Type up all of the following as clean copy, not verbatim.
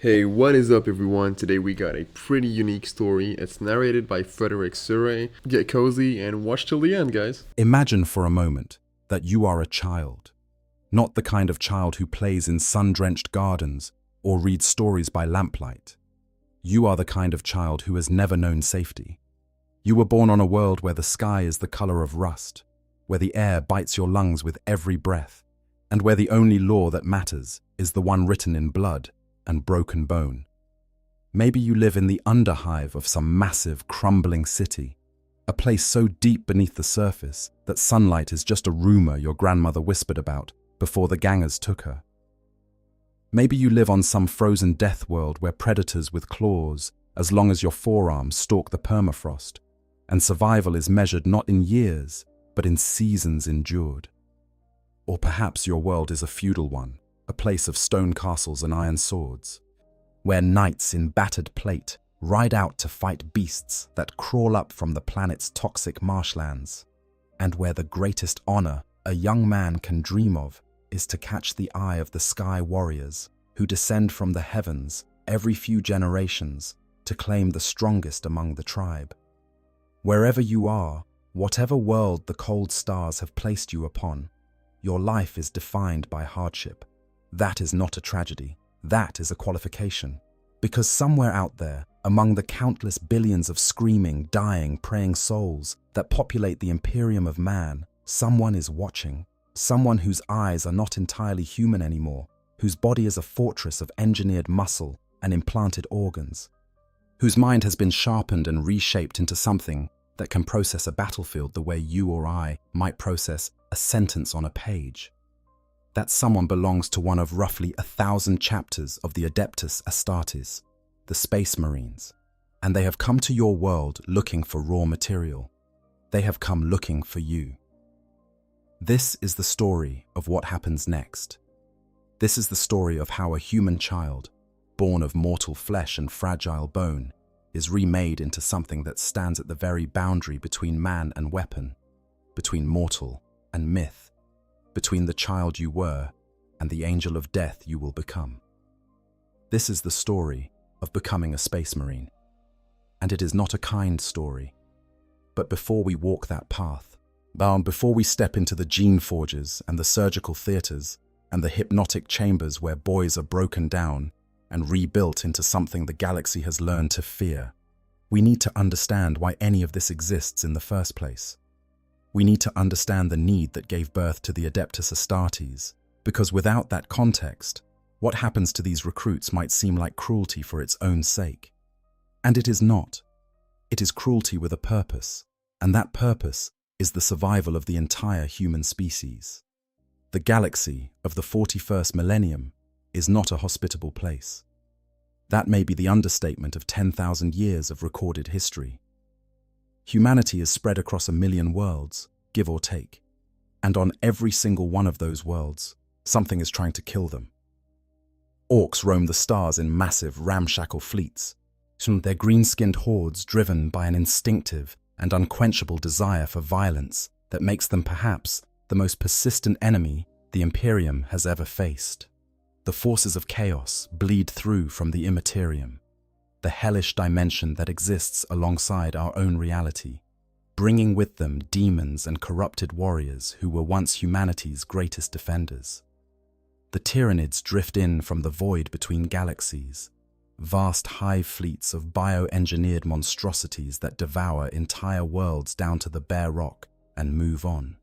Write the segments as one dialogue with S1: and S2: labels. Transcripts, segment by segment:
S1: Hey, what is up everyone? Today we got a pretty unique story. It's narrated by Frederick Surrey. Get cozy and watch till the end, guys.
S2: Imagine for a moment that you are a child, not the kind of child who plays in sun-drenched gardens or reads stories by lamplight. You are the kind of child who has never known safety. You were born on a world where the sky is the color of rust, where the air bites your lungs with every breath, and where the only law that matters is the one written in blood and broken bone. Maybe you live in the underhive of some massive, crumbling city, a place so deep beneath the surface that sunlight is just a rumor your grandmother whispered about before the gangers took her. Maybe you live on some frozen death world where predators with claws as long as your forearms stalk the permafrost, and survival is measured not in years, but in seasons endured. Or perhaps your world is a feudal one, a place of stone castles and iron swords, where knights in battered plate ride out to fight beasts that crawl up from the planet's toxic marshlands, and where the greatest honor a young man can dream of is to catch the eye of the sky warriors who descend from the heavens every few generations to claim the strongest among the tribe. Wherever you are, whatever world the cold stars have placed you upon, your life is defined by hardship. That is not a tragedy. That is a qualification. Because somewhere out there, among the countless billions of screaming, dying, praying souls that populate the Imperium of man, someone is watching. Someone whose eyes are not entirely human anymore, whose body is a fortress of engineered muscle and implanted organs, whose mind has been sharpened and reshaped into something that can process a battlefield the way you or I might process a sentence on a page. That someone belongs to one of roughly 1,000 chapters of the Adeptus Astartes, the Space Marines, and they have come to your world looking for raw material. They have come looking for you. This is the story of what happens next. This is the story of how a human child, born of mortal flesh and fragile bone, is remade into something that stands at the very boundary between man and weapon, between mortal and myth, between the child you were and the angel of death you will become. This is the story of becoming a Space Marine. And it is not a kind story. But before we walk that path, before we step into the gene forges and the surgical theaters and the hypnotic chambers where boys are broken down and rebuilt into something the galaxy has learned to fear, we need to understand why any of this exists in the first place. We need to understand the need that gave birth to the Adeptus Astartes, because without that context, what happens to these recruits might seem like cruelty for its own sake. And it is not. It is cruelty with a purpose, and that purpose is the survival of the entire human species. The galaxy of the 41st Millennium is not a hospitable place. That may be the understatement of 10,000 years of recorded history. Humanity is spread across 1 million worlds, give or take, and on every single one of those worlds, something is trying to kill them. Orcs roam the stars in massive, ramshackle fleets, their green-skinned hordes driven by an instinctive and unquenchable desire for violence that makes them perhaps the most persistent enemy the Imperium has ever faced. The forces of chaos bleed through from the immaterium, the hellish dimension that exists alongside our own reality, bringing with them demons and corrupted warriors who were once humanity's greatest defenders. The Tyranids drift in from the void between galaxies, vast hive fleets of bioengineered monstrosities that devour entire worlds down to the bare rock and move on.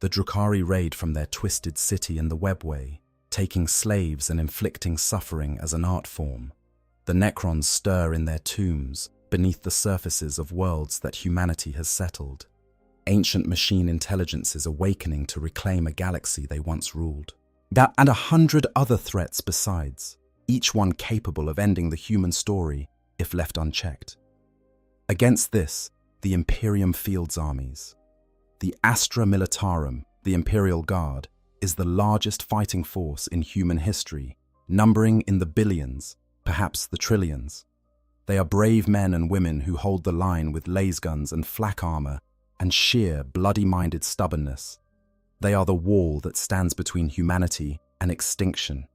S2: The Drukhari raid from their twisted city in the webway, taking slaves and inflicting suffering as an art form. The Necrons stir in their tombs beneath the surfaces of worlds that humanity has settled. Ancient machine intelligences awakening to reclaim a galaxy they once ruled. And 100 other threats besides, each one capable of ending the human story if left unchecked. Against this, the Imperium fields armies. The Astra Militarum, the Imperial Guard, is the largest fighting force in human history, numbering in the billions, perhaps the trillions. They are brave men and women who hold the line with lasguns and flak armor and sheer, bloody-minded stubbornness. They are the wall that stands between humanity and extinction.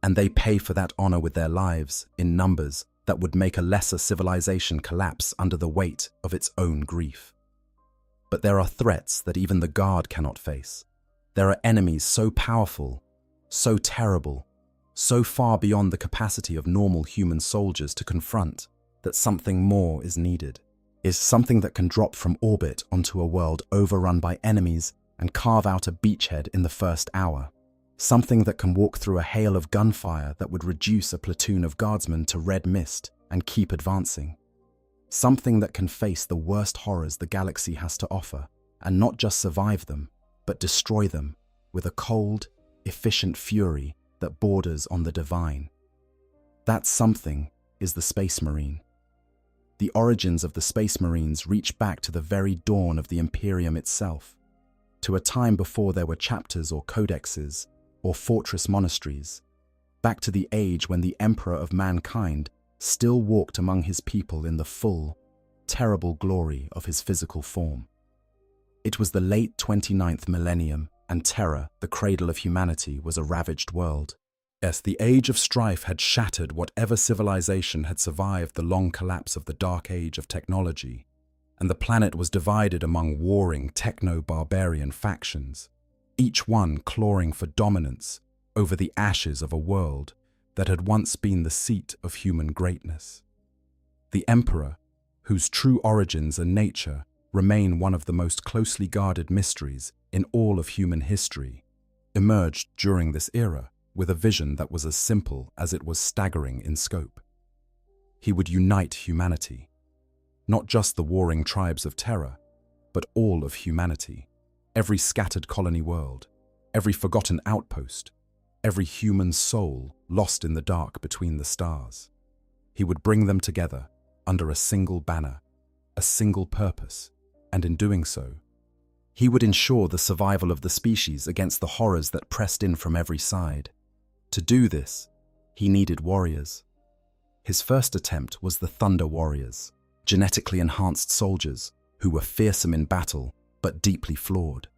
S2: And they pay for that honor with their lives in numbers that would make a lesser civilization collapse under the weight of its own grief. But there are threats that even the Guard cannot face. There are enemies so powerful, so terrible, so far beyond the capacity of normal human soldiers to confront that something more is needed. Is something that can drop from orbit onto a world overrun by enemies and carve out a beachhead in the first hour. Something that can walk through a hail of gunfire that would reduce a platoon of guardsmen to red mist and keep advancing. Something that can face the worst horrors the galaxy has to offer and not just survive them, but destroy them with a cold, efficient fury that borders on the divine. That something is the Space Marine. The origins of the Space Marines reach back to the very dawn of the Imperium itself, to a time before there were chapters or codexes or fortress monasteries, back to the age when the Emperor of mankind still walked among his people in the full, terrible glory of his physical form. It was the late 29th millennium, and Terra, the cradle of humanity, was a ravaged world. Yes, the age of strife had shattered whatever civilization had survived the long collapse of the dark age of technology, and the planet was divided among warring techno-barbarian factions, each one clawing for dominance over the ashes of a world that had once been the seat of human greatness. The Emperor, whose true origins and nature remain one of the most closely guarded mysteries in all of human history, emerged during this era with a vision that was as simple as it was staggering in scope. He would unite humanity, not just the warring tribes of Terra, but all of humanity, every scattered colony world, every forgotten outpost, every human soul lost in the dark between the stars. He would bring them together under a single banner, a single purpose, and in doing so, he would ensure the survival of the species against the horrors that pressed in from every side. To do this, he needed warriors. His first attempt was the Thunder Warriors, genetically enhanced soldiers who were fearsome in battle but deeply flawed.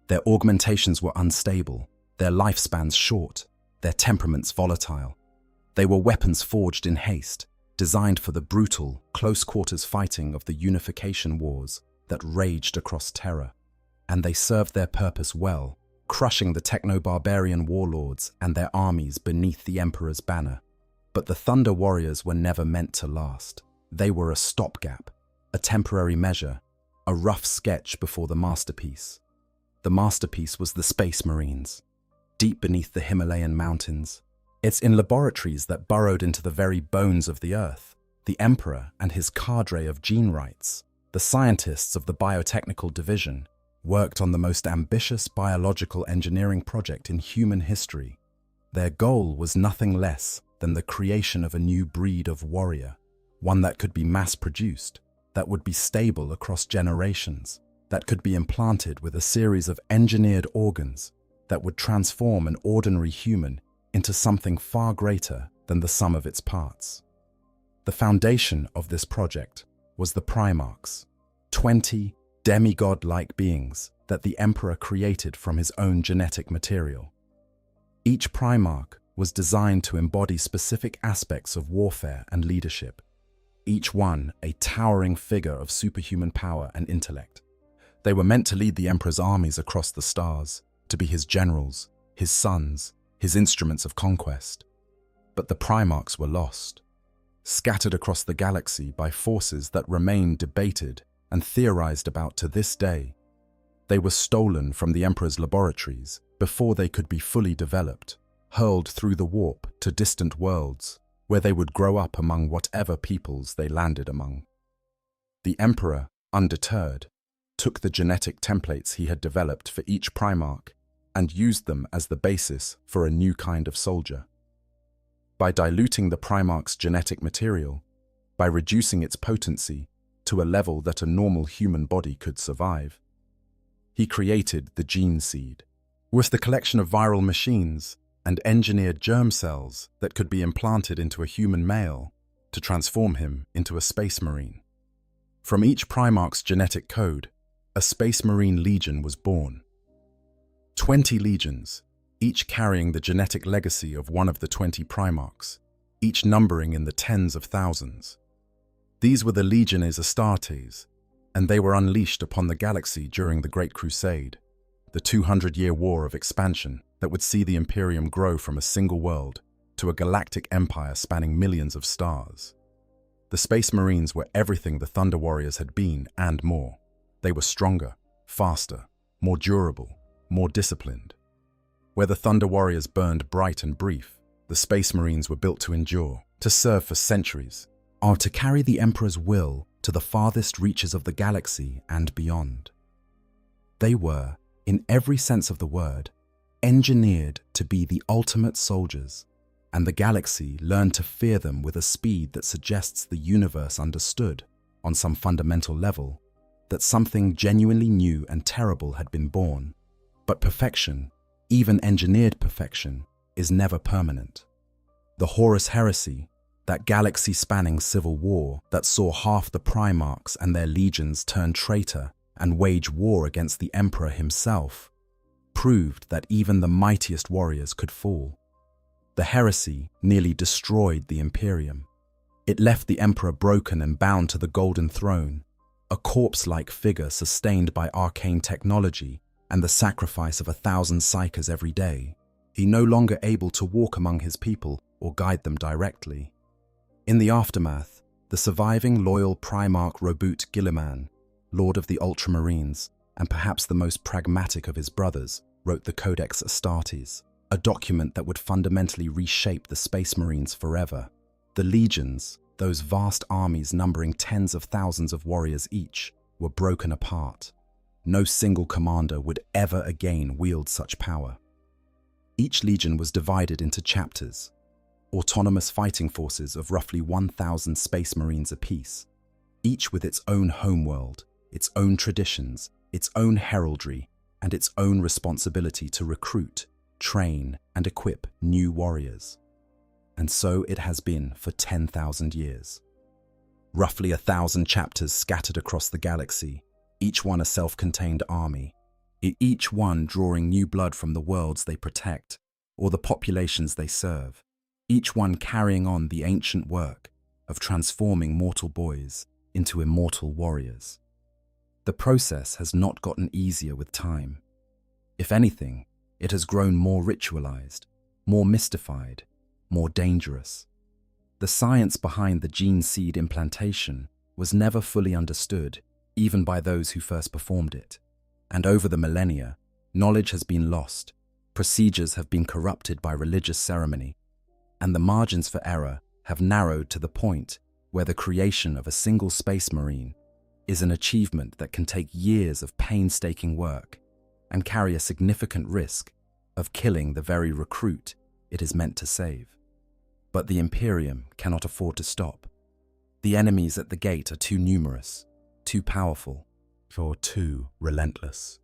S2: Their augmentations were unstable, their lifespans short, their temperaments volatile. They were weapons forged in haste, designed for the brutal, close-quarters fighting of the unification wars that raged across Terra. And they served their purpose well, crushing the techno-barbarian warlords and their armies beneath the Emperor's banner. But the Thunder Warriors were never meant to last. They were a stopgap, a temporary measure, a rough sketch before the masterpiece. The masterpiece was the Space Marines, deep beneath the Himalayan mountains. It's in laboratories that burrowed into the very bones of the Earth. The Emperor and his cadre of gene wrights, the scientists of the biotechnical division, worked on the most ambitious biological engineering project in human history. Their goal was nothing less than the creation of a new breed of warrior, one that could be mass-produced, that would be stable across generations, that could be implanted with a series of engineered organs that would transform an ordinary human into something far greater than the sum of its parts. The foundation of this project was the Primarchs, 20 demigod-like beings that the Emperor created from his own genetic material. Each Primarch was designed to embody specific aspects of warfare and leadership, each one a towering figure of superhuman power and intellect. They were meant to lead the Emperor's armies across the stars, to be his generals, his sons, his instruments of conquest. But the Primarchs were lost, scattered across the galaxy by forces that remain debated and theorized about to this day. They were stolen from the Emperor's laboratories before they could be fully developed, hurled through the warp to distant worlds, where they would grow up among whatever peoples they landed among. The Emperor, undeterred, took the genetic templates he had developed for each Primarch and used them as the basis for a new kind of soldier. By diluting the Primarch's genetic material, by reducing its potency to a level that a normal human body could survive, he created the gene seed, with the collection of viral machines and engineered germ cells that could be implanted into a human male to transform him into a Space Marine. From each Primarch's genetic code, a Space Marine legion was born. 20 legions, each carrying the genetic legacy of one of the 20 Primarchs, each numbering in the tens of thousands. These were the Legiones Astartes, and they were unleashed upon the galaxy during the Great Crusade, the 200-year war of expansion that would see the Imperium grow from a single world to a galactic empire spanning millions of stars. The Space Marines were everything the Thunder Warriors had been and more. They were stronger, faster, more durable, more disciplined. Where the Thunder Warriors burned bright and brief, the Space Marines were built to endure, to serve for centuries, or to carry the Emperor's will to the farthest reaches of the galaxy and beyond. They were, in every sense of the word, engineered to be the ultimate soldiers, and the galaxy learned to fear them with a speed that suggests the universe understood, on some fundamental level, that something genuinely new and terrible had been born. But perfection, even engineered perfection, is never permanent. The Horus Heresy, that galaxy-spanning civil war that saw half the Primarchs and their legions turn traitor and wage war against the Emperor himself, proved that even the mightiest warriors could fall. The Heresy nearly destroyed the Imperium. It left the Emperor broken and bound to the Golden Throne, a corpse-like figure sustained by arcane technology and the sacrifice of 1,000 psykers every day. He no longer able to walk among his people or guide them directly. In the aftermath, the surviving loyal Primarch Roboute Guilliman, Lord of the Ultramarines, and perhaps the most pragmatic of his brothers, wrote the Codex Astartes, a document that would fundamentally reshape the Space Marines forever. The legions, those vast armies numbering tens of thousands of warriors each, were broken apart. No single commander would ever again wield such power. Each legion was divided into chapters, autonomous fighting forces of roughly 1,000 Space Marines apiece, each with its own homeworld, its own traditions, its own heraldry, and its own responsibility to recruit, train, and equip new warriors. And so it has been for 10,000 years. Roughly 1,000 chapters scattered across the galaxy, each one a self-contained army, each one drawing new blood from the worlds they protect or the populations they serve, each one carrying on the ancient work of transforming mortal boys into immortal warriors. The process has not gotten easier with time. If anything, it has grown more ritualized, more mystified, more dangerous. The science behind the gene seed implantation was never fully understood, even by those who first performed it. And over the millennia, knowledge has been lost, procedures have been corrupted by religious ceremony, and the margins for error have narrowed to the point where the creation of a single Space Marine is an achievement that can take years of painstaking work and carry a significant risk of killing the very recruit it is meant to save. But the Imperium cannot afford to stop. The enemies at the gate are too numerous, too powerful, or too relentless.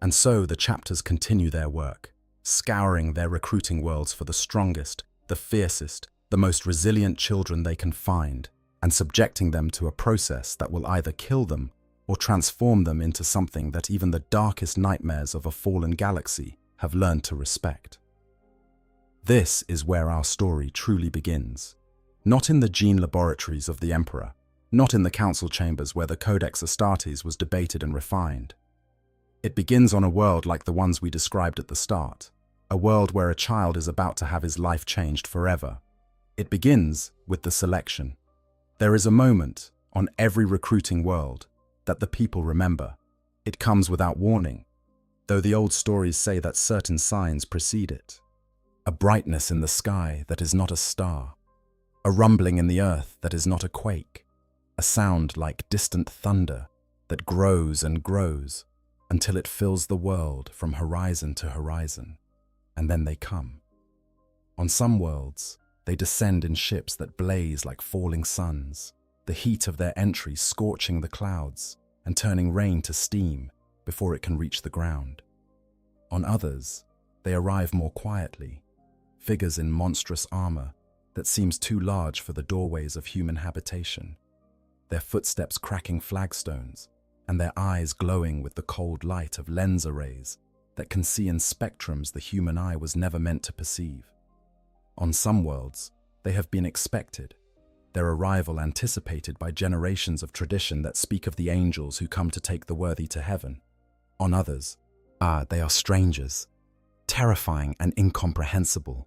S2: And so the chapters continue their work, scouring their recruiting worlds for the strongest, the fiercest, the most resilient children they can find, and subjecting them to a process that will either kill them or transform them into something that even the darkest nightmares of a fallen galaxy have learned to respect. This is where our story truly begins. Not in the gene laboratories of the Emperor, not in the council chambers where the Codex Astartes was debated and refined. It begins on a world like the ones we described at the start, a world where a child is about to have his life changed forever. It begins with the selection. There is a moment on every recruiting world that the people remember. It comes without warning, though the old stories say that certain signs precede it. A brightness in the sky that is not a star, a rumbling in the earth that is not a quake, a sound like distant thunder that grows and grows until it fills the world from horizon to horizon. And then they come. On some worlds, they descend in ships that blaze like falling suns, the heat of their entry scorching the clouds and turning rain to steam before it can reach the ground. On others, they arrive more quietly, figures in monstrous armor that seems too large for the doorways of human habitation, their footsteps cracking flagstones and their eyes glowing with the cold light of lens arrays that can see in spectrums the human eye was never meant to perceive. On some worlds, they have been expected, their arrival anticipated by generations of tradition that speak of the angels who come to take the worthy to heaven. On others, they are strangers, terrifying and incomprehensible,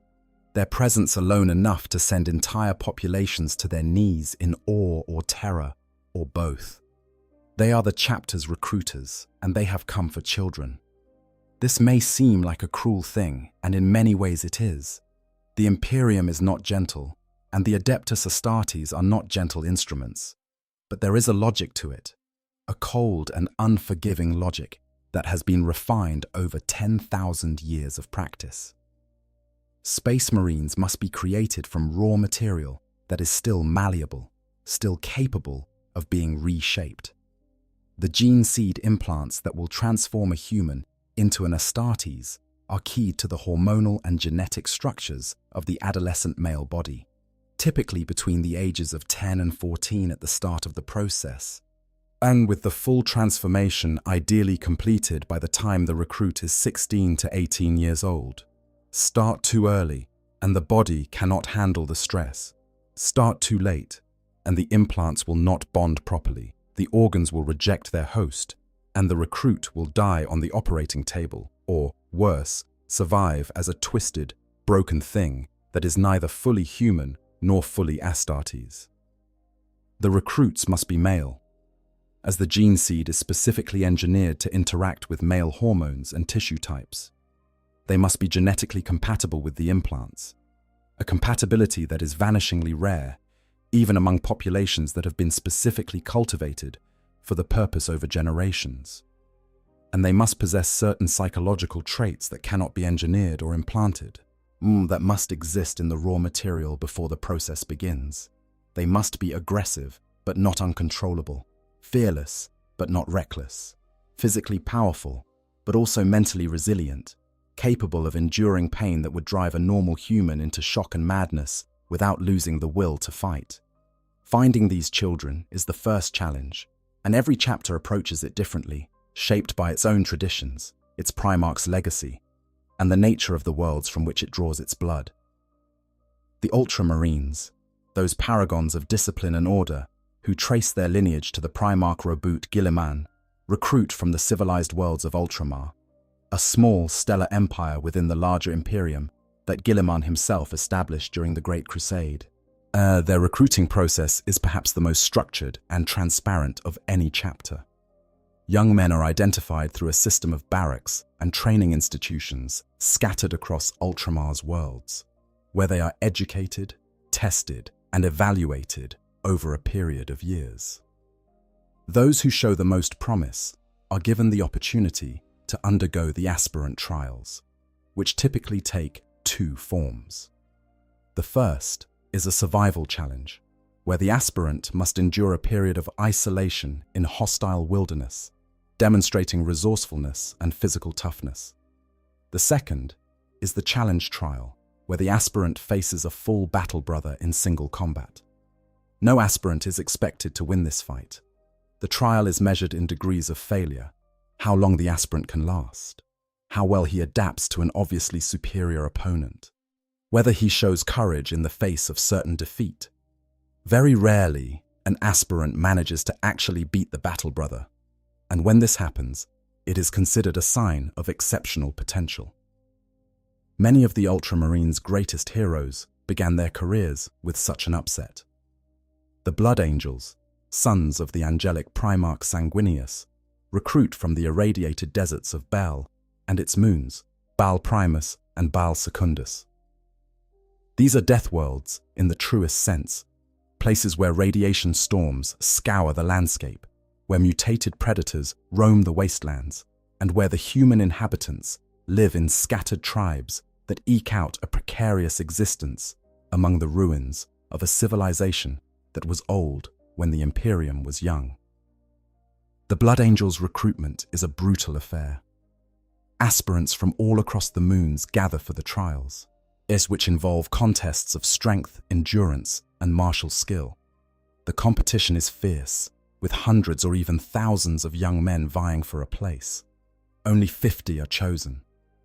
S2: their presence alone enough to send entire populations to their knees in awe or terror, or both. They are the chapter's recruiters, and they have come for children. This may seem like a cruel thing, and in many ways it is. The Imperium is not gentle, and the Adeptus Astartes are not gentle instruments. But there is a logic to it, a cold and unforgiving logic that has been refined over 10,000 years of practice. Space Marines must be created from raw material that is still malleable, still capable of being reshaped. The gene seed implants that will transform a human into an Astartes are keyed to the hormonal and genetic structures of the adolescent male body, typically between the ages of 10 and 14 at the start of the process, and with the full transformation ideally completed by the time the recruit is 16 to 18 years old. Start too early, and the body cannot handle the stress. Start too late, and the implants will not bond properly, the organs will reject their host, and the recruit will die on the operating table, or, worse, survive as a twisted, broken thing that is neither fully human nor fully Astartes. The recruits must be male, as the gene seed is specifically engineered to interact with male hormones and tissue types. They must be genetically compatible with the implants, a compatibility that is vanishingly rare, even among populations that have been specifically cultivated for the purpose over generations. And they must possess certain psychological traits that cannot be engineered or implanted, that must exist in the raw material before the process begins. They must be aggressive, but not uncontrollable, fearless, but not reckless, physically powerful, but also mentally resilient, capable of enduring pain that would drive a normal human into shock and madness without losing the will to fight. Finding these children is the first challenge, and every chapter approaches it differently, shaped by its own traditions, its Primarch's legacy, and the nature of the worlds from which it draws its blood. The Ultramarines, those paragons of discipline and order, who trace their lineage to the Primarch Roboute Guilliman, recruit from the civilized worlds of Ultramar, a small stellar empire within the larger Imperium that Guilliman himself established during the Great Crusade. Their recruiting process is perhaps the most structured and transparent of any chapter. Young men are identified through a system of barracks and training institutions scattered across Ultramar's worlds, where they are educated, tested, and evaluated over a period of years. Those who show the most promise are given the opportunity to undergo the Aspirant Trials, which typically take two forms. The first is a survival challenge, where the aspirant must endure a period of isolation in hostile wilderness, demonstrating resourcefulness and physical toughness. The second is the challenge trial, where the aspirant faces a full battle brother in single combat. No aspirant is expected to win this fight. The trial is measured in degrees of failure, how long the aspirant can last, how well he adapts to an obviously superior opponent, whether he shows courage in the face of certain defeat. Very rarely, an aspirant manages to actually beat the battle brother, and when this happens, it is considered a sign of exceptional potential. Many of the Ultramarines' greatest heroes began their careers with such an upset. The Blood Angels, sons of the angelic Primarch Sanguinius, recruit from the irradiated deserts of Bel and its moons, Baal Primus and Baal Secundus. These are death worlds in the truest sense, places where radiation storms scour the landscape, where mutated predators roam the wastelands, and where the human inhabitants live in scattered tribes that eke out a precarious existence among the ruins of a civilization that was old when the Imperium was young. The Blood Angels' recruitment is a brutal affair. Aspirants from all across the moons gather for the trials, which involve contests of strength, endurance, and martial skill. The competition is fierce, with hundreds or even thousands of young men vying for a place. Only 50 are chosen.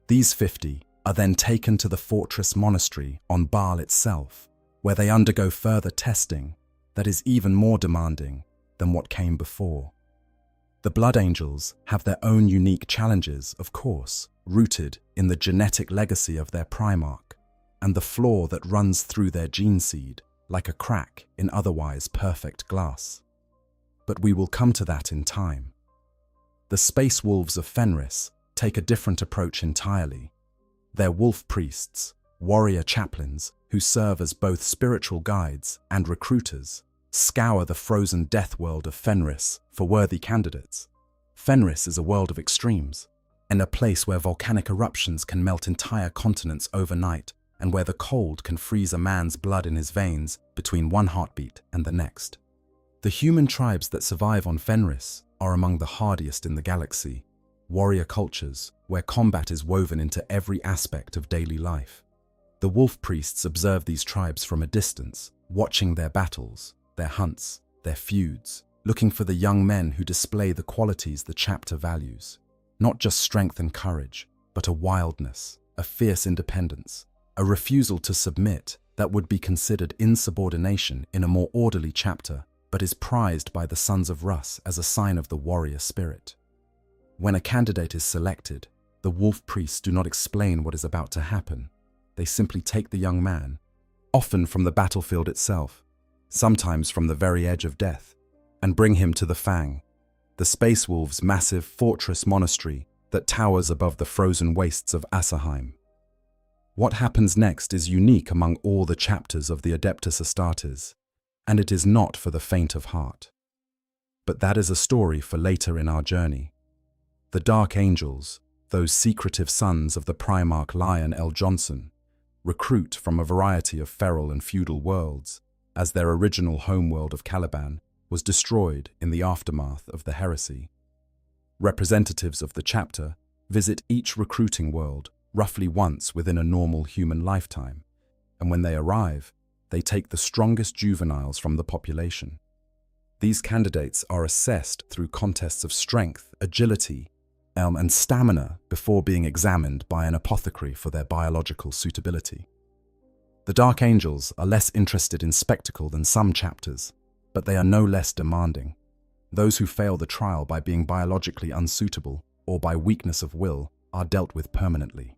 S2: These 50 are then taken to the fortress monastery on Baal itself, where they undergo further testing that is even more demanding than what came before. The Blood Angels have their own unique challenges, of course, rooted in the genetic legacy of their Primarch and the flaw that runs through their gene seed like a crack in otherwise perfect glass. But we will come to that in time. The Space Wolves of Fenris take a different approach entirely. They're wolf priests, warrior chaplains who serve as both spiritual guides and recruiters, scour the frozen death world of Fenris for worthy candidates. Fenris is a world of extremes, and a place where volcanic eruptions can melt entire continents overnight, and where the cold can freeze a man's blood in his veins between one heartbeat and the next. The human tribes that survive on Fenris are among the hardiest in the galaxy, warrior cultures where combat is woven into every aspect of daily life. The wolf priests observe these tribes from a distance, watching their battles, their hunts, their feuds, looking for the young men who display the qualities the chapter values. Not just strength and courage, but a wildness, a fierce independence, a refusal to submit that would be considered insubordination in a more orderly chapter, but is prized by the Sons of Rus as a sign of the warrior spirit. When a candidate is selected, the wolf priests do not explain what is about to happen. They simply take the young man, often from the battlefield itself, sometimes from the very edge of death, and bring him to the Fang, the Space Wolves' massive fortress monastery that towers above the frozen wastes of Asaheim. What happens next is unique among all the chapters of the Adeptus Astartes, and it is not for the faint of heart. But that is a story for later in our journey. The Dark Angels, those secretive sons of the Primarch Lion L. Johnson, recruit from a variety of feral and feudal worlds, as their original homeworld of Caliban was destroyed in the aftermath of the Heresy. Representatives of the chapter visit each recruiting world roughly once within a normal human lifetime, and when they arrive, they take the strongest juveniles from the population. These candidates are assessed through contests of strength, agility, and stamina before being examined by an apothecary for their biological suitability. The Dark Angels are less interested in spectacle than some chapters, but they are no less demanding. Those who fail the trial by being biologically unsuitable or by weakness of will are dealt with permanently.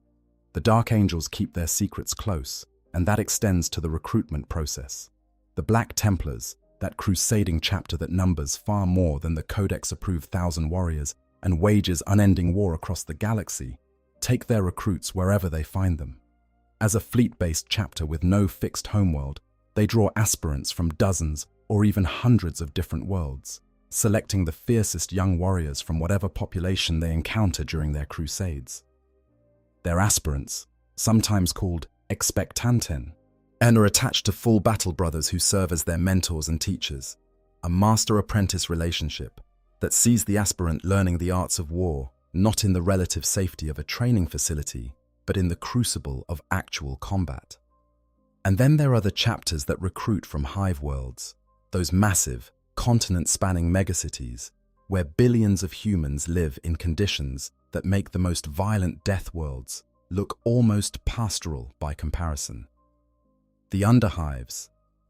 S2: The Dark Angels keep their secrets close, and that extends to the recruitment process. The Black Templars, that crusading chapter that numbers far more than the Codex-approved 1,000 warriors and wages unending war across the galaxy, take their recruits wherever they find them. As a fleet-based chapter with no fixed homeworld, they draw aspirants from dozens or even hundreds of different worlds, selecting the fiercest young warriors from whatever population they encounter during their crusades. Their aspirants, sometimes called expectanten, and are attached to full battle brothers who serve as their mentors and teachers, a master-apprentice relationship that sees the aspirant learning the arts of war, not in the relative safety of a training facility, but in the crucible of actual combat. And then there are the chapters that recruit from hive worlds, those massive, continent-spanning megacities, where billions of humans live in conditions that make the most violent death worlds look almost pastoral by comparison. The underhives,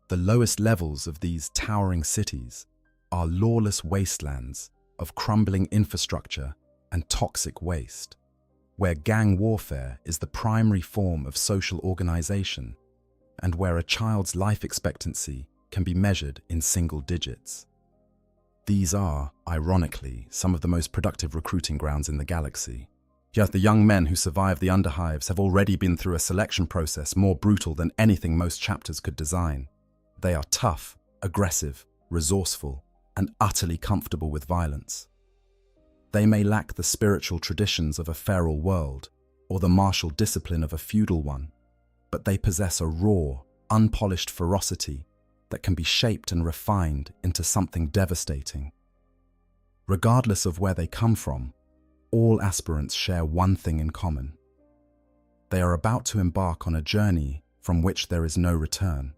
S2: the lowest levels of these towering cities, are lawless wastelands of crumbling infrastructure and toxic waste, where gang warfare is the primary form of social organization, and where a child's life expectancy can be measured in single digits. These are, ironically, some of the most productive recruiting grounds in the galaxy. Yet the young men who survive the underhives have already been through a selection process more brutal than anything most chapters could design. They are tough, aggressive, resourceful, and utterly comfortable with violence. They may lack the spiritual traditions of a feral world or the martial discipline of a feudal one, but they possess a raw, unpolished ferocity that can be shaped and refined into something devastating. Regardless of where they come from, all aspirants share one thing in common. They are about to embark on a journey from which there is no return.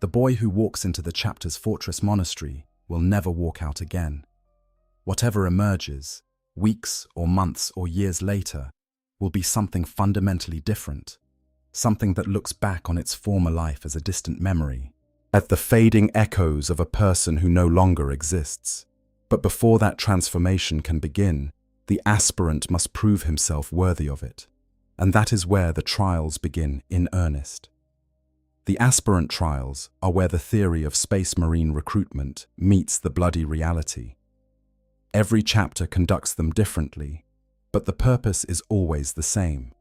S2: The boy who walks into the chapter's fortress monastery will never walk out again. Whatever emerges, weeks or months or years later, will be something fundamentally different, something that looks back on its former life as a distant memory, at the fading echoes of a person who no longer exists. But before that transformation can begin, the aspirant must prove himself worthy of it. And that is where the trials begin in earnest. The Aspirant Trials are where the theory of Space Marine recruitment meets the bloody reality. Every chapter conducts them differently, but the purpose is always the same: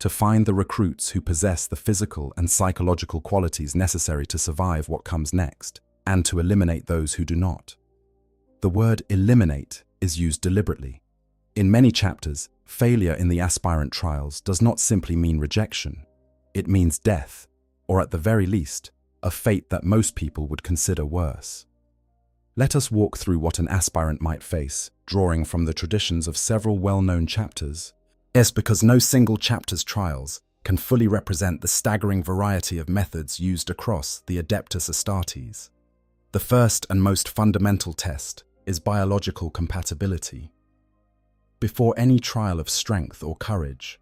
S2: to find the recruits who possess the physical and psychological qualities necessary to survive what comes next, and to eliminate those who do not. The word eliminate is used deliberately. In many chapters, failure in the Aspirant Trials does not simply mean rejection. It means death, or at the very least, a fate that most people would consider worse. Let us walk through what an aspirant might face, drawing from the traditions of several well-known chapters. Yes, because no single chapter's trials can fully represent the staggering variety of methods used across the Adeptus Astartes. The first and most fundamental test is biological compatibility. Before any trial of strength or courage,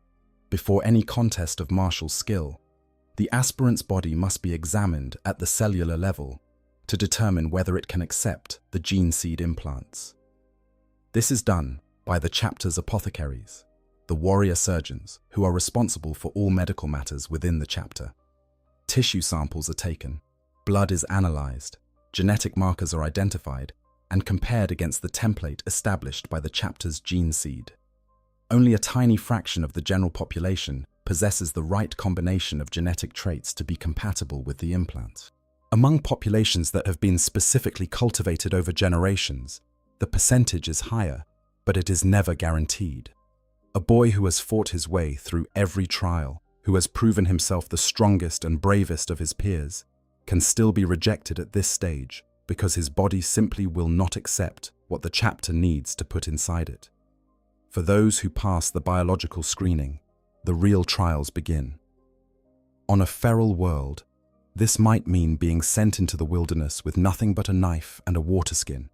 S2: before any contest of martial skill, the aspirant's body must be examined at the cellular level to determine whether it can accept the gene seed implants. This is done by the chapter's apothecaries, the warrior surgeons who are responsible for all medical matters within the chapter. Tissue samples are taken, blood is analyzed, genetic markers are identified, and compared against the template established by the chapter's gene seed. Only a tiny fraction of the general population possesses the right combination of genetic traits to be compatible with the implant. Among populations that have been specifically cultivated over generations, the percentage is higher, but it is never guaranteed. A boy who has fought his way through every trial, who has proven himself the strongest and bravest of his peers, can still be rejected at this stage because his body simply will not accept what the chapter needs to put inside it. For those who pass the biological screening, the real trials begin. On a feral world, this might mean being sent into the wilderness with nothing but a knife and a water skin,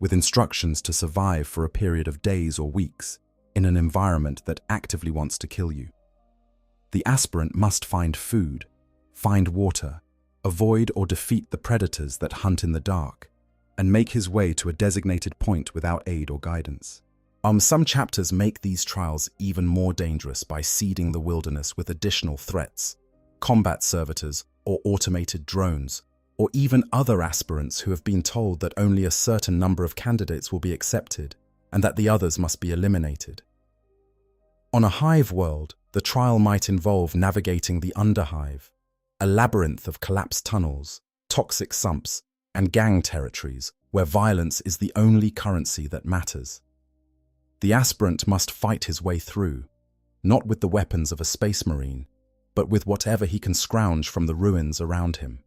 S2: with instructions to survive for a period of days or weeks in an environment that actively wants to kill you. The aspirant must find food, find water, avoid or defeat the predators that hunt in the dark, and make his way to a designated point without aid or guidance. Some chapters make these trials even more dangerous by seeding the wilderness with additional threats, combat servitors or automated drones, or even other aspirants who have been told that only a certain number of candidates will be accepted and that the others must be eliminated. On a hive world, the trial might involve navigating the underhive, a labyrinth of collapsed tunnels, toxic sumps, and gang territories where violence is the only currency that matters. The aspirant must fight his way through, not with the weapons of a space marine, but with whatever he can scrounge from the ruins around him.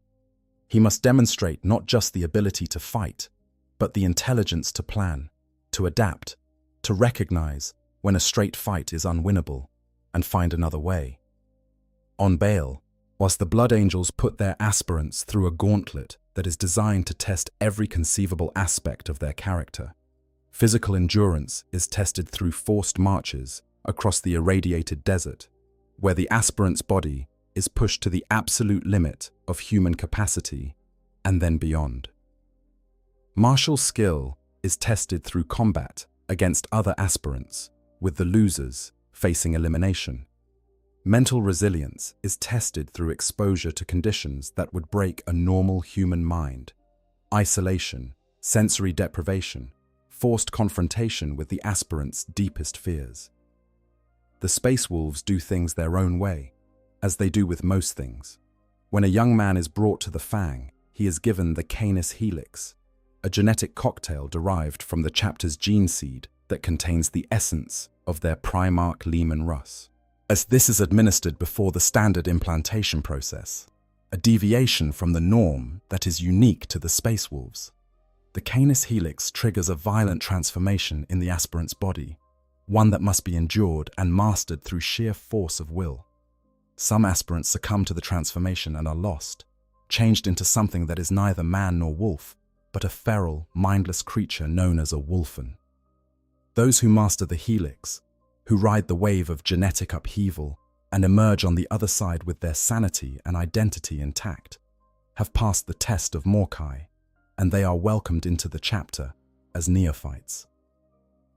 S2: He must demonstrate not just the ability to fight, but the intelligence to plan, to adapt, to recognize when a straight fight is unwinnable, and find another way. On bail, whilst the Blood Angels put their aspirants through a gauntlet that is designed to test every conceivable aspect of their character, physical endurance is tested through forced marches across the irradiated desert, where the aspirant's body is pushed to the absolute limit of human capacity and then beyond. Martial skill is tested through combat against other aspirants, with the losers facing elimination. Mental resilience is tested through exposure to conditions that would break a normal human mind: isolation, sensory deprivation, forced confrontation with the aspirant's deepest fears. The Space Wolves do things their own way, as they do with most things. When a young man is brought to the Fang, he is given the Canis Helix, a genetic cocktail derived from the chapter's gene seed that contains the essence of their Primarch Leman Russ. As this is administered before the standard implantation process, a deviation from the norm that is unique to the Space Wolves. The Canis Helix triggers a violent transformation in the aspirant's body, one that must be endured and mastered through sheer force of will. Some aspirants succumb to the transformation and are lost, changed into something that is neither man nor wolf, but a feral, mindless creature known as a wolfen. Those who master the helix, who ride the wave of genetic upheaval and emerge on the other side with their sanity and identity intact, have passed the test of Morkai, and they are welcomed into the chapter as neophytes.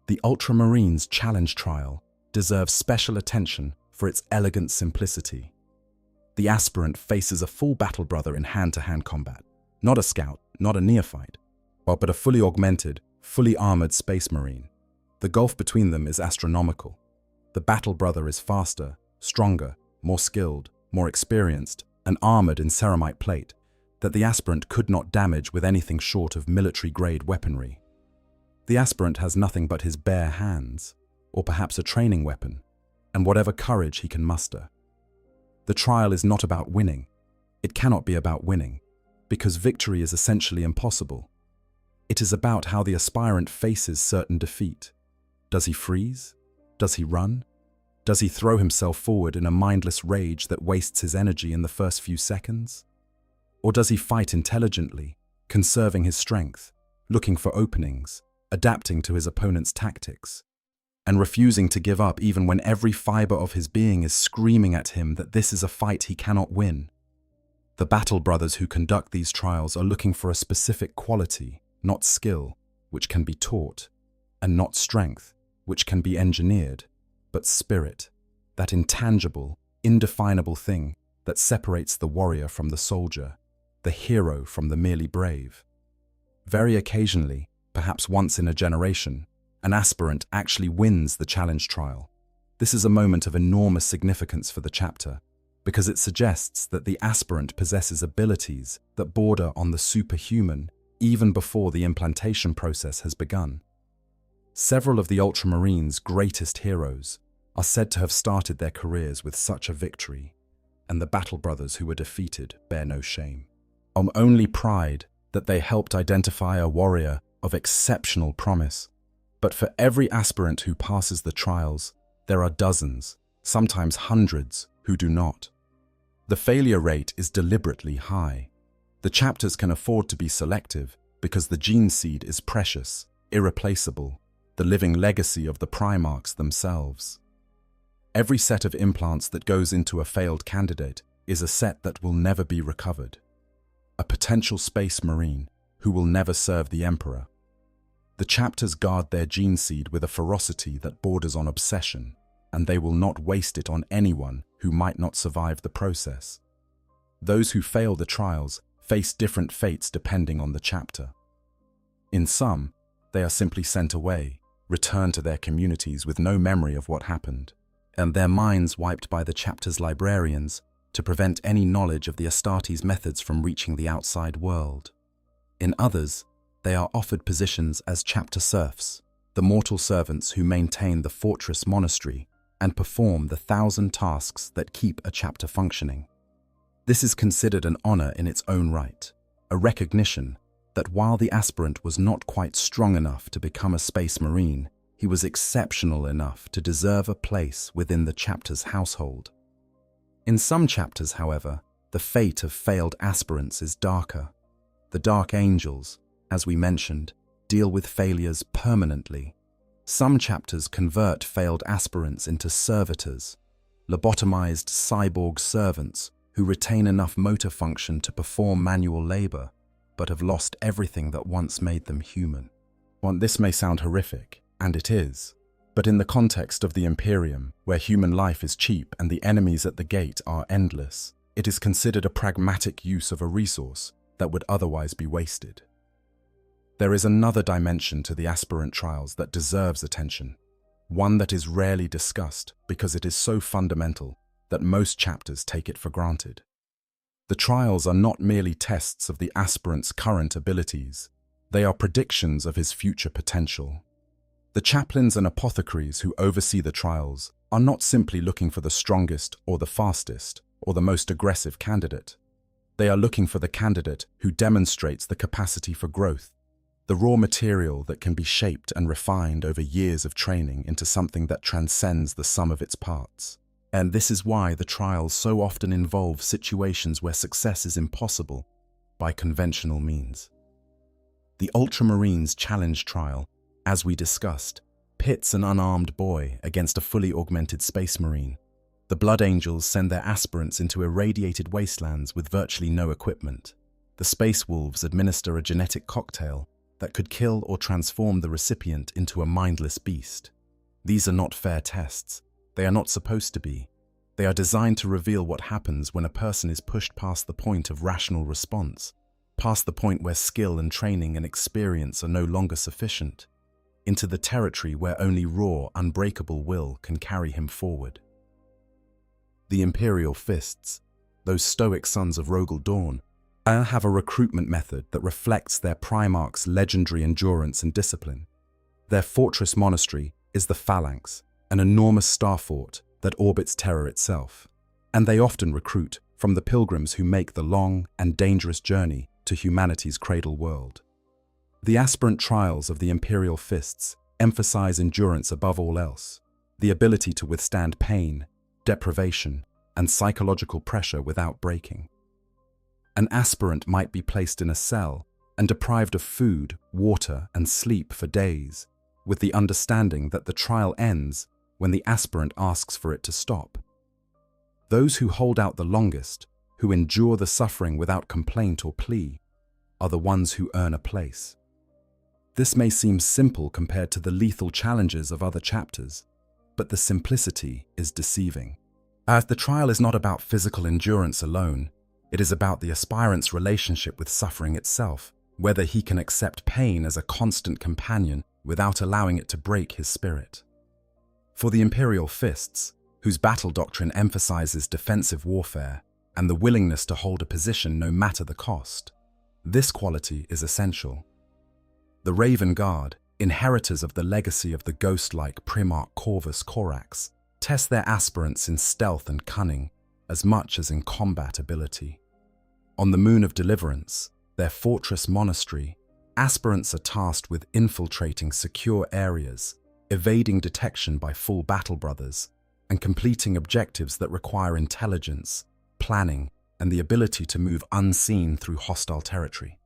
S2: The Ultramarines Challenge Trial deserves special attention for its elegant simplicity. The aspirant faces a full battle brother in hand-to-hand combat, not a scout, not a neophyte, but a fully augmented, fully armored space marine. The gulf between them is astronomical. The battle brother is faster, stronger, more skilled, more experienced, and armored in ceramite plate that the aspirant could not damage with anything short of military-grade weaponry. The aspirant has nothing but his bare hands, or perhaps a training weapon, and whatever courage he can muster. The trial is not about winning. It cannot be about winning, because victory is essentially impossible. It is about how the aspirant faces certain defeat. Does he freeze? Does he run? Does he throw himself forward in a mindless rage that wastes his energy in the first few seconds? Or does he fight intelligently, conserving his strength, looking for openings, adapting to his opponent's tactics, and refusing to give up even when every fiber of his being is screaming at him that this is a fight he cannot win? The battle brothers who conduct these trials are looking for a specific quality, not skill, which can be taught, and not strength, which can be engineered, but spirit, that intangible, indefinable thing that separates the warrior from the soldier, the hero from the merely brave. Very occasionally, perhaps once in a generation, an aspirant actually wins the challenge trial. This is a moment of enormous significance for the chapter, because it suggests that the aspirant possesses abilities that border on the superhuman even before the implantation process has begun. Several of the Ultramarines' greatest heroes are said to have started their careers with such a victory, and the battle brothers who were defeated bear no shame. Only pride that they helped identify a warrior of exceptional promise. But for every aspirant who passes the trials, there are dozens, sometimes hundreds, who do not. The failure rate is deliberately high. The chapters can afford to be selective because the gene seed is precious, irreplaceable, the living legacy of the Primarchs themselves. Every set of implants that goes into a failed candidate is a set that will never be recovered. A potential space marine who will never serve the Emperor. The chapters guard their gene seed with a ferocity that borders on obsession, and they will not waste it on anyone who might not survive the process. Those who fail the trials face different fates depending on the chapter. In some, they are simply sent away, returned to their communities with no memory of what happened, and their minds wiped by the chapter's librarians to prevent any knowledge of the Astartes' methods from reaching the outside world. In others, they are offered positions as chapter serfs, the mortal servants who maintain the fortress monastery and perform the 1,000 tasks that keep a chapter functioning. This is considered an honor in its own right, a recognition that while the aspirant was not quite strong enough to become a space marine, he was exceptional enough to deserve a place within the chapter's household. In some chapters, however, the fate of failed aspirants is darker. The Dark Angels, as we mentioned, deal with failures permanently. Some chapters convert failed aspirants into servitors, lobotomized cyborg servants who retain enough motor function to perform manual labor, but have lost everything that once made them human. Well, this may sound horrific, and it is, but in the context of the Imperium, where human life is cheap and the enemies at the gate are endless, it is considered a pragmatic use of a resource that would otherwise be wasted. There is another dimension to the aspirant trials that deserves attention, one that is rarely discussed because it is so fundamental that most chapters take it for granted. The trials are not merely tests of the aspirant's current abilities, they are predictions of his future potential. The chaplains and apothecaries who oversee the trials are not simply looking for the strongest or the fastest or the most aggressive candidate. They are looking for the candidate who demonstrates the capacity for growth, the raw material that can be shaped and refined over years of training into something that transcends the sum of its parts. And this is why the trials so often involve situations where success is impossible by conventional means. The Ultramarines Challenge Trial, as we discussed, pits an unarmed boy against a fully augmented space marine. The Blood Angels send their aspirants into irradiated wastelands with virtually no equipment. The Space Wolves administer a genetic cocktail that could kill or transform the recipient into a mindless beast. These are not fair tests. They are not supposed to be. They are designed to reveal what happens when a person is pushed past the point of rational response, past the point where skill and training and experience are no longer sufficient, into the territory where only raw, unbreakable will can carry him forward. The Imperial Fists, those stoic sons of Rogel Dawn, have a recruitment method that reflects their Primarch's legendary endurance and discipline. Their fortress monastery is the Phalanx, an enormous star fort that orbits terror itself, and they often recruit from the pilgrims who make the long and dangerous journey to humanity's cradle world. The Aspirant Trials of the Imperial Fists emphasize endurance above all else, the ability to withstand pain, deprivation, and psychological pressure without breaking. An aspirant might be placed in a cell and deprived of food, water, and sleep for days, with the understanding that the trial ends when the aspirant asks for it to stop. Those who hold out the longest, who endure the suffering without complaint or plea, are the ones who earn a place. This may seem simple compared to the lethal challenges of other chapters, but the simplicity is deceiving. As the trial is not about physical endurance alone, it is about the aspirant's relationship with suffering itself, whether he can accept pain as a constant companion without allowing it to break his spirit. For the Imperial Fists, whose battle doctrine emphasizes defensive warfare and the willingness to hold a position no matter the cost, this quality is essential. The Raven Guard, inheritors of the legacy of the ghost-like Primarch Corvus Corax, test their aspirants in stealth and cunning as much as in combat ability. On the Moon of Deliverance, their fortress monastery, aspirants are tasked with infiltrating secure areas, evading detection by full battle brothers, and completing objectives that require intelligence, planning, and the ability to move unseen through hostile territory.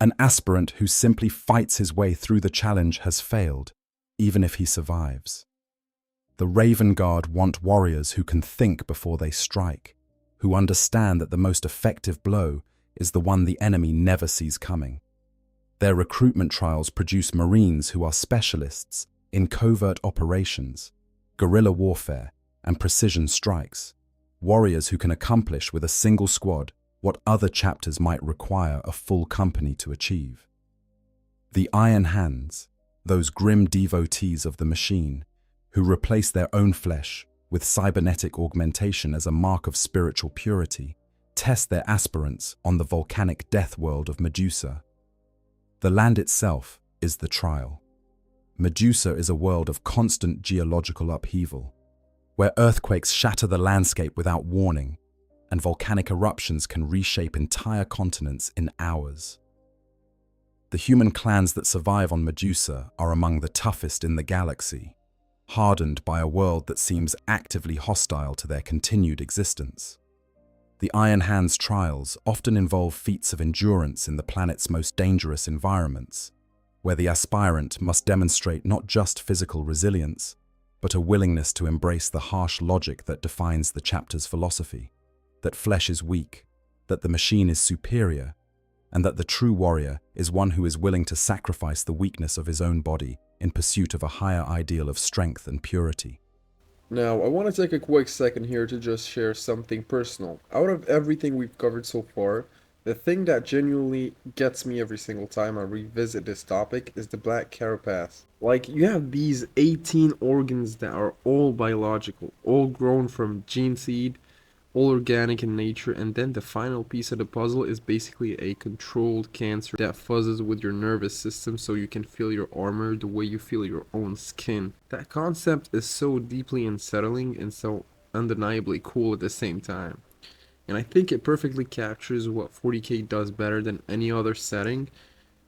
S2: An aspirant who simply fights his way through the challenge has failed, even if he survives. The Raven Guard want warriors who can think before they strike, who understand that the most effective blow is the one the enemy never sees coming. Their recruitment trials produce Marines who are specialists in covert operations, guerrilla warfare, and precision strikes, warriors who can accomplish with a single squad what other chapters might require a full company to achieve. The Iron Hands, those grim devotees of the machine, who replace their own flesh with cybernetic augmentation as a mark of spiritual purity, test their aspirants on the volcanic death world of Medusa. The land itself is the trial. Medusa is a world of constant geological upheaval, where earthquakes shatter the landscape without warning, and volcanic eruptions can reshape entire continents in hours. The human clans that survive on Medusa are among the toughest in the galaxy, hardened by a world that seems actively hostile to their continued existence. The Iron Hands trials often involve feats of endurance in the planet's most dangerous environments, where the aspirant must demonstrate not just physical resilience, but a willingness to embrace the harsh logic that defines the chapter's philosophy, that flesh is weak, that the machine is superior, and that the true warrior is one who is willing to sacrifice the weakness of his own body in pursuit of a higher ideal of strength and purity.
S1: Now, I want to take a quick second here to just share something personal. Out of everything we've covered so far, the thing that genuinely gets me every single time I revisit this topic is the black carapace. Like, you have these 18 organs that are all biological, all grown from gene seed, all organic in nature, and then the final piece of the puzzle is basically a controlled cancer that fuzzes with your nervous system so you can feel your armor the way you feel your own skin. That concept is so deeply unsettling and so undeniably cool at the same time. And I think it perfectly captures what 40k does better than any other setting.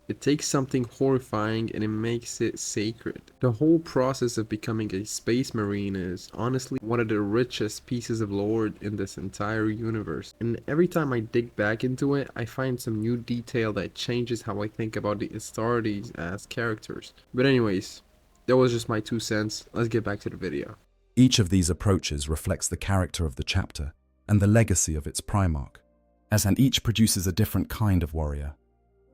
S1: It takes something horrifying and it makes it sacred. The whole process of becoming a space marine is honestly one of the richest pieces of lore in this entire universe. And every time I dig back into it, I find some new detail that changes how I think about the Astartes as characters. But anyways, That was just my 2 cents. Let's get back to the video.
S2: Each of these approaches reflects the character of the chapter and the legacy of its Primarch, and each produces a different kind of warrior.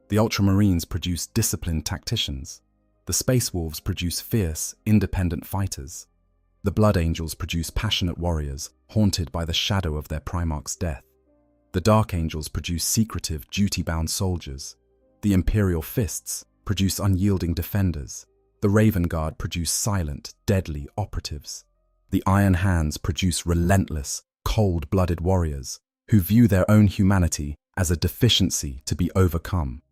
S2: The Ultramarines produce disciplined tacticians. The Space Wolves produce fierce, independent fighters. The Blood Angels produce passionate warriors, haunted by the shadow of their Primarch's death. The Dark Angels produce secretive, duty-bound soldiers. The Imperial Fists produce unyielding defenders. The Raven Guard produce silent, deadly operatives. The Iron Hands produce relentless, cold-blooded warriors who view their own humanity as a deficiency to be overcome.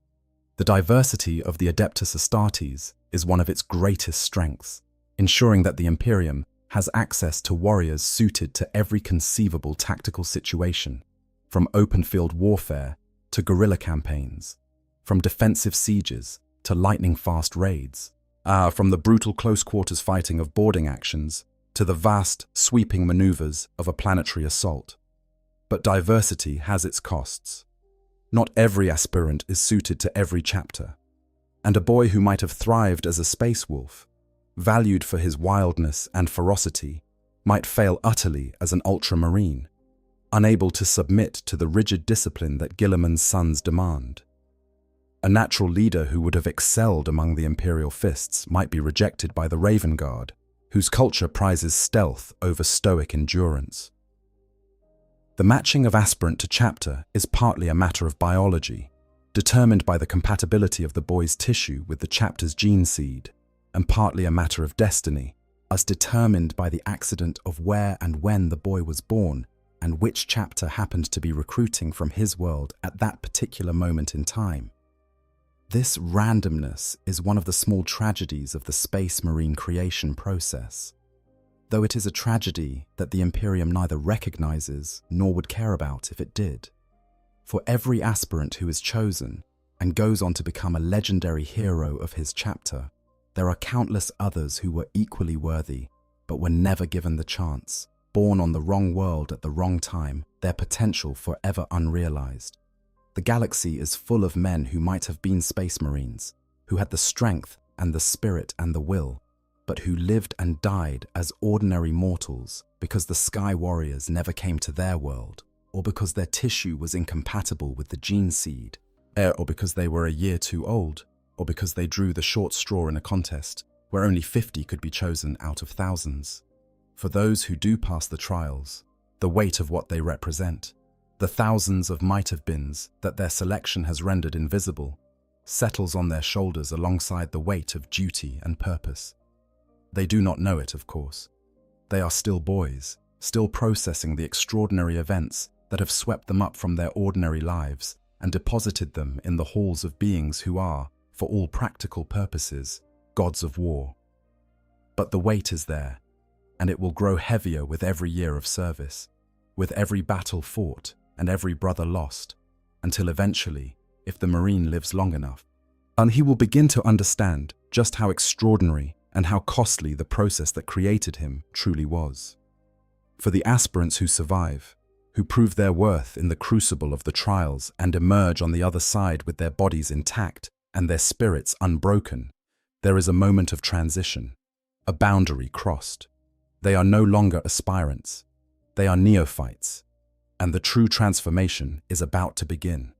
S2: The diversity of the Adeptus Astartes is one of its greatest strengths, ensuring that the Imperium has access to warriors suited to every conceivable tactical situation, from open-field warfare to guerrilla campaigns, from defensive sieges to lightning-fast raids, from the brutal close-quarters fighting of boarding actions to the vast, sweeping maneuvers of a planetary assault. But diversity has its costs. Not every aspirant is suited to every chapter, and a boy who might have thrived as a space wolf, valued for his wildness and ferocity, might fail utterly as an ultramarine, unable to submit to the rigid discipline that Guilliman's sons demand. A natural leader who would have excelled among the Imperial Fists might be rejected by the Raven Guard, whose culture prizes stealth over stoic endurance. The matching of aspirant to chapter is partly a matter of biology, determined by the compatibility of the boy's tissue with the chapter's gene seed, and partly a matter of destiny, as determined by the accident of where and when the boy was born and which chapter happened to be recruiting from his world at that particular moment in time. This randomness is one of the small tragedies of the Space Marine creation process, though it is a tragedy that the Imperium neither recognizes nor would care about if it did. For every aspirant who is chosen and goes on to become a legendary hero of his chapter, there are countless others who were equally worthy but were never given the chance, born on the wrong world at the wrong time, their potential forever unrealized. The galaxy is full of men who might have been Space Marines, who had the strength and the spirit and the will, but who lived and died as ordinary mortals because the Sky Warriors never came to their world, or because their tissue was incompatible with the gene seed, or because they were a year too old, or because they drew the short straw in a contest where only 50 could be chosen out of thousands. For those who do pass the trials, the weight of what they represent, the thousands of might-have-beens that their selection has rendered invisible, settles on their shoulders alongside the weight of duty and purpose. They do not know it, of course. They are still boys, still processing the extraordinary events that have swept them up from their ordinary lives and deposited them in the halls of beings who are, for all practical purposes, gods of war. But the weight is there, and it will grow heavier with every year of service, with every battle fought and every brother lost, until eventually, if the Marine lives long enough, and he will begin to understand just how extraordinary and how costly the process that created him truly was. For the aspirants who survive, who prove their worth in the crucible of the trials and emerge on the other side with their bodies intact and their spirits unbroken, there is a moment of transition, a boundary crossed. They are no longer aspirants, they are neophytes, and the true transformation is about to begin.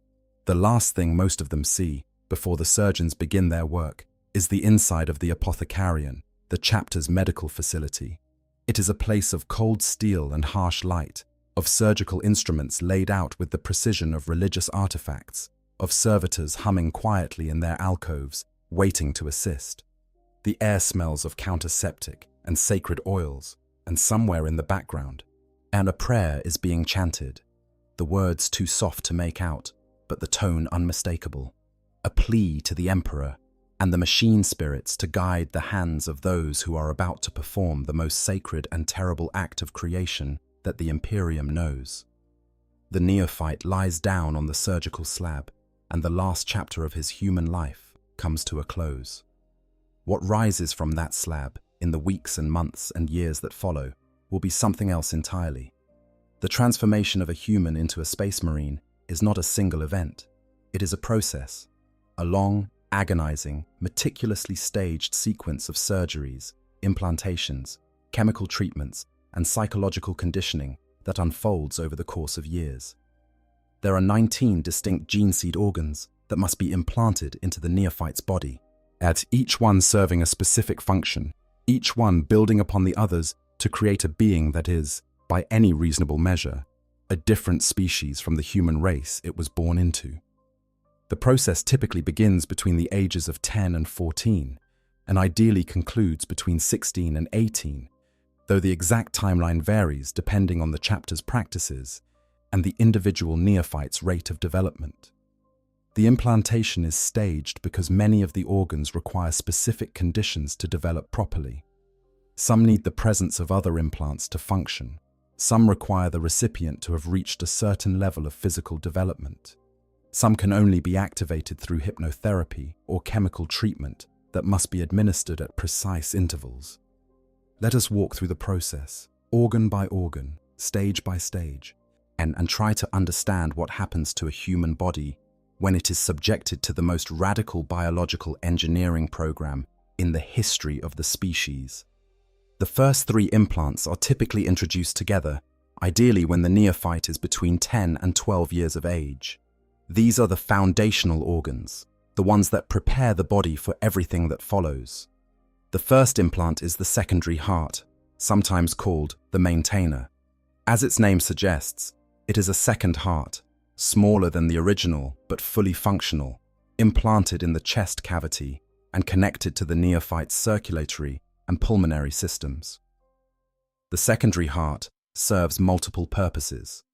S2: The last thing most of them see, before the surgeons begin their work, is the inside of the apothecarian, the chapter's medical facility. It is a place of cold steel and harsh light, of surgical instruments laid out with the precision of religious artifacts, of servitors humming quietly in their alcoves, waiting to assist. The air smells of counterseptic and sacred oils, and somewhere in the background, and a prayer is being chanted, the words too soft to make out, but the tone unmistakable. A plea to the Emperor and the machine spirits to guide the hands of those who are about to perform the most sacred and terrible act of creation that the Imperium knows. The neophyte lies down on the surgical slab, and the last chapter of his human life comes to a close. What rises from that slab in the weeks and months and years that follow will be something else entirely. The transformation of a human into a Space Marine is not a single event. It is a process, a long, agonizing, meticulously staged sequence of surgeries, implantations, chemical treatments, and psychological conditioning that unfolds over the course of years. There are 19 distinct gene seed organs that must be implanted into the neophyte's body, at each one serving a specific function, each one building upon the others to create a being that is, by any reasonable measure, a different species from the human race it was born into. The process typically begins between the ages of 10 and 14, and ideally concludes between 16 and 18, though the exact timeline varies depending on the chapter's practices and the individual neophyte's rate of development. The implantation is staged because many of the organs require specific conditions to develop properly. Some need the presence of other implants to function. Some require the recipient to have reached a certain level of physical development. Some can only be activated through hypnotherapy or chemical treatment that must be administered at precise intervals. Let us walk through the process, organ by organ, stage by stage, and try to understand what happens to a human body when it is subjected to the most radical biological engineering program in the history of the species. The first 3 implants are typically introduced together, ideally when the neophyte is between 10 and 12 years of age. These are the foundational organs, the ones that prepare the body for everything that follows. The first implant is the secondary heart, sometimes called the maintainer. As its name suggests, it is a second heart, smaller than the original but fully functional, implanted in the chest cavity and connected to the neophyte's circulatory and pulmonary systems. The secondary heart serves multiple purposes.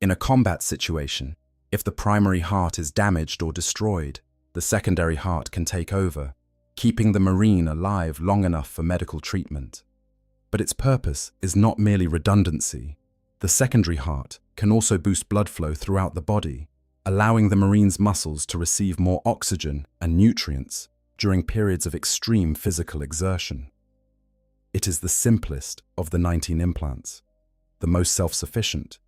S2: In a combat situation, if the primary heart is damaged or destroyed, the secondary heart can take over, keeping the Marine alive long enough for medical treatment. But its purpose is not merely redundancy. The secondary heart can also boost blood flow throughout the body, allowing the Marine's muscles to receive more oxygen and nutrients during periods of extreme physical exertion. It is the simplest of the 19 implants, the most self-sufficient,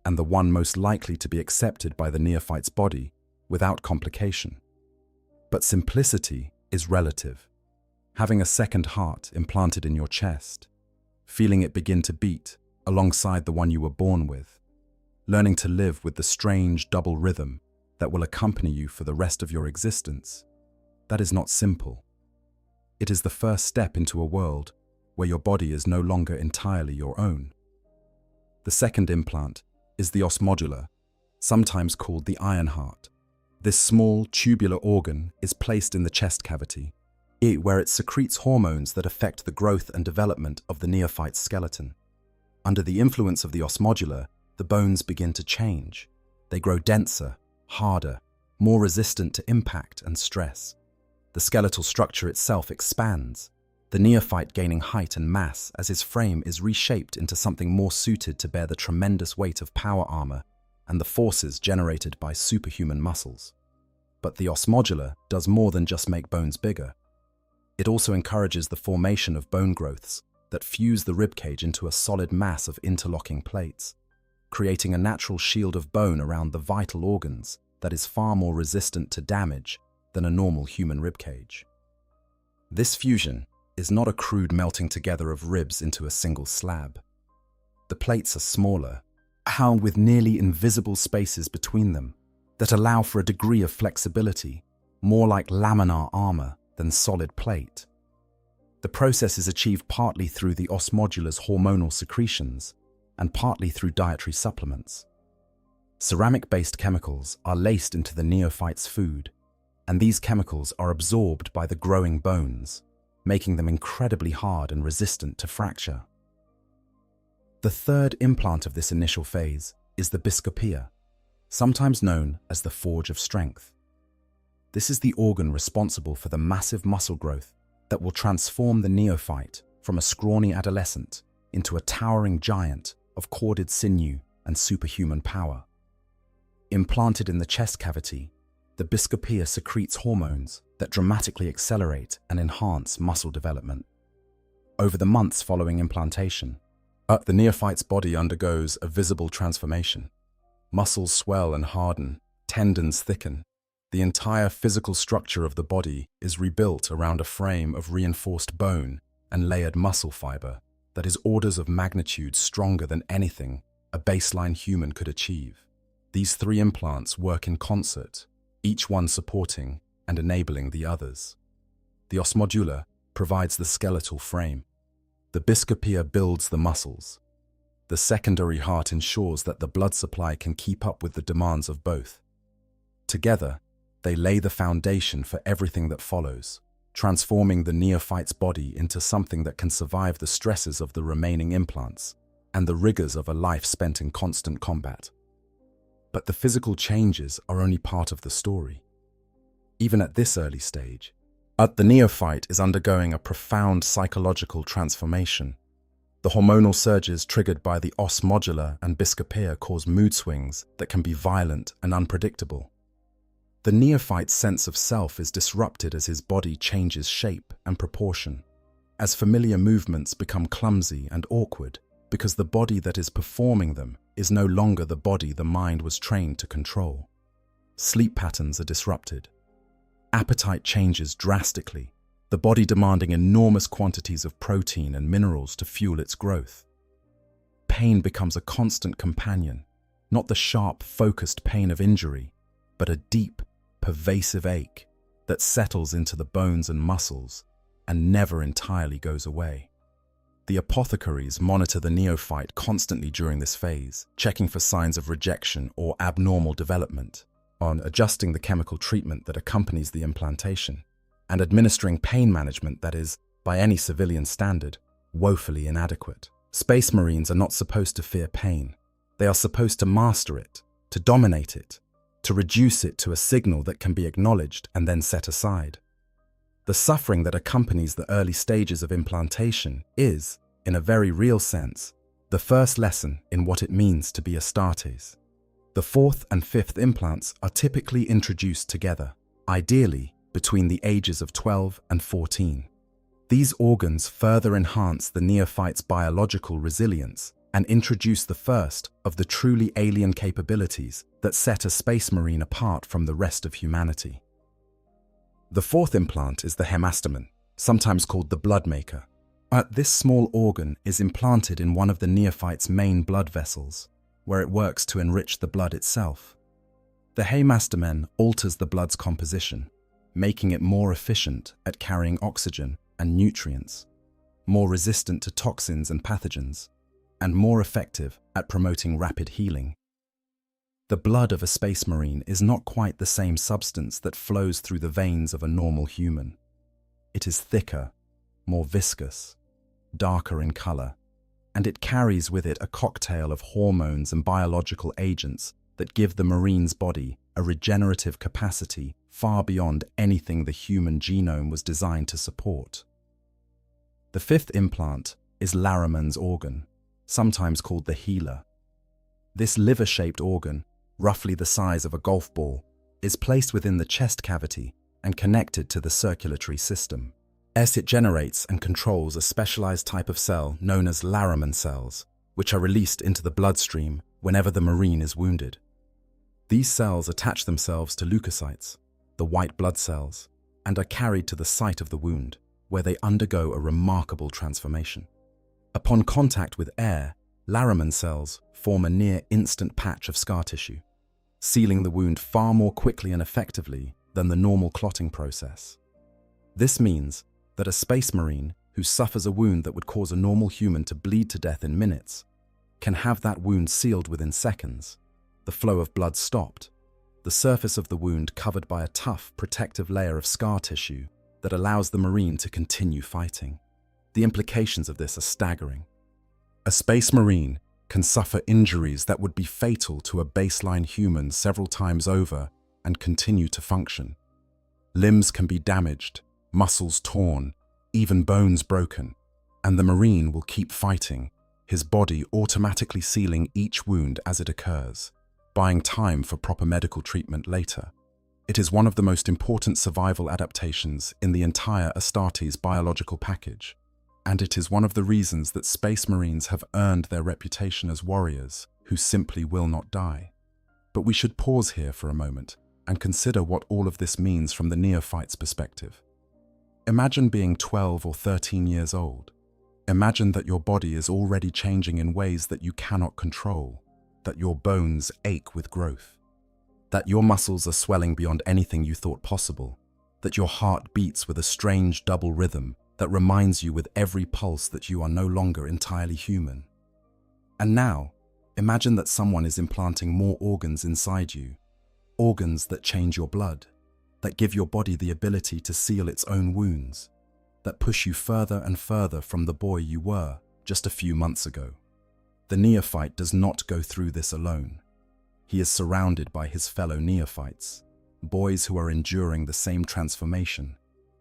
S2: and the one most likely to be accepted by the neophyte's body without complication. But simplicity is relative. Having a second heart implanted in your chest, feeling it begin to beat alongside the one you were born with, learning to live with the strange double rhythm that will accompany you for the rest of your existence, that is not simple. It is the first step into a world where your body is no longer entirely your own. The second implant is the os modular, sometimes called the iron heart. This small tubular organ is placed in the chest cavity, where it secretes hormones that affect the growth and development of the neophyte's skeleton. Under the influence of the os modular, the bones begin to change. They grow denser, harder, more resistant to impact and stress. The skeletal structure itself expands, the neophyte gaining height and mass as his frame is reshaped into something more suited to bear the tremendous weight of power armor and the forces generated by superhuman muscles. But the os modular does more than just make bones bigger. It also encourages the formation of bone growths that fuse the ribcage into a solid mass of interlocking plates, creating a natural shield of bone around the vital organs that is far more resistant to damage than a normal human ribcage. This fusion is not a crude melting together of ribs into a single slab. The plates are smaller, with nearly invisible spaces between them that allow for a degree of flexibility, more like laminar armor than solid plate. The process is achieved partly through the os modular's hormonal secretions and partly through dietary supplements. Ceramic-based chemicals are laced into the neophyte's food, and these chemicals are absorbed by the growing bones, making them incredibly hard and resistant to fracture. The third implant of this initial phase is the biscopia, sometimes known as the forge of strength. This is the organ responsible for the massive muscle growth that will transform the neophyte from a scrawny adolescent into a towering giant of corded sinew and superhuman power. Implanted in the chest cavity, the biscopia secretes hormones that dramatically accelerate and enhance muscle development. Over the months following implantation, the neophyte's body undergoes a visible transformation. Muscles swell and harden, tendons thicken, The entire physical structure of the body is rebuilt around a frame of reinforced bone and layered muscle fiber that is orders of magnitude stronger than anything a baseline human could achieve. These three implants work in concert, each one supporting and enabling the others. The os modular provides the skeletal frame. The biscopia builds the muscles. The secondary heart ensures that the blood supply can keep up with the demands of both. Together, they lay the foundation for everything that follows, transforming the neophyte's body into something that can survive the stresses of the remaining implants and the rigors of a life spent in constant combat. But the physical changes are only part of the story. Even at this early stage, the neophyte is undergoing a profound psychological transformation. The hormonal surges triggered by the os modular and biscopia cause mood swings that can be violent and unpredictable. The neophyte's sense of self is disrupted as his body changes shape and proportion, as familiar movements become clumsy and awkward because the body that is performing them is no longer the body the mind was trained to control. Sleep patterns are disrupted. Appetite changes drastically, the body demanding enormous quantities of protein and minerals to fuel its growth. Pain becomes a constant companion, not the sharp, focused pain of injury, but a deep, pervasive ache that settles into the bones and muscles and never entirely goes away. The apothecaries monitor the neophyte constantly during this phase, checking for signs of rejection or abnormal development, on adjusting the chemical treatment that accompanies the implantation, and administering pain management that is, by any civilian standard, woefully inadequate. Space Marines are not supposed to fear pain. They are supposed to master it, to dominate it, to reduce it to a signal that can be acknowledged and then set aside. The suffering that accompanies the early stages of implantation is, in a very real sense, the first lesson in what it means to be Astartes. The fourth and fifth implants are typically introduced together, ideally between the ages of 12 and 14. These organs further enhance the neophyte's biological resilience and introduce the first of the truly alien capabilities that set a Space Marine apart from the rest of humanity. The fourth implant is the hemastamen, sometimes called the blood maker. This small organ is implanted in one of the neophyte's main blood vessels, where it works to enrich the blood itself. The hemastamen alters the blood's composition, making it more efficient at carrying oxygen and nutrients, more resistant to toxins and pathogens, and more effective at promoting rapid healing. The blood of a Space Marine is not quite the same substance that flows through the veins of a normal human. It is thicker, more viscous, darker in color, and it carries with it a cocktail of hormones and biological agents that give the Marine's body a regenerative capacity far beyond anything the human genome was designed to support. The fifth implant is Laraman's organ, sometimes called the healer. This liver-shaped organ, roughly the size of a golf ball, is placed within the chest cavity and connected to the circulatory system. It generates and controls a specialized type of cell known as Laraman cells, which are released into the bloodstream whenever the Marine is wounded. These cells attach themselves to leukocytes, the white blood cells, and are carried to the site of the wound, where they undergo a remarkable transformation. Upon contact with air, Laraman cells form a near-instant patch of scar tissue, sealing the wound far more quickly and effectively than the normal clotting process. This means that a Space Marine who suffers a wound that would cause a normal human to bleed to death in minutes can have that wound sealed within seconds, the flow of blood stopped, the surface of the wound covered by a tough, protective layer of scar tissue that allows the Marine to continue fighting. The implications of this are staggering. A Space Marine can suffer injuries that would be fatal to a baseline human several times over and continue to function. Limbs can be damaged, muscles torn, even bones broken, and the Marine will keep fighting, his body automatically sealing each wound as it occurs, buying time for proper medical treatment later. It is one of the most important survival adaptations in the entire Astartes biological package, and it is one of the reasons that Space Marines have earned their reputation as warriors who simply will not die. But we should pause here for a moment and consider what all of this means from the neophyte's perspective. Imagine being 12 or 13 years old. Imagine that your body is already changing in ways that you cannot control, that your bones ache with growth, that your muscles are swelling beyond anything you thought possible, that your heart beats with a strange double rhythm that reminds you with every pulse that you are no longer entirely human. And now, imagine that someone is implanting more organs inside you, organs that change your blood, that give your body the ability to seal its own wounds, that push you further and further from the boy you were just a few months ago. The neophyte does not go through this alone. He is surrounded by his fellow neophytes, boys who are enduring the same transformation,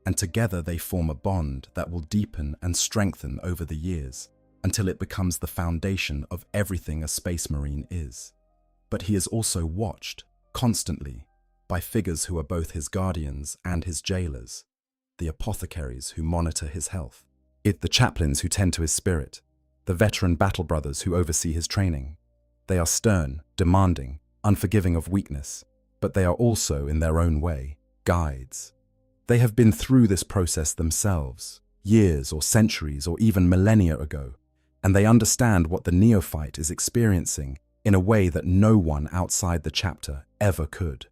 S2: and together they form a bond that will deepen and strengthen over the years until it becomes the foundation of everything a Space Marine is. But he is also watched, constantly, by figures who are both his guardians and his jailers, the apothecaries who monitor his health, the chaplains who tend to his spirit, the veteran battle brothers who oversee his training. They are stern, demanding, unforgiving of weakness, but they are also, in their own way, guides. They have been through this process themselves, years or centuries or even millennia ago, and they understand what the neophyte is experiencing in a way that no one outside the chapter ever could.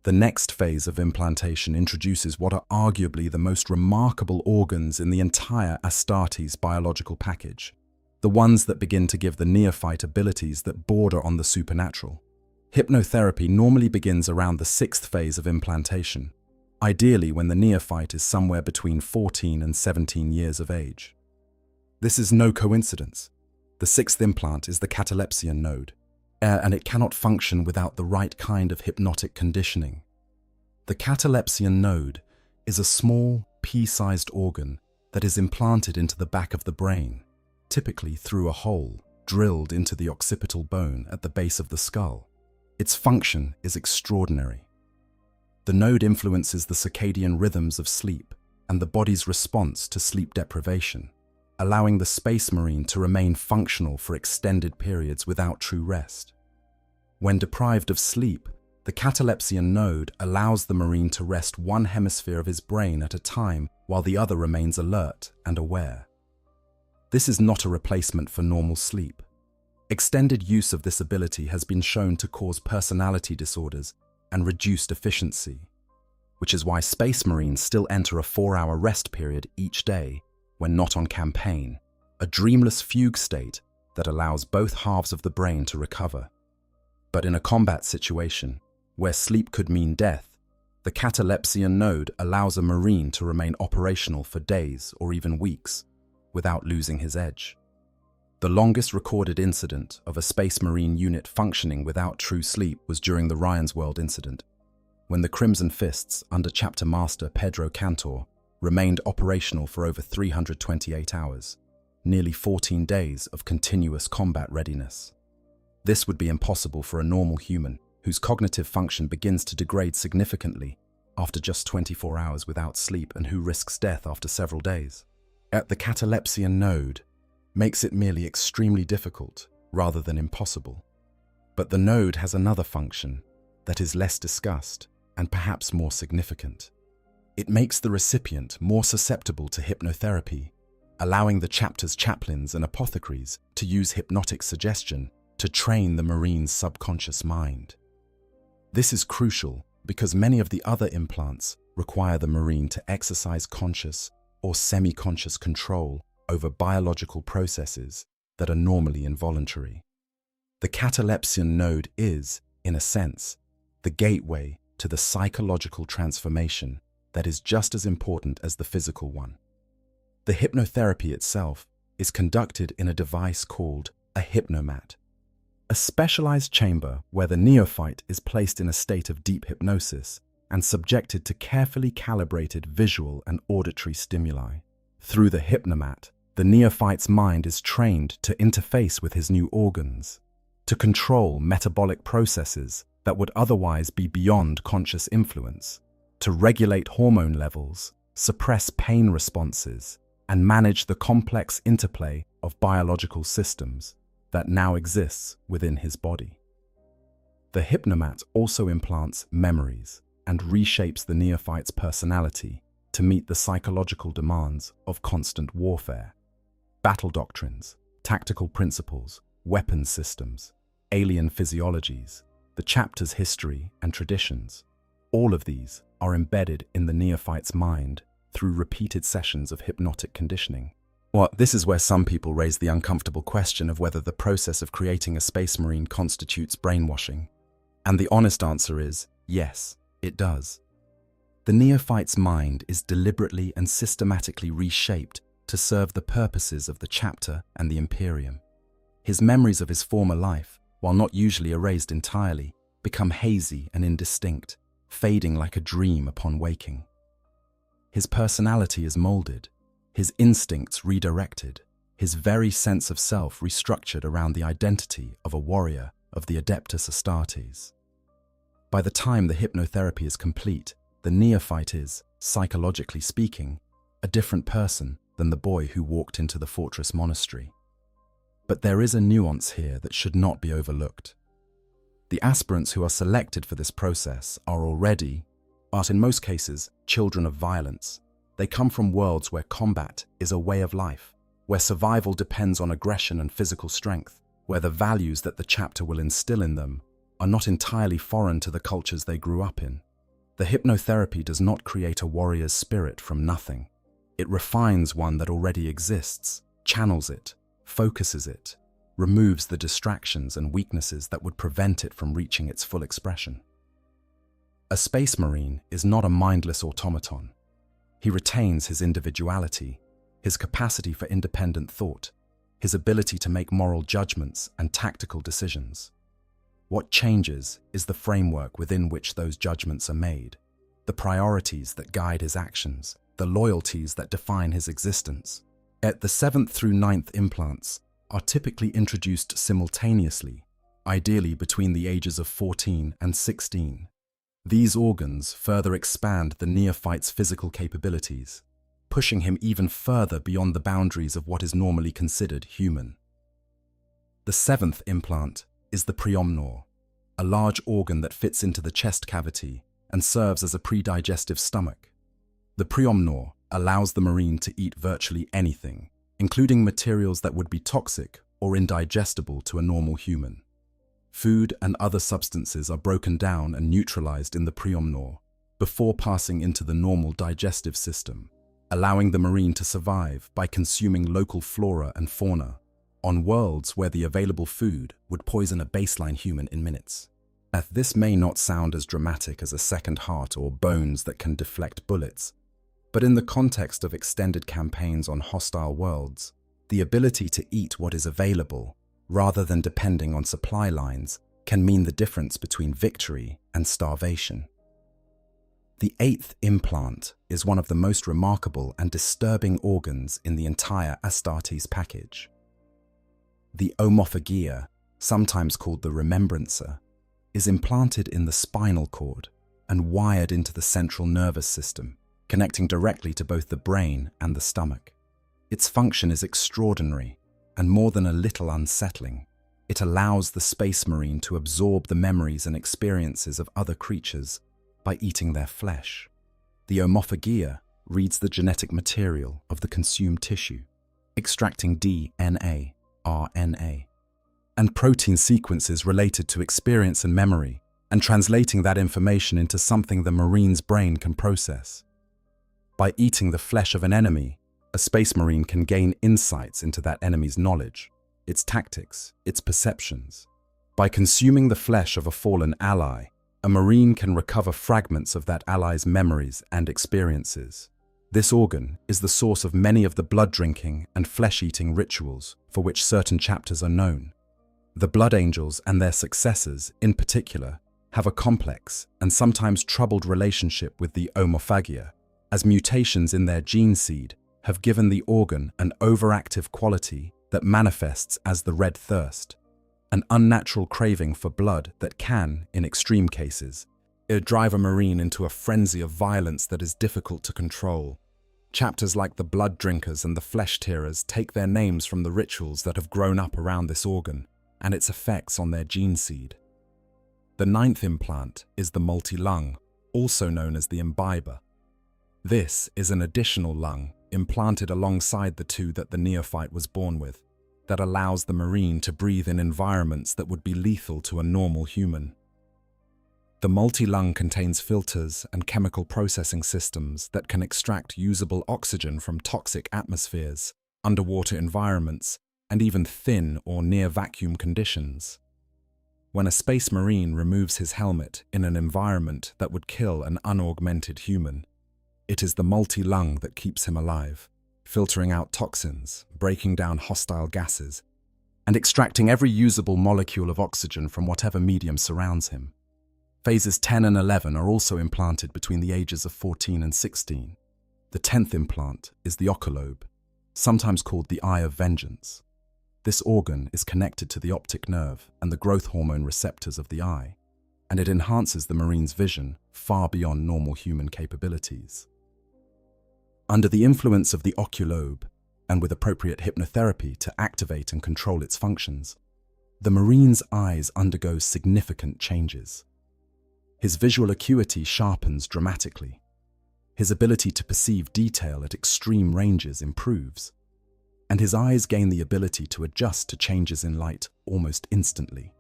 S2: The next phase of implantation introduces what are arguably the most remarkable organs in the entire Astartes biological package, the ones that begin to give the neophyte abilities that border on the supernatural. Hypnotherapy normally begins around the 6th phase of implantation, ideally when the neophyte is somewhere between 14 and 17 years of age. This is no coincidence. The 6th implant is the catalepsian node, and it cannot function without the right kind of hypnotic conditioning. The catalepsian node is a small, pea-sized organ that is implanted into the back of the brain, typically through a hole drilled into the occipital bone at the base of the skull. Its function is extraordinary. The node influences the circadian rhythms of sleep and the body's response to sleep deprivation, allowing the Space Marine to remain functional for extended periods without true rest. When deprived of sleep, the catalepsian node allows the Marine to rest one hemisphere of his brain at a time while the other remains alert and aware. This is not a replacement for normal sleep. Extended use of this ability has been shown to cause personality disorders and reduced efficiency, which is why Space Marines still enter a 4-hour rest period each day when not on campaign, a dreamless fugue state that allows both halves of the brain to recover. But in a combat situation, where sleep could mean death, the catalepsian node allows a Marine to remain operational for days or even weeks without losing his edge. The longest recorded incident of a Space Marine unit functioning without true sleep was during the Ryan's World incident, when the Crimson Fists under Chapter Master Pedro Cantor remained operational for over 328 hours, nearly 14 days of continuous combat readiness. This would be impossible for a normal human, whose cognitive function begins to degrade significantly after just 24 hours without sleep and who risks death after several days. At the catalepsian node makes it merely extremely difficult rather than impossible. But the node has another function that is less discussed and perhaps more significant. It makes the recipient more susceptible to hypnotherapy, allowing the chapter's chaplains and apothecaries to use hypnotic suggestion to train the Marine's subconscious mind. This is crucial because many of the other implants require the Marine to exercise conscious or semi-conscious control over biological processes that are normally involuntary. The catalepsian node is, in a sense, the gateway to the psychological transformation that is just as important as the physical one. The hypnotherapy itself is conducted in a device called a hypnomat, a specialized chamber where the neophyte is placed in a state of deep hypnosis and subjected to carefully calibrated visual and auditory stimuli. Through the hypnomat, the neophyte's mind is trained to interface with his new organs, to control metabolic processes that would otherwise be beyond conscious influence, to regulate hormone levels, suppress pain responses, and manage the complex interplay of biological systems that now exists within his body. The hypnomat also implants memories and reshapes the neophyte's personality to meet the psychological demands of constant warfare. Battle doctrines, tactical principles, weapons systems, alien physiologies, the chapter's history and traditions, all of these are embedded in the neophyte's mind through repeated sessions of hypnotic conditioning. This is where some people raise the uncomfortable question of whether the process of creating a Space Marine constitutes brainwashing. And the honest answer is, yes, it does. The neophyte's mind is deliberately and systematically reshaped to serve the purposes of the chapter and the Imperium. His memories of his former life, while not usually erased entirely, become hazy and indistinct, fading like a dream upon waking. His personality is molded, his instincts redirected, his very sense of self restructured around the identity of a warrior of the Adeptus Astartes. By the time the hypnotherapy is complete, the neophyte is, psychologically speaking, a different person than the boy who walked into the fortress monastery. But there is a nuance here that should not be overlooked. The aspirants who are selected for this process are already, but in most cases, children of violence. They come from worlds where combat is a way of life, where survival depends on aggression and physical strength, where the values that the chapter will instill in them are not entirely foreign to the cultures they grew up in. The hypnotherapy does not create a warrior's spirit from nothing. It refines one that already exists, channels it, focuses it, removes the distractions and weaknesses that would prevent it from reaching its full expression. A Space Marine is not a mindless automaton. He retains his individuality, his capacity for independent thought, his ability to make moral judgments and tactical decisions. What changes is the framework within which those judgments are made, the priorities that guide his actions, the loyalties that define his existence. The 7th through 9th implants are typically introduced simultaneously, ideally between the ages of 14 and 16. These organs further expand the neophyte's physical capabilities, pushing him even further beyond the boundaries of what is normally considered human. The 7th implant is the preomnor, a large organ that fits into the chest cavity and serves as a predigestive stomach. The preomnor allows the Marine to eat virtually anything, including materials that would be toxic or indigestible to a normal human. Food and other substances are broken down and neutralized in the preomnor before passing into the normal digestive system, allowing the Marine to survive by consuming local flora and fauna on worlds where the available food would poison a baseline human in minutes. This may not sound as dramatic as a second heart or bones that can deflect bullets, but in the context of extended campaigns on hostile worlds, the ability to eat what is available rather than depending on supply lines can mean the difference between victory and starvation. The 8th implant is one of the most remarkable and disturbing organs in the entire Astartes package. The omophagia, sometimes called the remembrancer, is implanted in the spinal cord and wired into the central nervous system, connecting directly to both the brain and the stomach. Its function is extraordinary and more than a little unsettling. It allows the Space Marine to absorb the memories and experiences of other creatures by eating their flesh. The omophagia reads the genetic material of the consumed tissue, extracting DNA, RNA, and protein sequences related to experience and memory, and translating that information into something the Marine's brain can process. By eating the flesh of an enemy, a Space Marine can gain insights into that enemy's knowledge, its tactics, its perceptions. By consuming the flesh of a fallen ally, a Marine can recover fragments of that ally's memories and experiences. This organ is the source of many of the blood-drinking and flesh-eating rituals for which certain chapters are known. The Blood Angels and their successors, in particular, have a complex and sometimes troubled relationship with the omophagia, as mutations in their gene seed have given the organ an overactive quality that manifests as the red thirst, an unnatural craving for blood that can, in extreme cases, drive a Marine into a frenzy of violence that is difficult to control. Chapters like the Blood Drinkers and the Flesh Tearers take their names from the rituals that have grown up around this organ and its effects on their gene seed. The 9th implant is the multi-lung, also known as the imbiber. This is an additional lung implanted alongside the two that the neophyte was born with, that allows the Marine to breathe in environments that would be lethal to a normal human. The multi-lung contains filters and chemical processing systems that can extract usable oxygen from toxic atmospheres, underwater environments, and even thin or near vacuum conditions. When a Space Marine removes his helmet in an environment that would kill an unaugmented human, it is the multi-lung that keeps him alive, filtering out toxins, breaking down hostile gases, and extracting every usable molecule of oxygen from whatever medium surrounds him. Phases 10 and 11 are also implanted between the ages of 14 and 16. The 10th implant is the oculobe, sometimes called the Eye of Vengeance. This organ is connected to the optic nerve and the growth hormone receptors of the eye, and it enhances the Marine's vision far beyond normal human capabilities. Under the influence of the oculobe, and with appropriate hypnotherapy to activate and control its functions, the Marine's eyes undergo significant changes. His visual acuity sharpens dramatically. His ability to perceive detail at extreme ranges improves, and his eyes gain the ability to adjust to changes in light almost instantly,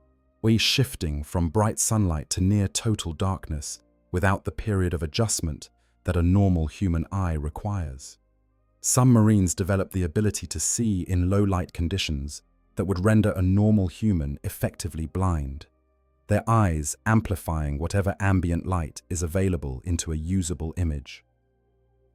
S2: where he's shifting from bright sunlight to near total darkness without the period of adjustment that a normal human eye requires. Some Marines develop the ability to see in low light conditions that would render a normal human effectively blind, their eyes amplifying whatever ambient light is available into a usable image.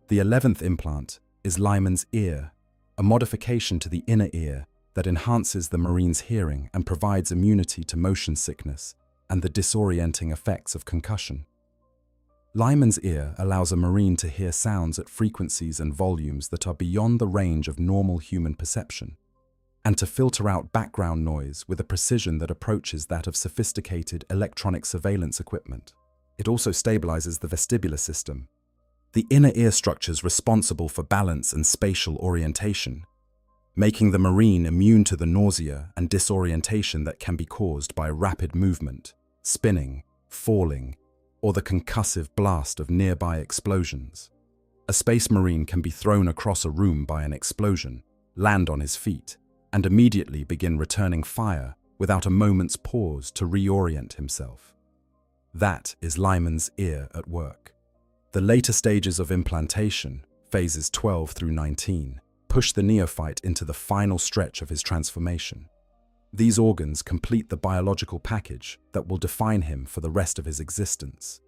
S2: The 11th implant is Lyman's ear, a modification to the inner ear that enhances the Marine's hearing and provides immunity to motion sickness and the disorienting effects of concussion. Lyman's ear allows a Marine to hear sounds at frequencies and volumes that are beyond the range of normal human perception, and to filter out background noise with a precision that approaches that of sophisticated electronic surveillance equipment. It also stabilizes the vestibular system, the inner ear structures responsible for balance and spatial orientation, making the Marine immune to the nausea and disorientation that can be caused by rapid movement, spinning, falling, or the concussive blast of nearby explosions. A Space Marine can be thrown across a room by an explosion, land on his feet, and immediately begin returning fire without a moment's pause to reorient himself. That is Lyman's ear at work. The later stages of implantation, phases 12 through 19, push the neophyte into the final stretch of his transformation. These organs complete the biological package that will define him for the rest of his existence,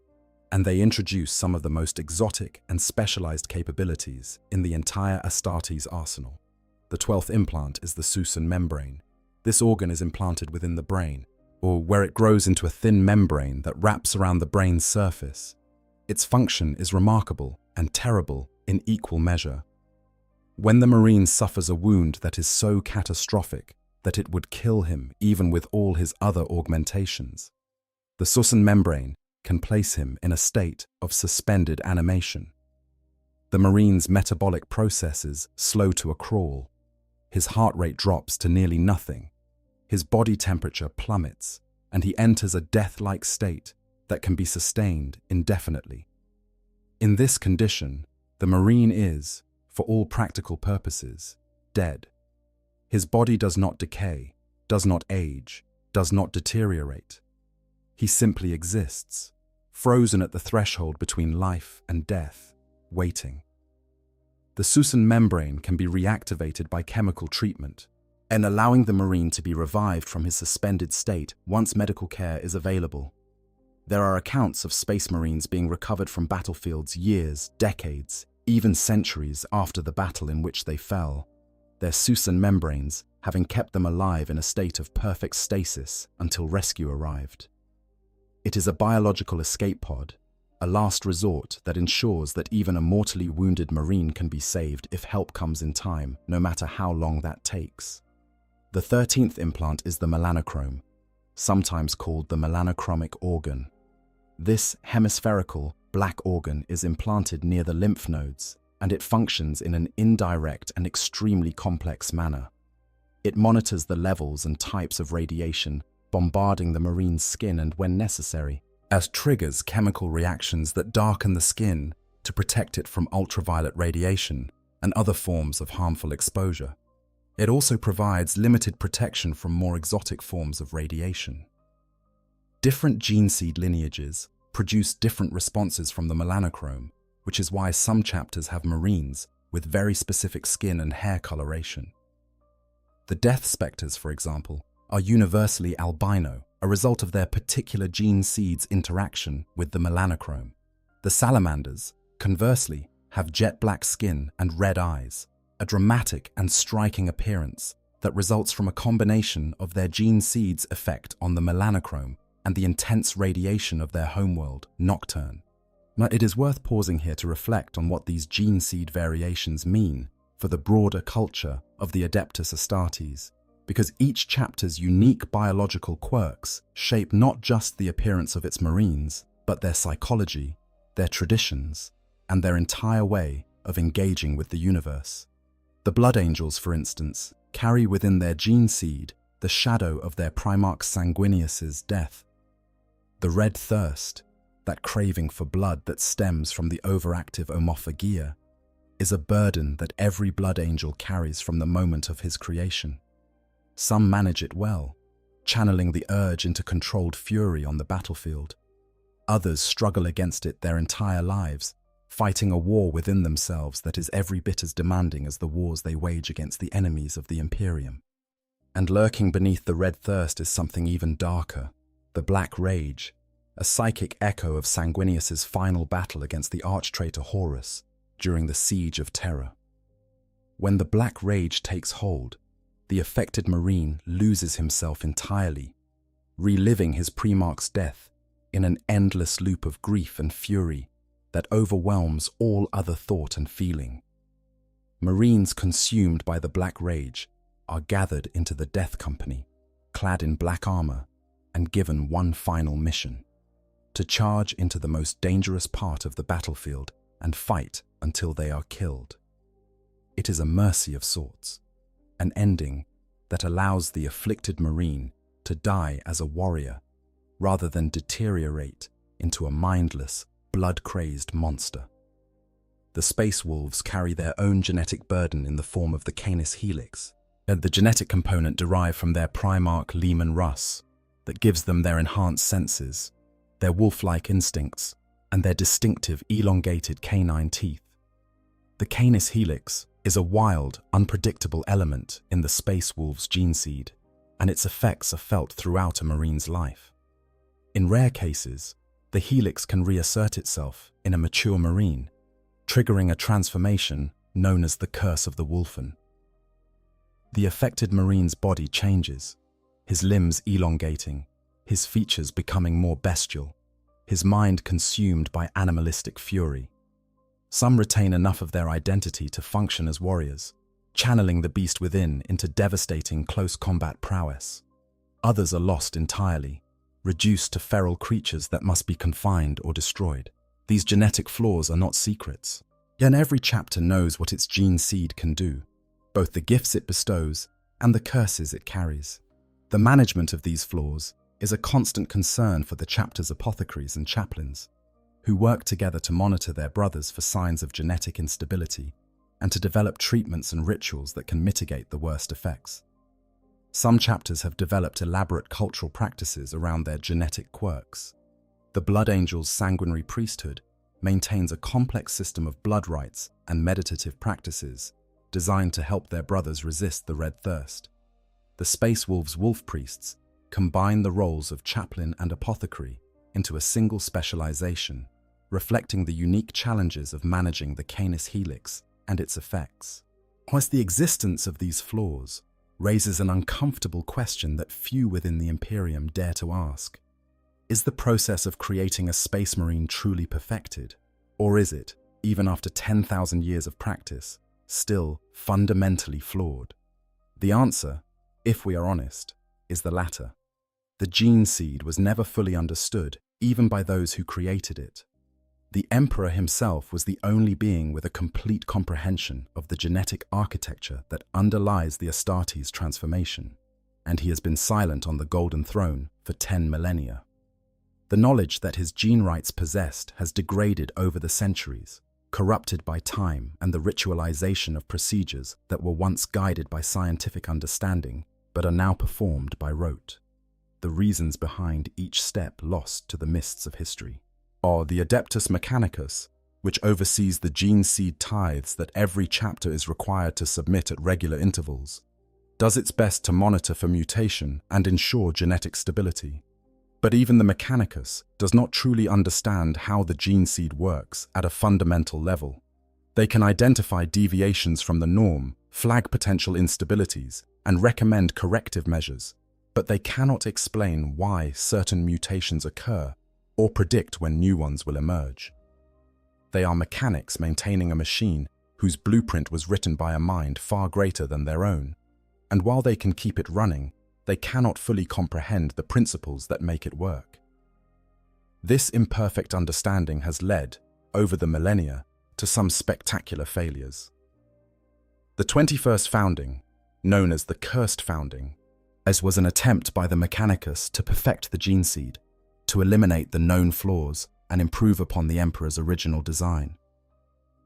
S2: and they introduce some of the most exotic and specialized capabilities in the entire Astartes arsenal. The 12th implant is the Susan membrane. This organ is implanted within the brain, or where it grows into a thin membrane that wraps around the brain's surface. Its function is remarkable and terrible in equal measure. When the Marine suffers a wound that is so catastrophic that it would kill him even with all his other augmentations, the Susan membrane can place him in a state of suspended animation. The Marine's metabolic processes slow to a crawl. His heart rate drops to nearly nothing. His body temperature plummets, and he enters a death-like state that can be sustained indefinitely. In this condition, the Marine is, for all practical purposes, dead. His body does not decay, does not age, does not deteriorate. He simply exists, frozen at the threshold between life and death, waiting. The Susan membrane can be reactivated by chemical treatment, and allowing the Marine to be revived from his suspended state once medical care is available. There are accounts of Space Marines being recovered from battlefields years, decades, even centuries after the battle in which they fell, their Susan membranes having kept them alive in a state of perfect stasis until rescue arrived. It is a biological escape pod, a last resort that ensures that even a mortally wounded Marine can be saved if help comes in time, no matter how long that takes. The 13th implant is the melanochrome, sometimes called the melanochromic organ. This hemispherical, black organ is implanted near the lymph nodes, and it functions in an indirect and extremely complex manner. It monitors the levels and types of radiation bombarding the marine's skin and, when necessary, as triggers chemical reactions that darken the skin to protect it from ultraviolet radiation and other forms of harmful exposure. It also provides limited protection from more exotic forms of radiation. Different gene seed lineages produce different responses from the melanochrome, which is why some chapters have Marines with very specific skin and hair coloration. The Death Spectres, for example, are universally albino, a result of their particular gene seed's interaction with the melanochrome. The Salamanders, conversely, have jet black skin and red eyes, a dramatic and striking appearance that results from a combination of their gene seed's effect on the melanochrome and the intense radiation of their homeworld, Nocturne. Now, it is worth pausing here to reflect on what these gene seed variations mean for the broader culture of the Adeptus Astartes, because each chapter's unique biological quirks shape not just the appearance of its Marines, but their psychology, their traditions, and their entire way of engaging with the universe. The Blood Angels, for instance, carry within their gene seed the shadow of their Primarch Sanguinius's death. The red thirst, that craving for blood that stems from the overactive omophagia, is a burden that every Blood Angel carries from the moment of his creation. Some manage it well, channeling the urge into controlled fury on the battlefield. Others struggle against it their entire lives, fighting a war within themselves that is every bit as demanding as the wars they wage against the enemies of the Imperium. And lurking beneath the red thirst is something even darker, the Black Rage, a psychic echo of Sanguinius's final battle against the arch-traitor Horus during the Siege of Terra. When the Black Rage takes hold, the affected Marine loses himself entirely, reliving his Primarch's death in an endless loop of grief and fury that overwhelms all other thought and feeling. Marines consumed by the Black Rage are gathered into the Death Company, clad in black armor, and given one final mission: to charge into the most dangerous part of the battlefield and fight until they are killed. It is a mercy of sorts, an ending that allows the afflicted Marine to die as a warrior rather than deteriorate into a mindless, blood-crazed monster. The Space Wolves carry their own genetic burden in the form of the Canis Helix, and the genetic component derived from their Primarch Leman Russ that gives them their enhanced senses, their wolf-like instincts, and their distinctive elongated canine teeth. The Canis Helix is a wild, unpredictable element in the Space Wolves gene seed, and its effects are felt throughout a Marine's life. In rare cases, the helix can reassert itself in a mature Marine, triggering a transformation known as the Curse of the Wolfen. The affected Marine's body changes, his limbs elongating, his features becoming more bestial, his mind consumed by animalistic fury. Some retain enough of their identity to function as warriors, channeling the beast within into devastating close combat prowess. Others are lost entirely, reduced to feral creatures that must be confined or destroyed. These genetic flaws are not secrets, yet every chapter knows what its gene seed can do, both the gifts it bestows and the curses it carries. The management of these flaws is a constant concern for the chapter's apothecaries and chaplains, who work together to monitor their brothers for signs of genetic instability and to develop treatments and rituals that can mitigate the worst effects. Some chapters have developed elaborate cultural practices around their genetic quirks. The Blood Angels' sanguinary priesthood maintains a complex system of blood rites and meditative practices designed to help their brothers resist the red thirst. The Space Wolves' wolf priests combine the roles of chaplain and apothecary into a single specialization, reflecting the unique challenges of managing the Canis Helix and its effects. Whilst the existence of these flaws raises an uncomfortable question that few within the Imperium dare to ask: is the process of creating a Space Marine truly perfected? Or is it, even after 10,000 years of practice, still fundamentally flawed? The answer, if we are honest, is the latter. The gene seed was never fully understood, even by those who created it. The Emperor himself was the only being with a complete comprehension of the genetic architecture that underlies the Astartes transformation. and he has been silent on the Golden Throne for 10 millennia. The knowledge that his gene rights possessed has degraded over the centuries, corrupted by time and the ritualization of procedures that were once guided by scientific understanding but are now performed by rote. The reasons behind each step lost to the mists of history are the Adeptus Mechanicus, which oversees the gene seed tithes that every chapter is required to submit at regular intervals, does its best to monitor for mutation and ensure genetic stability. But even the Mechanicus does not truly understand how the gene seed works at a fundamental level. They can identify deviations from the norm, flag potential instabilities, and recommend corrective measures, but they cannot explain why certain mutations occur or predict when new ones will emerge. They are mechanics maintaining a machine whose blueprint was written by a mind far greater than their own, and while they can keep it running, they cannot fully comprehend the principles that make it work. This imperfect understanding has led, over the millennia, to some spectacular failures. The 21st founding, known as the Cursed Founding, as was an attempt by the Mechanicus to perfect the gene seed, to eliminate the known flaws and improve upon the Emperor's original design.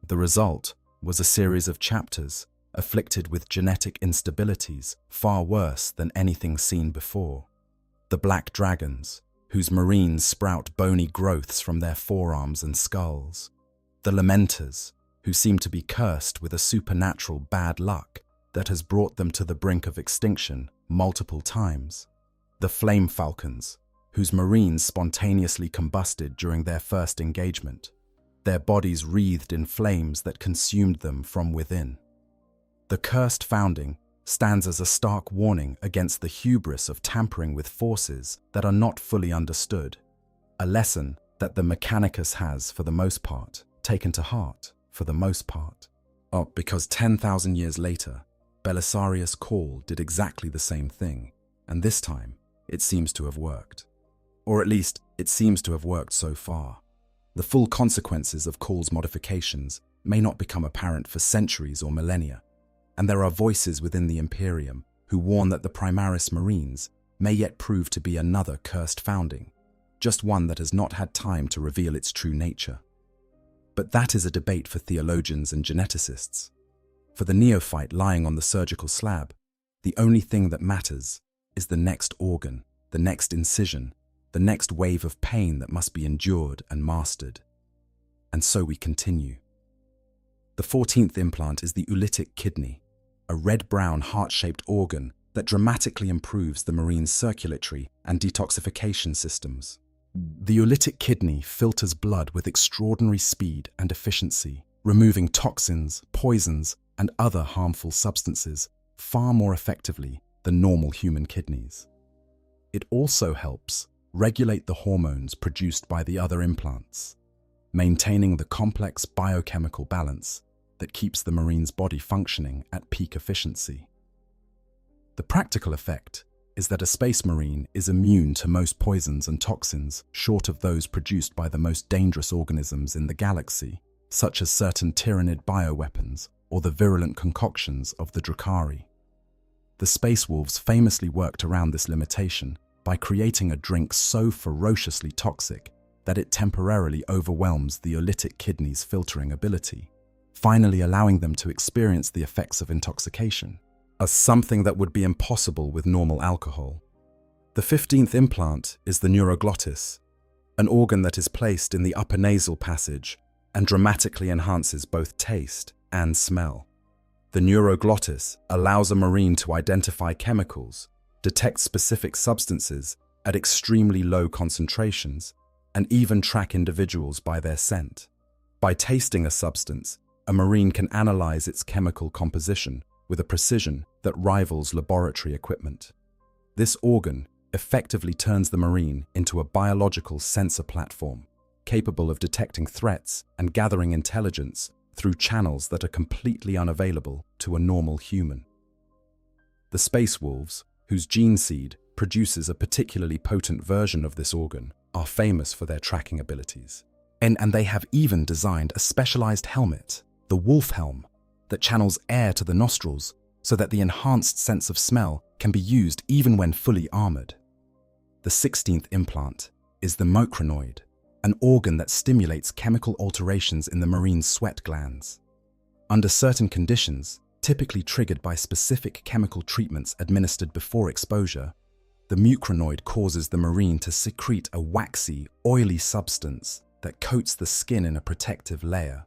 S2: The result was a series of chapters afflicted with genetic instabilities far worse than anything seen before. The Black Dragons, whose Marines sprout bony growths from their forearms and skulls. The Lamenters, who seem to be cursed with a supernatural bad luck that has brought them to the brink of extinction multiple times. The Flame Falcons, whose Marines spontaneously combusted during their first engagement, their bodies wreathed in flames that consumed them from within. The Cursed Founding stands as a stark warning against the hubris of tampering with forces that are not fully understood, a lesson that the Mechanicus has, for the most part, taken to heart, for the most part. Because 10,000 years later, Belisarius Cawl did exactly the same thing, and this time, it seems to have worked. Or at least, it seems to have worked so far. The full consequences of Cawl's modifications may not become apparent for centuries or millennia, and there are voices within the Imperium who warn that the Primaris Marines may yet prove to be another cursed founding, just one that has not had time to reveal its true nature. But that is a debate for theologians and geneticists. For the neophyte lying on the surgical slab, the only thing that matters is the next organ, the next incision, the next wave of pain that must be endured and mastered. And so we continue. The 14th implant is the ulitic kidney, a red-brown heart-shaped organ that dramatically improves the Marine's circulatory and detoxification systems. The ulitic kidney filters blood with extraordinary speed and efficiency, removing toxins, poisons, and other harmful substances far more effectively than normal human kidneys. It also helps regulate the hormones produced by the other implants, maintaining the complex biochemical balance that keeps the Marine's body functioning at peak efficiency. The practical effect is that a Space Marine is immune to most poisons and toxins short of those produced by the most dangerous organisms in the galaxy, such as certain tyrannid bioweapons or the virulent concoctions of the Drukhari. The Space Wolves famously worked around this limitation by creating a drink so ferociously toxic that it temporarily overwhelms the ulitic kidney's filtering ability, finally allowing them to experience the effects of intoxication, as something that would be impossible with normal alcohol. The 15th implant is the neuroglottis, an organ that is placed in the upper nasal passage and dramatically enhances both taste and smell. The neuroglottis allows a Marine to identify chemicals, detect specific substances at extremely low concentrations, and even track individuals by their scent. By tasting a substance, a Marine can analyze its chemical composition with a precision that rivals laboratory equipment. This organ effectively turns the Marine into a biological sensor platform, capable of detecting threats and gathering intelligence through channels that are completely unavailable to a normal human. The Space Wolves, whose gene seed produces a particularly potent version of this organ, are famous for their tracking abilities. And they have even designed a specialized helmet, the Wolf Helm, that channels air to the nostrils so that the enhanced sense of smell can be used even when fully armored. The 16th implant is the mocranoid, an organ that stimulates chemical alterations in the Marine's sweat glands. Under certain conditions, typically triggered by specific chemical treatments administered before exposure, the mucranoid causes the Marine to secrete a waxy, oily substance that coats the skin in a protective layer.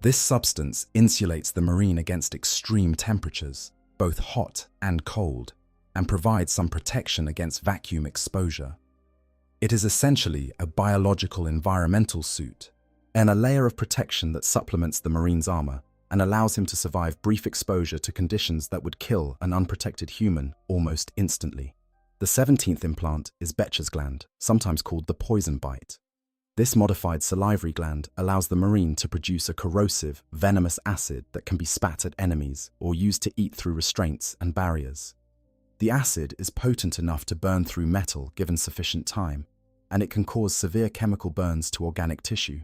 S2: This substance insulates the Marine against extreme temperatures, both hot and cold, and provides some protection against vacuum exposure. It is essentially a biological environmental suit, and a layer of protection that supplements the Marine's armor and allows him to survive brief exposure to conditions that would kill an unprotected human almost instantly. The 17th implant is Becher's gland, sometimes called the poison bite. This modified salivary gland allows the Marine to produce a corrosive, venomous acid that can be spat at enemies or used to eat through restraints and barriers. The acid is potent enough to burn through metal given sufficient time, and it can cause severe chemical burns to organic tissue.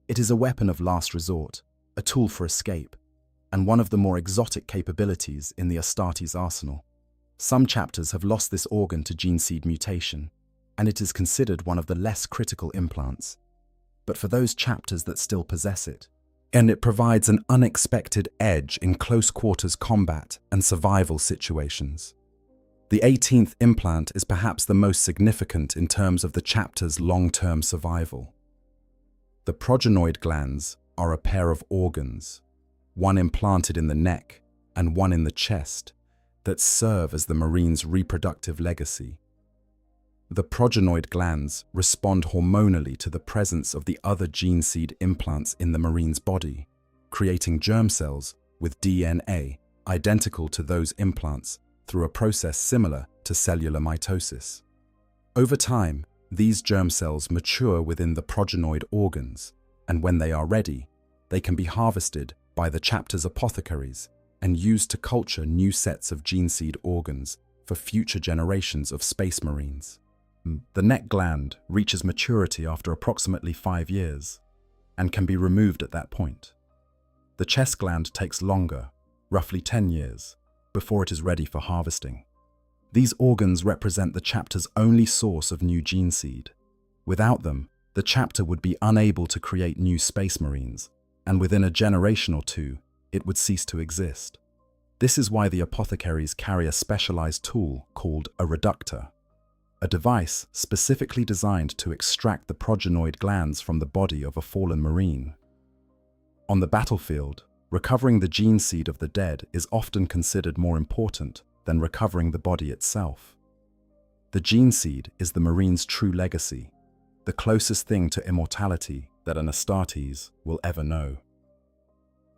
S2: It is a weapon of last resort, a tool for escape, and one of the more exotic capabilities in the Astartes arsenal. Some chapters have lost this organ to gene seed mutation, and it is considered one of the less critical implants. But for those chapters that still possess it, and it provides an unexpected edge in close quarters combat and survival situations. The 18th implant is perhaps the most significant in terms of the chapter's long-term survival. The progenoid glands are a pair of organs, one implanted in the neck and one in the chest, that serve as the Marine's reproductive legacy. The progenoid glands respond hormonally to the presence of the other gene seed implants in the Marine's body, creating germ cells with DNA identical to those implants through a process similar to cellular mitosis. Over time, these germ cells mature within the progenoid organs, and when they are ready, they can be harvested by the chapter's apothecaries and used to culture new sets of gene seed organs for future generations of space marines. The neck gland reaches maturity after approximately 5 years and can be removed at that point. The chest gland takes longer, roughly 10 years, before it is ready for harvesting. These organs represent the chapter's only source of new gene seed. Without them, the chapter would be unable to create new space marines, and within a generation or two, it would cease to exist. This is why the apothecaries carry a specialized tool called a reductor, a device specifically designed to extract the progenoid glands from the body of a fallen marine. On the battlefield, recovering the gene seed of the dead is often considered more important than recovering the body itself. The gene seed is the Marine's true legacy, the closest thing to immortality that an Astartes will ever know.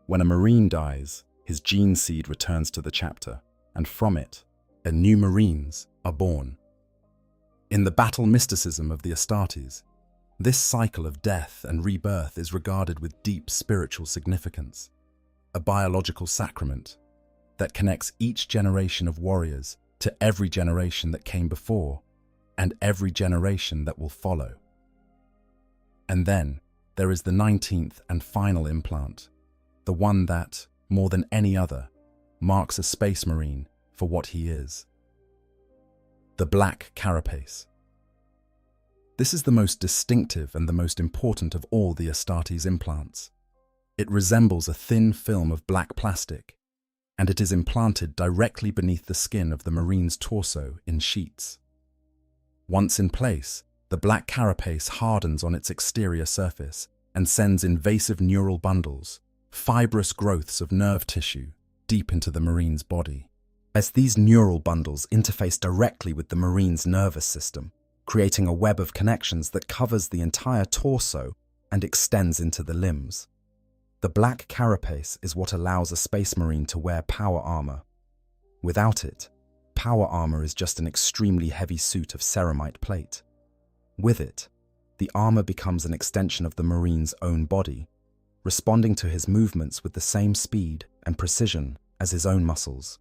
S2: When a Marine dies, his gene seed returns to the chapter, and from it, new Marines are born. In the battle mysticism of the Astartes, this cycle of death and rebirth is regarded with deep spiritual significance, a biological sacrament that connects each generation of warriors to every generation that came before and every generation that will follow. And then there is the 19th and final implant, the one that, more than any other, marks a space marine for what he is. The black carapace. This is the most distinctive and the most important of all the Astartes implants. It resembles a thin film of black plastic, and it is implanted directly beneath the skin of the Marine's torso in sheets. Once in place, the black carapace hardens on its exterior surface and sends invasive neural bundles, fibrous growths of nerve tissue, deep into the Marine's body. As these neural bundles interface directly with the Marine's nervous system, creating a web of connections that covers the entire torso and extends into the limbs. The black carapace is what allows a space marine to wear power armor. Without it, power armor is just an extremely heavy suit of ceramite plate. With it, the armor becomes an extension of the marine's own body, responding to his movements with the same speed and precision as his own muscles.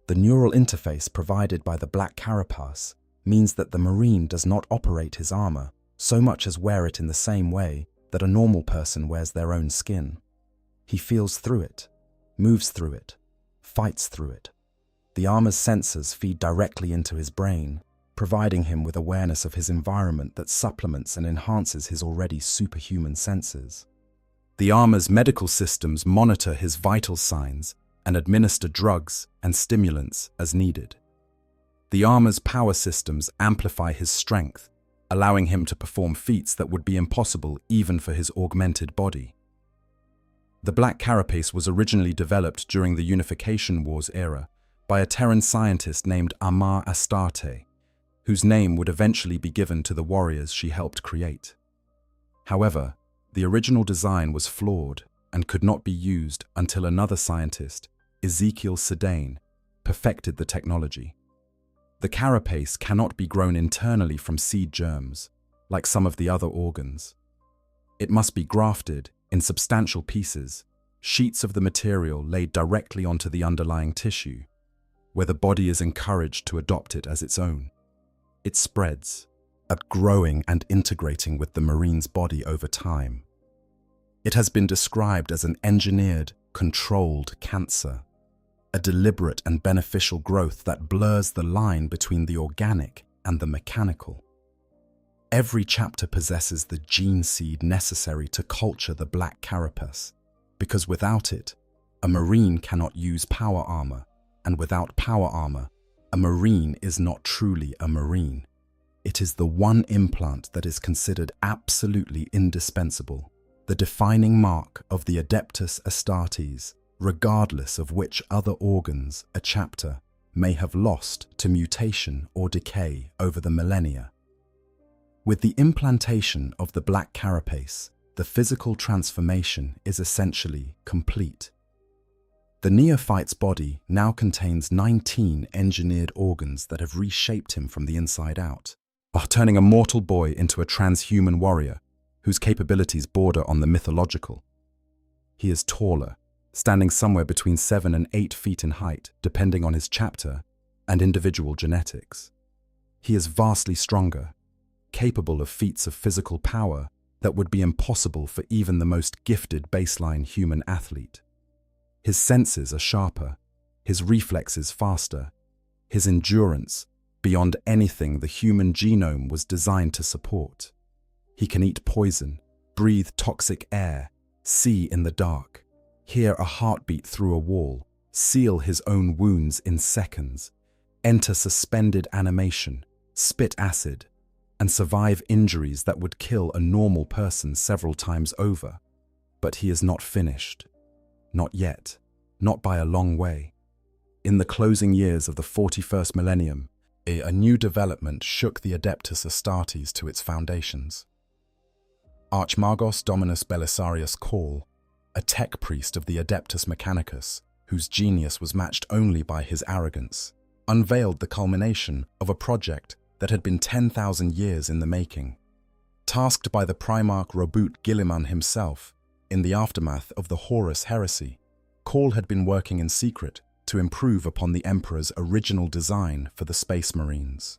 S2: The neural interface provided by the black carapace means that the marine does not operate his armor so much as wear it in the same way that a normal person wears their own skin. He feels through it, moves through it, fights through it. The armor's sensors feed directly into his brain, providing him with awareness of his environment that supplements and enhances his already superhuman senses. The armor's medical systems monitor his vital signs and administer drugs and stimulants as needed. The armor's power systems amplify his strength, allowing him to perform feats that would be impossible even for his augmented body. The Black Carapace was originally developed during the Unification Wars era by a Terran scientist named Amar Astarte, whose name would eventually be given to the warriors she helped create. However, the original design was flawed and could not be used until another scientist, Ezekiel Sedain, perfected the technology. The carapace cannot be grown internally from seed germs, like some of the other organs. It must be grafted in substantial pieces, sheets of the material laid directly onto the underlying tissue, where the body is encouraged to adopt it as its own. It spreads, growing and integrating with the Marine's body over time. It has been described as an engineered, controlled cancer, a deliberate and beneficial growth that blurs the line between the organic and the mechanical. Every chapter possesses the gene seed necessary to culture the Black Carapace, because without it, a Marine cannot use power armor, and without power armor, a Marine is not truly a Marine. It is the one implant that is considered absolutely indispensable, the defining mark of the Adeptus Astartes, regardless of which other organs a chapter may have lost to mutation or decay over the millennia. With the implantation of the Black Carapace, the physical transformation is essentially complete. The neophyte's body now contains 19 engineered organs that have reshaped him from the inside out, turning a mortal boy into a transhuman warrior whose capabilities border on the mythological. He is taller, standing somewhere between 7 and 8 feet in height, depending on his chapter and individual genetics. He is vastly stronger, capable of feats of physical power that would be impossible for even the most gifted baseline human athlete. His senses are sharper, his reflexes faster, his endurance beyond anything the human genome was designed to support. He can eat poison, breathe toxic air, see in the dark, hear a heartbeat through a wall, seal his own wounds in seconds, enter suspended animation, spit acid, and survive injuries that would kill a normal person several times over. But he is not finished. Not yet. Not by a long way. In the closing years of the 41st millennium, a new development shook the Adeptus Astartes to its foundations. Archmagos Dominus Belisarius Call, a tech priest of the Adeptus Mechanicus, whose genius was matched only by his arrogance, unveiled the culmination of a project that had been 10,000 years in the making. Tasked by the Primarch Robut Guilliman himself, in the aftermath of the Horus Heresy, Call had been working in secret to improve upon the Emperor's original design for the Space Marines.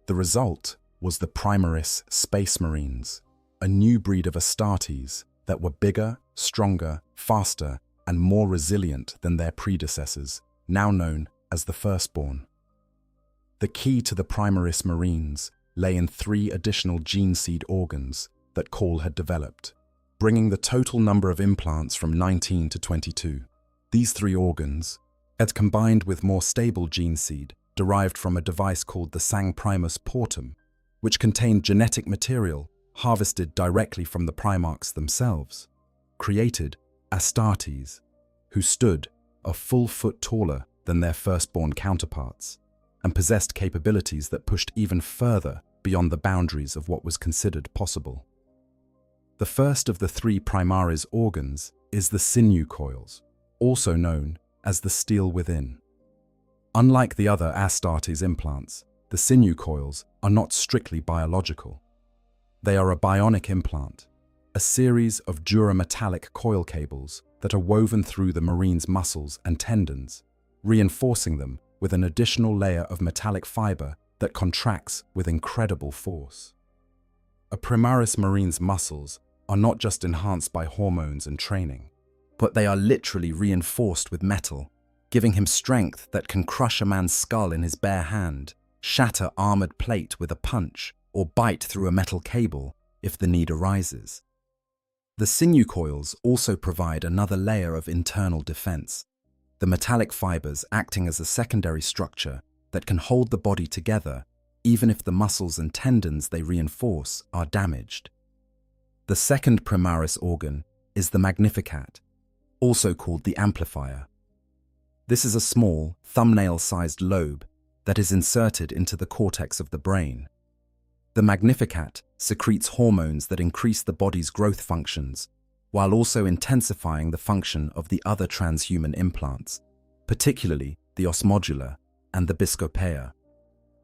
S2: The result was the Primaris Space Marines, a new breed of Astartes that were bigger, stronger, faster, and more resilient than their predecessors, now known as the Firstborn. The key to the Primaris Marines lay in 3 additional gene seed organs that Call had developed, bringing the total number of implants from 19 to 22. These 3 organs had combined with more stable gene seed derived from a device called the Sang Primus Portum, which contained genetic material harvested directly from the Primarchs themselves, created Astartes, who stood a full foot taller than their firstborn counterparts, and possessed capabilities that pushed even further beyond the boundaries of what was considered possible. The first of the 3 Primaris organs is the sinew coils, also known as the steel within. Unlike the other Astartes implants, the sinew coils are not strictly biological. They are a bionic implant, a series of durametallic coil cables that are woven through the Marine's muscles and tendons, reinforcing them with an additional layer of metallic fiber that contracts with incredible force. A Primaris Marine's muscles are not just enhanced by hormones and training, but they are literally reinforced with metal, giving him strength that can crush a man's skull in his bare hand, shatter armored plate with a punch, or bite through a metal cable if the need arises. The sinew coils also provide another layer of internal defense, the metallic fibers acting as a secondary structure that can hold the body together even if the muscles and tendons they reinforce are damaged. The second Primaris organ is the Magnificat, also called the amplifier. This is a small, thumbnail-sized lobe that is inserted into the cortex of the brain. The Magnificat secretes hormones that increase the body's growth functions, while also intensifying the function of the other transhuman implants, particularly the osmodula and the biscopea.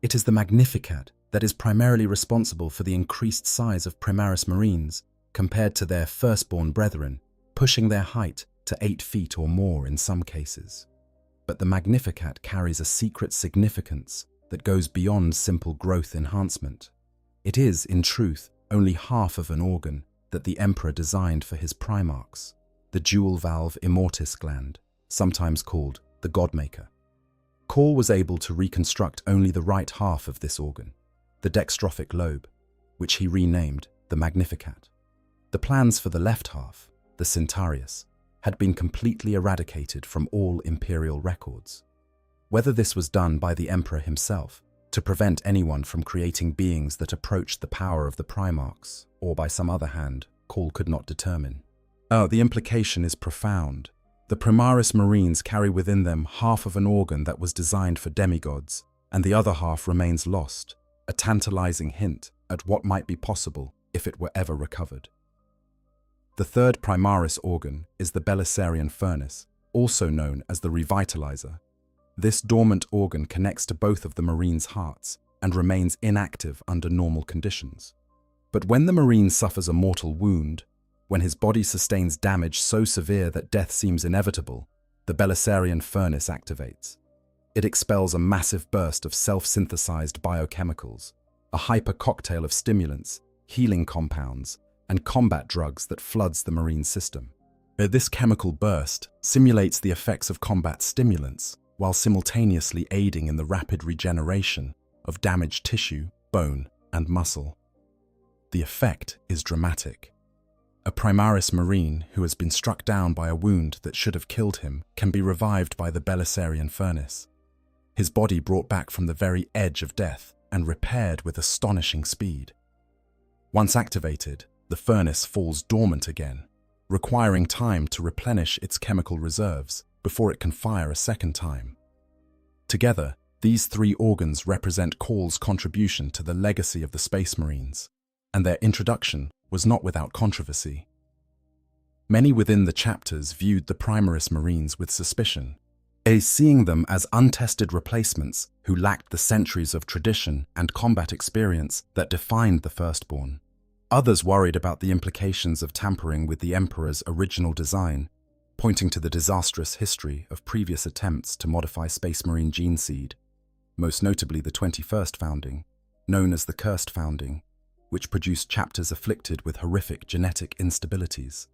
S2: It is the Magnificat that is primarily responsible for the increased size of Primaris Marines compared to their firstborn brethren, pushing their height to 8 feet or more in some cases. But the Magnificat carries a secret significance that goes beyond simple growth enhancement. It is, in truth, only half of an organ that the Emperor designed for his primarchs, the dual-valve immortis gland, sometimes called the Godmaker. Call was able to reconstruct only the right half of this organ, the dextrophic lobe, which he renamed the Magnificat. The plans for the left half, the Cintarius, had been completely eradicated from all imperial records. Whether this was done by the Emperor himself, to prevent anyone from creating beings that approached the power of the Primarchs, or by some other hand, Call could not determine. The implication is profound. The Primaris Marines carry within them half of an organ that was designed for demigods, and the other half remains lost, a tantalizing hint at what might be possible if it were ever recovered. The third Primaris organ is the Belisarian furnace, also known as the revitalizer. This dormant organ connects to both of the Marines' hearts and remains inactive under normal conditions. But when the Marine suffers a mortal wound, when his body sustains damage so severe that death seems inevitable, the Belisarian furnace activates. It expels a massive burst of self-synthesized biochemicals, a hyper cocktail of stimulants, healing compounds, and combat drugs that floods the Marine system. This chemical burst simulates the effects of combat stimulants, while simultaneously aiding in the rapid regeneration of damaged tissue, bone, and muscle. The effect is dramatic. A Primaris Marine who has been struck down by a wound that should have killed him can be revived by the Belisarian furnace, his body brought back from the very edge of death and repaired with astonishing speed. Once activated, the furnace falls dormant again, requiring time to replenish its chemical reserves before it can fire a second time. Together, these three organs represent Call's contribution to the legacy of the Space Marines, and their introduction was not without controversy. Many within the chapters viewed the Primaris Marines with suspicion, seeing them as untested replacements who lacked the centuries of tradition and combat experience that defined the Firstborn. Others worried about the implications of tampering with the Emperor's original design, pointing to the disastrous history of previous attempts to modify Space Marine gene seed, most notably the 21st founding, known as the Cursed Founding, which produced chapters afflicted with horrific genetic instabilities.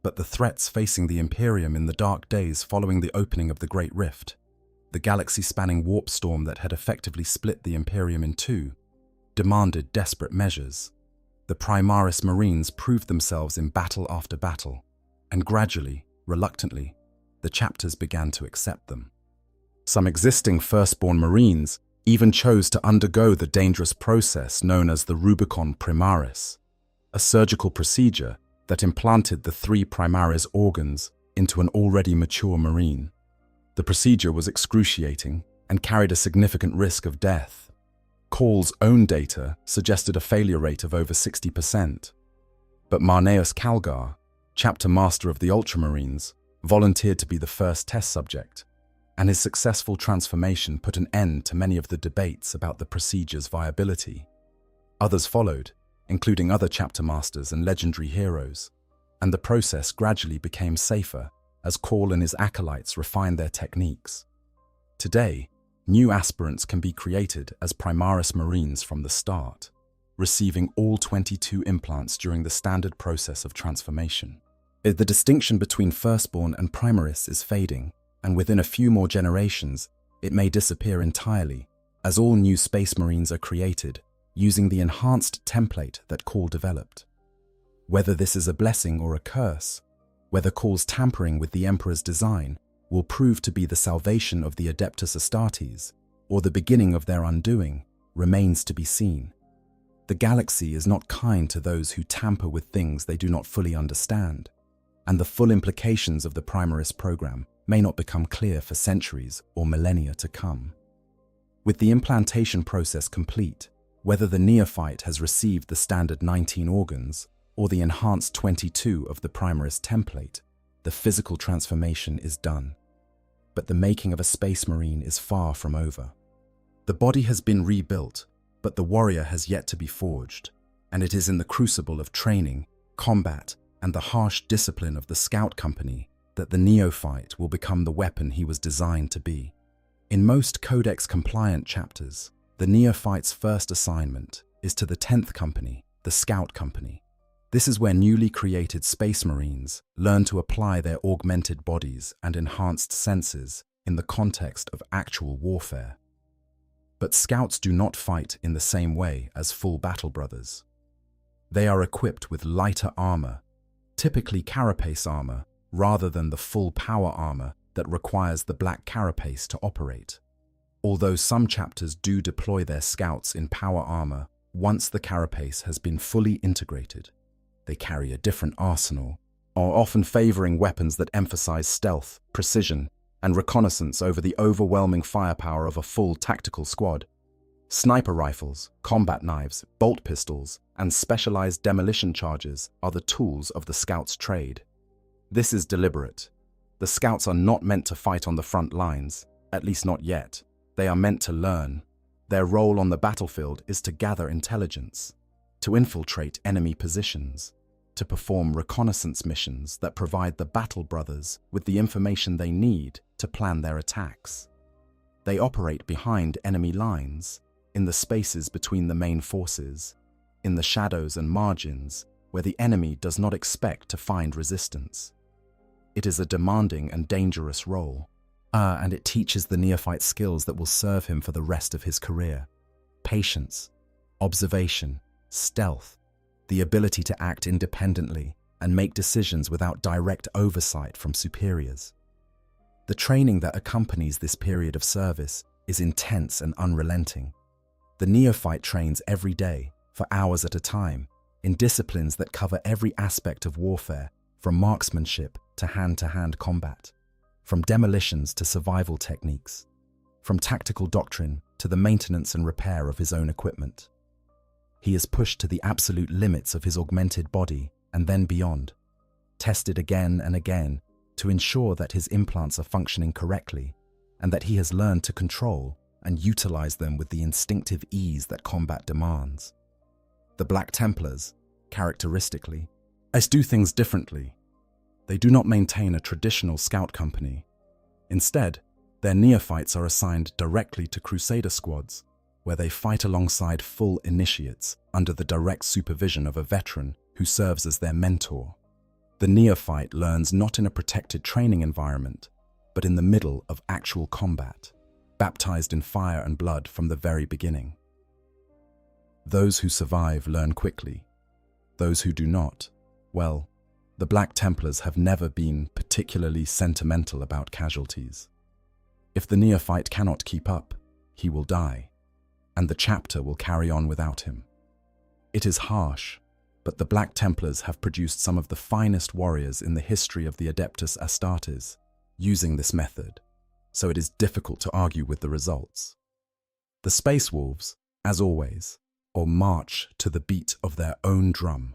S2: But the threats facing the Imperium in the dark days following the opening of the Great Rift, the galaxy-spanning warp storm that had effectively split the Imperium in two, demanded desperate measures. The Primaris Marines proved themselves in battle after battle, and gradually, reluctantly, the chapters began to accept them. Some existing Firstborn Marines even chose to undergo the dangerous process known as the Rubicon Primaris, a surgical procedure that implanted the three Primaris organs into an already mature Marine. The procedure was excruciating and carried a significant risk of death. Call's own data suggested a failure rate of over 60%, but Marneus Calgar, chapter master of the Ultramarines, volunteered to be the first test subject, and his successful transformation put an end to many of the debates about the procedure's viability. Others followed, including other chapter masters and legendary heroes, and the process gradually became safer as Call and his acolytes refined their techniques. Today, new aspirants can be created as Primaris Marines from the start, receiving all 22 implants during the standard process of transformation. The distinction between firstborn and Primaris is fading, and within a few more generations, it may disappear entirely, as all new Space Marines are created using the enhanced template that Call developed. Whether this is a blessing or a curse, whether Call's tampering with the Emperor's design will prove to be the salvation of the Adeptus Astartes, or the beginning of their undoing, remains to be seen. The galaxy is not kind to those who tamper with things they do not fully understand, and the full implications of the Primaris program may not become clear for centuries or millennia to come. With the implantation process complete, whether the neophyte has received the standard 19 organs or the enhanced 22 of the Primaris template, the physical transformation is done. But the making of a Space Marine is far from over. The body has been rebuilt, but the warrior has yet to be forged, and it is in the crucible of training, combat, and the harsh discipline of the Scout Company that the neophyte will become the weapon he was designed to be. In most Codex-compliant chapters, the neophyte's first assignment is to the 10th Company, the Scout Company. This is where newly created Space Marines learn to apply their augmented bodies and enhanced senses in the context of actual warfare. But Scouts do not fight in the same way as full battle brothers. They are equipped with lighter armor, typically carapace armor, rather than the full power armor that requires the black carapace to operate. Although some chapters do deploy their Scouts in power armor once the carapace has been fully integrated, they carry a different arsenal, are often favoring weapons that emphasize stealth, precision, and reconnaissance over the overwhelming firepower of a full tactical squad. Sniper rifles, combat knives, bolt pistols, and specialized demolition charges are the tools of the Scout's trade. This is deliberate. The Scouts are not meant to fight on the front lines, at least not yet. They are meant to learn. Their role on the battlefield is to gather intelligence, to infiltrate enemy positions, to perform reconnaissance missions that provide the Battle Brothers with the information they need to plan their attacks. They operate behind enemy lines, in the spaces between the main forces, in the shadows and margins where the enemy does not expect to find resistance. It is a demanding and dangerous role, and it teaches the neophyte skills that will serve him for the rest of his career. Patience, observation, stealth, the ability to act independently and make decisions without direct oversight from superiors. The training that accompanies this period of service is intense and unrelenting. The neophyte trains every day, for hours at a time, in disciplines that cover every aspect of warfare, from marksmanship to hand-to-hand combat, from demolitions to survival techniques, from tactical doctrine to the maintenance and repair of his own equipment. He is pushed to the absolute limits of his augmented body and then beyond, tested again and again to ensure that his implants are functioning correctly and that he has learned to control and utilize them with the instinctive ease that combat demands. The Black Templars, characteristically, do things differently. They do not maintain a traditional Scout Company. Instead, their neophytes are assigned directly to Crusader squads, where they fight alongside full initiates under the direct supervision of a veteran who serves as their mentor. The neophyte learns not in a protected training environment, but in the middle of actual combat, baptized in fire and blood from the very beginning. Those who survive learn quickly. Those who do not, well, the Black Templars have never been particularly sentimental about casualties. If the neophyte cannot keep up, he will die, and the chapter will carry on without him. It is harsh, but the Black Templars have produced some of the finest warriors in the history of the Adeptus Astartes using this method, so it is difficult to argue with the results. The Space Wolves, as always, or march to the beat of their own drum.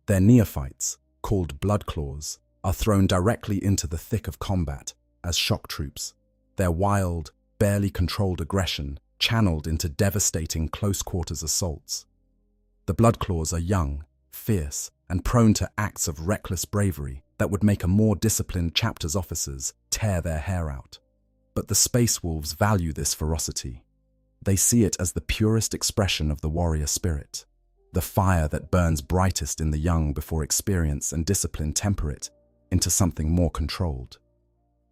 S2: Their neophytes, called Bloodclaws, are thrown directly into the thick of combat as shock troops, their wild, barely controlled aggression channeled into devastating close-quarters assaults. The Bloodclaws are young, fierce, and prone to acts of reckless bravery that would make a more disciplined chapter's officers tear their hair out. But the Space Wolves value this ferocity. They see it as the purest expression of the warrior spirit, the fire that burns brightest in the young before experience and discipline temper it into something more controlled.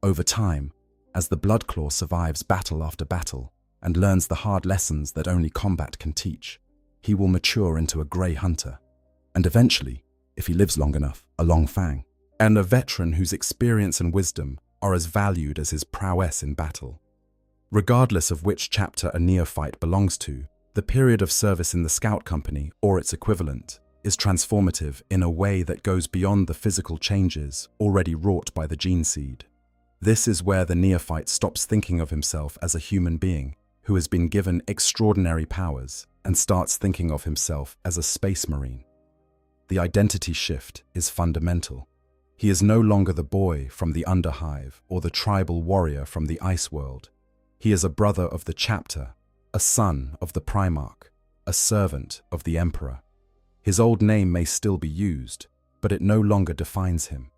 S2: Over time, as the Bloodclaw survives battle after battle and learns the hard lessons that only combat can teach, he will mature into a Grey Hunter, and eventually, if he lives long enough, a Long Fang, and a veteran whose experience and wisdom are as valued as his prowess in battle. Regardless of which chapter a neophyte belongs to, the period of service in the Scout Company, or its equivalent, is transformative in a way that goes beyond the physical changes already wrought by the gene seed. This is where the neophyte stops thinking of himself as a human being who has been given extraordinary powers and starts thinking of himself as a Space Marine. The identity shift is fundamental. He is no longer the boy from the Underhive or the tribal warrior from the Ice World. He is a brother of the chapter, a son of the Primarch, a servant of the Emperor. His old name may still be used, but it no longer defines him.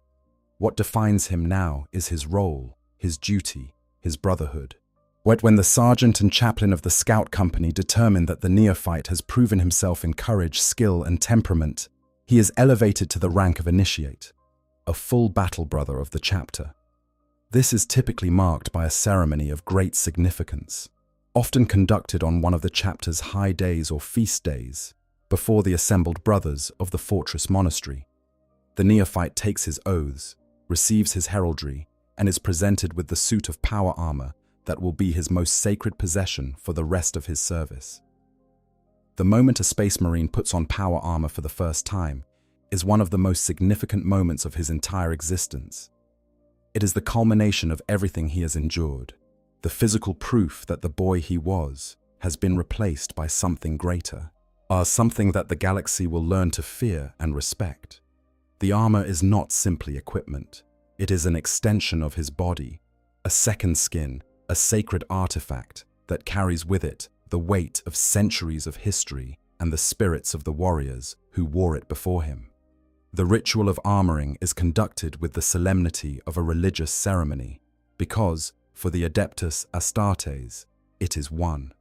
S2: What defines him now is his role, his duty, his brotherhood. When the sergeant and chaplain of the Scout Company determine that the neophyte has proven himself in courage, skill, and temperament, he is elevated to the rank of Initiate, a full battle brother of the chapter. This is typically marked by a ceremony of great significance, often conducted on one of the chapter's high days or feast days, before the assembled brothers of the fortress monastery. The neophyte takes his oaths, receives his heraldry, and is presented with the suit of power armor that will be his most sacred possession for the rest of his service. The moment a Space Marine puts on power armor for the first time is one of the most significant moments of his entire existence. It is the culmination of everything he has endured, the physical proof that the boy he was has been replaced by something greater, something that the galaxy will learn to fear and respect. The armor is not simply equipment. It is an extension of his body, a second skin, a sacred artifact that carries with it the weight of centuries of history and the spirits of the warriors who wore it before him. The ritual of armoring is conducted with the solemnity of a religious ceremony because, for the Adeptus Astartes, it is one.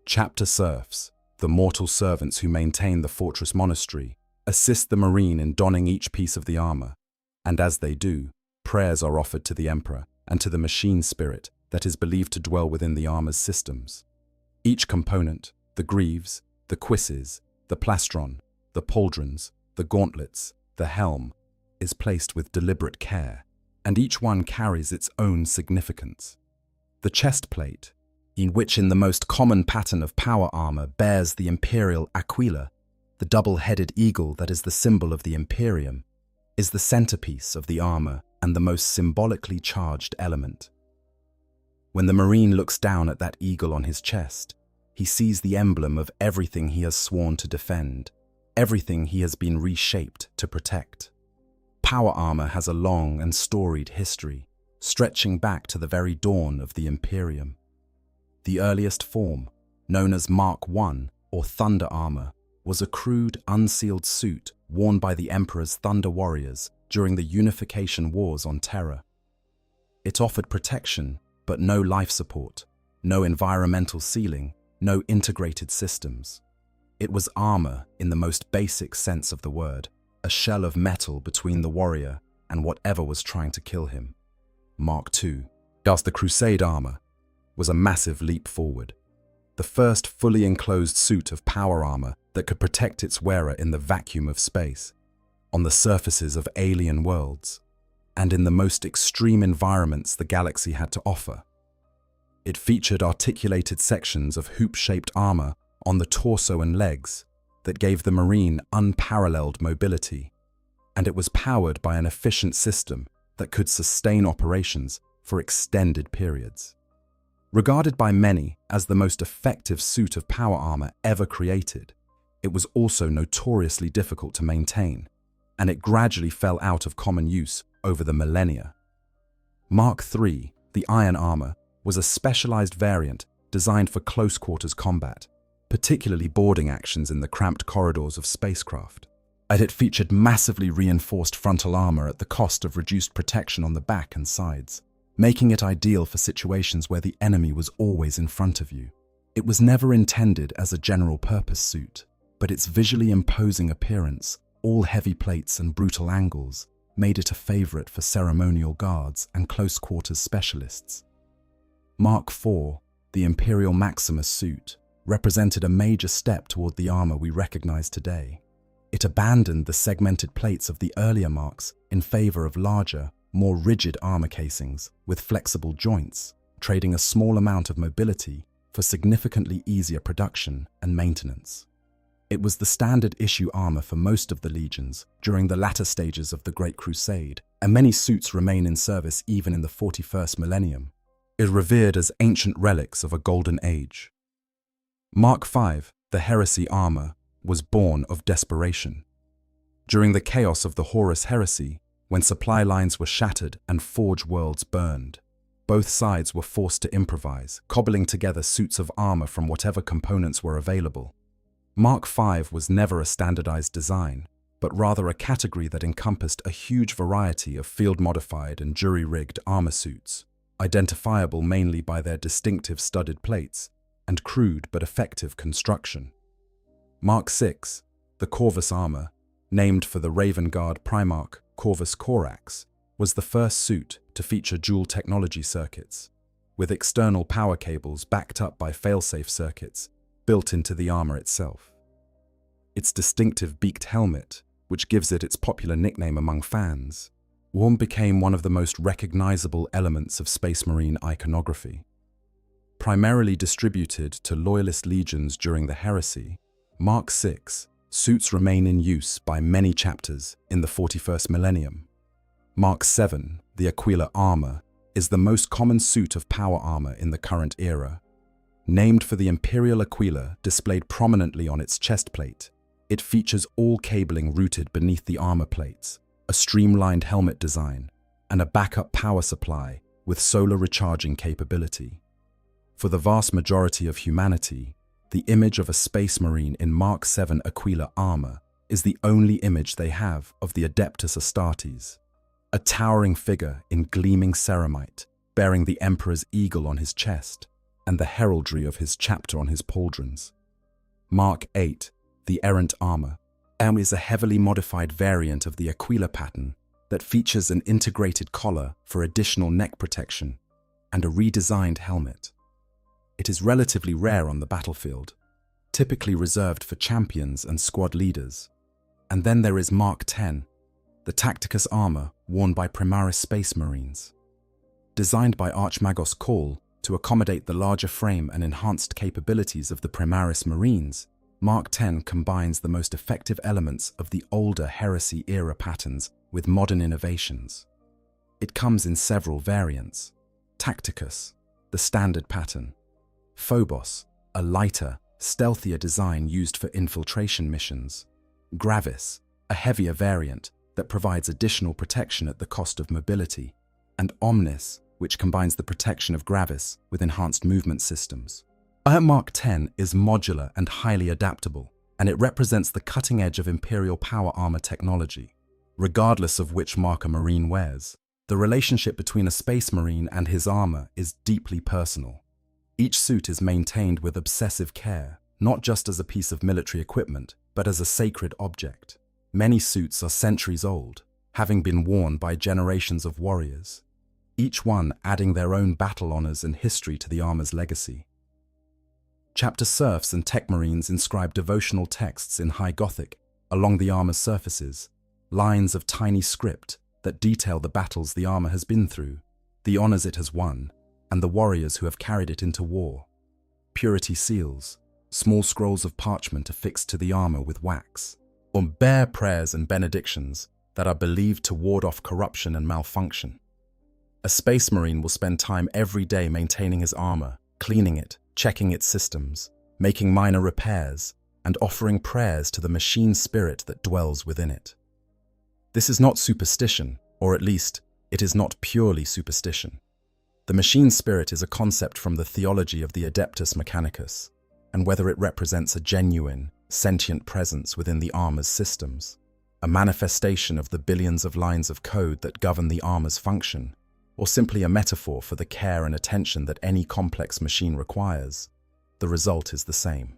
S2: Chapter serfs, the mortal servants who maintain the fortress monastery, assist the Marine in donning each piece of the armor, and as they do, prayers are offered to the Emperor and to the machine spirit that is believed to dwell within the armor's systems. Each component, the greaves, the cuisses, the plastron, the pauldrons, the gauntlets, the helm, is placed with deliberate care, and each one carries its own significance. The chest plate, in which in the most common pattern of power armor bears the imperial aquila, the double-headed eagle that is the symbol of the Imperium, is the centerpiece of the armor and the most symbolically charged element. When the Marine looks down at that eagle on his chest, he sees the emblem of everything he has sworn to defend, everything he has been reshaped to protect. Power armor has a long and storied history, stretching back to the very dawn of the Imperium. The earliest form, known as Mark I or Thunder Armor, was a crude, unsealed suit worn by the Emperor's Thunder Warriors during the Unification Wars on Terra. It offered protection, but no life support, no environmental sealing, no integrated systems. It was armor in the most basic sense of the word, a shell of metal between the warrior and whatever was trying to kill him. Mark II, thus the Crusade armor, was a massive leap forward. The first fully enclosed suit of power armor that could protect its wearer in the vacuum of space, on the surfaces of alien worlds, and in the most extreme environments the galaxy had to offer. It featured articulated sections of hoop-shaped armor on the torso and legs that gave the Marine unparalleled mobility, and it was powered by an efficient system that could sustain operations for extended periods. Regarded by many as the most effective suit of power armor ever created, it was also notoriously difficult to maintain, and it gradually fell out of common use over the millennia. Mark III, the Iron Armor, was a specialized variant designed for close-quarters combat, particularly boarding actions in the cramped corridors of spacecraft. And it featured massively reinforced frontal armor at the cost of reduced protection on the back and sides, making it ideal for situations where the enemy was always in front of you. It was never intended as a general-purpose suit, but its visually imposing appearance, all heavy plates and brutal angles, made it a favorite for ceremonial guards and close-quarters specialists. Mark IV, the Imperial Maximus suit, represented a major step toward the armor we recognize today. It abandoned the segmented plates of the earlier marks in favor of larger, more rigid armor casings with flexible joints, trading a small amount of mobility for significantly easier production and maintenance. It was the standard issue armor for most of the legions during the latter stages of the Great Crusade, and many suits remain in service even in the 41st millennium. It is revered as ancient relics of a golden age. Mark V, the Heresy armor, was born of desperation. During the chaos of the Horus Heresy, when supply lines were shattered and forge worlds burned, both sides were forced to improvise, cobbling together suits of armor from whatever components were available. Mark V was never a standardized design, but rather a category that encompassed a huge variety of field-modified and jury-rigged armor suits, identifiable mainly by their distinctive studded plates and crude but effective construction. Mark VI, the Corvus armor, named for the Raven Guard Primarch Corvus Corax, was the first suit to feature dual technology circuits, with external power cables backed up by failsafe circuits built into the armor itself. Its distinctive beaked helmet, which gives it its popular nickname among fans, became one of the most recognizable elements of Space Marine iconography. Primarily distributed to Loyalist legions during the Heresy, Mark VI suits remain in use by many chapters in the 41st millennium. Mark VII, the Aquila armor, is the most common suit of power armor in the current era. Named for the Imperial Aquila displayed prominently on its chest plate, it features all cabling routed beneath the armor plates, a streamlined helmet design, and a backup power supply with solar recharging capability. For the vast majority of humanity, the image of a Space Marine in Mark VII Aquila armor is the only image they have of the Adeptus Astartes, a towering figure in gleaming ceramite, bearing the Emperor's eagle on his chest and the heraldry of his chapter on his pauldrons. Mark VIII, the Errant armor, is a heavily modified variant of the Aquila pattern that features an integrated collar for additional neck protection and a redesigned helmet. It is relatively rare on the battlefield, typically reserved for champions and squad leaders. And then there is Mark X, the Tacticus armor worn by Primaris Space Marines. Designed by Archmagos Call to accommodate the larger frame and enhanced capabilities of the Primaris Marines, Mark X combines the most effective elements of the older Heresy-era patterns with modern innovations. It comes in several variants: Tacticus, the standard pattern; Phobos, a lighter, stealthier design used for infiltration missions; Gravis, a heavier variant that provides additional protection at the cost of mobility; and Omnis, which combines the protection of Gravis with enhanced movement systems. Mark X is modular and highly adaptable, and it represents the cutting edge of Imperial power armor technology. Regardless of which mark a Marine wears, the relationship between a Space Marine and his armor is deeply personal. Each suit is maintained with obsessive care, not just as a piece of military equipment, but as a sacred object. Many suits are centuries old, having been worn by generations of warriors, each one adding their own battle honors and history to the armor's legacy. Chapter serfs and tech marines inscribe devotional texts in High Gothic along the armor's surfaces, lines of tiny script that detail the battles the armor has been through, the honors it has won, and the warriors who have carried it into war. Purity seals, small scrolls of parchment affixed to the armor with wax, or bare prayers and benedictions that are believed to ward off corruption and malfunction. A Space Marine will spend time every day maintaining his armor, cleaning it, checking its systems, making minor repairs, and offering prayers to the machine spirit that dwells within it. This is not superstition, or at least, it is not purely superstition. The machine spirit is a concept from the theology of the Adeptus Mechanicus, and whether it represents a genuine, sentient presence within the armor's systems, a manifestation of the billions of lines of code that govern the armor's function, or simply a metaphor for the care and attention that any complex machine requires, the result is the same.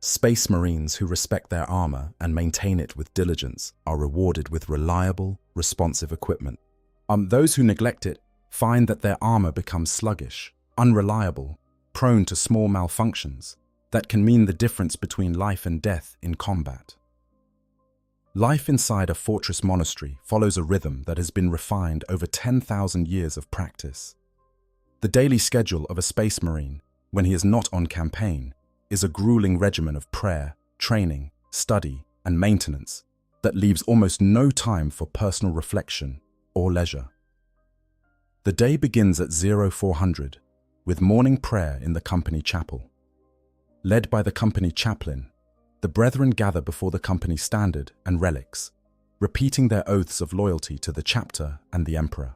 S2: Space Marines who respect their armor and maintain it with diligence are rewarded with reliable, responsive equipment. Those who neglect it find that their armor becomes sluggish, unreliable, prone to small malfunctions that can mean the difference between life and death in combat. Life inside a fortress monastery follows a rhythm that has been refined over 10,000 years of practice. The daily schedule of a Space Marine, when he is not on campaign, is a grueling regimen of prayer, training, study, and maintenance that leaves almost no time for personal reflection or leisure. The day begins at 0400 with morning prayer in the company chapel. Led by the company chaplain, the brethren gather before the company standard and relics, repeating their oaths of loyalty to the chapter and the emperor.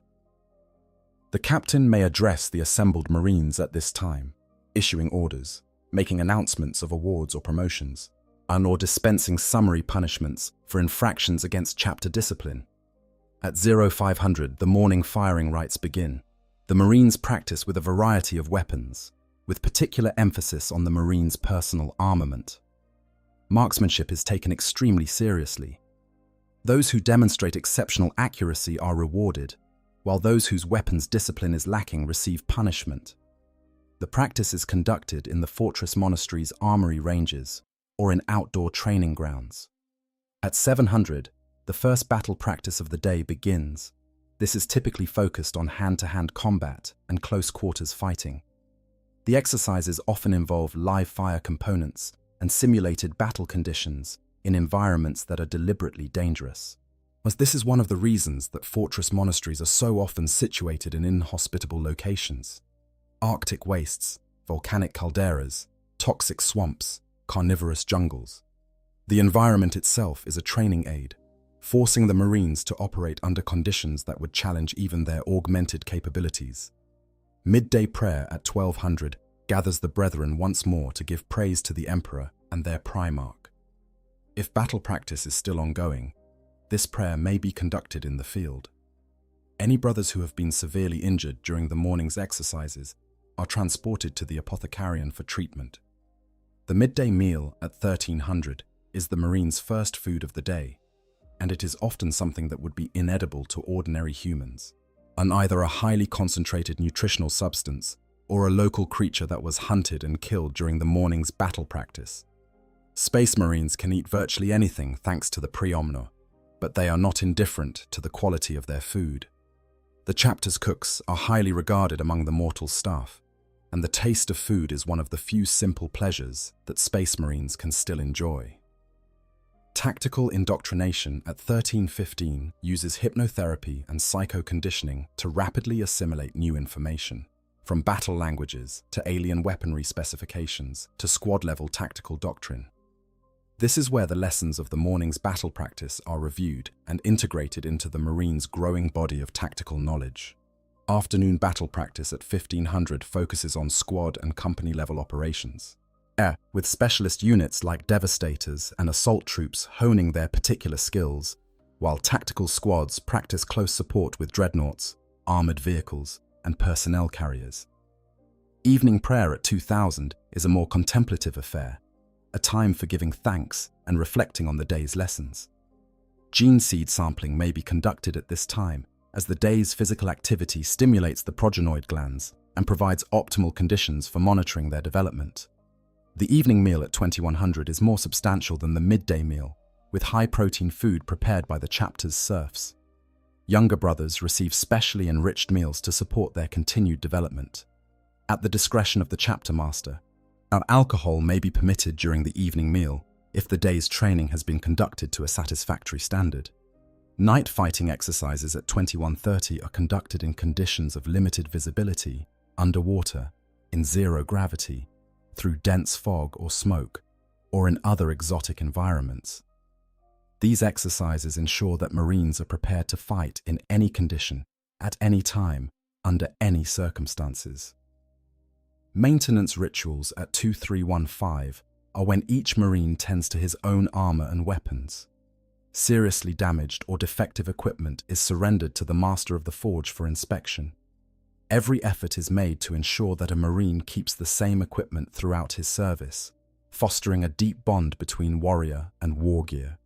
S2: The captain may address the assembled Marines at this time, issuing orders, making announcements of awards or promotions, and/or dispensing summary punishments for infractions against chapter discipline. At 0500, the morning firing rites begin. The Marines practice with a variety of weapons, with particular emphasis on the Marines' personal armament. Marksmanship is taken extremely seriously. Those who demonstrate exceptional accuracy are rewarded, while those whose weapons discipline is lacking receive punishment. The practice is conducted in the fortress monastery's armory ranges or in outdoor training grounds. At 700, the first battle practice of the day begins. This is typically focused on hand-to-hand combat and close-quarters fighting. The exercises often involve live fire components and simulated battle conditions in environments that are deliberately dangerous. As this is one of the reasons that fortress monasteries are so often situated in inhospitable locations. Arctic wastes, volcanic calderas, toxic swamps, carnivorous jungles. The environment itself is a training aid, forcing the Marines to operate under conditions that would challenge even their augmented capabilities. Midday prayer at 1200 gathers the brethren once more to give praise to the Emperor and their Primarch. If battle practice is still ongoing, this prayer may be conducted in the field. Any brothers who have been severely injured during the morning's exercises are transported to the apothecarian for treatment. The midday meal at 1300 is the Marines' first food of the day, and it is often something that would be inedible to ordinary humans, and either a highly concentrated nutritional substance or a local creature that was hunted and killed during the morning's battle practice. Space Marines can eat virtually anything thanks to the Priomno, but they are not indifferent to the quality of their food. The chapter's cooks are highly regarded among the mortal staff, and the taste of food is one of the few simple pleasures that Space Marines can still enjoy. Tactical indoctrination at 1315 uses hypnotherapy and psycho-conditioning to rapidly assimilate new information, from battle languages to alien weaponry specifications to squad-level tactical doctrine. This is where the lessons of the morning's battle practice are reviewed and integrated into the Marines' growing body of tactical knowledge. Afternoon battle practice at 1500 focuses on squad and company-level operations, with specialist units like Devastators and assault troops honing their particular skills, while tactical squads practice close support with dreadnoughts, armored vehicles, and personnel carriers. Evening prayer at 2000 is a more contemplative affair, a time for giving thanks and reflecting on the day's lessons. Gene seed sampling may be conducted at this time, as the day's physical activity stimulates the progenoid glands and provides optimal conditions for monitoring their development. The evening meal at 2100 is more substantial than the midday meal, with high-protein food prepared by the chapter's serfs. Younger brothers receive specially enriched meals to support their continued development. At the discretion of the chapter master, alcohol may be permitted during the evening meal if the day's training has been conducted to a satisfactory standard. Night fighting exercises at 2130 are conducted in conditions of limited visibility, underwater, in zero gravity, through dense fog or smoke, or in other exotic environments. These exercises ensure that Marines are prepared to fight in any condition, at any time, under any circumstances. Maintenance rituals at 2315 are when each Marine tends to his own armor and weapons. Seriously damaged or defective equipment is surrendered to the master of the forge for inspection. Every effort is made to ensure that a Marine keeps the same equipment throughout his service, fostering a deep bond between warrior and war gear.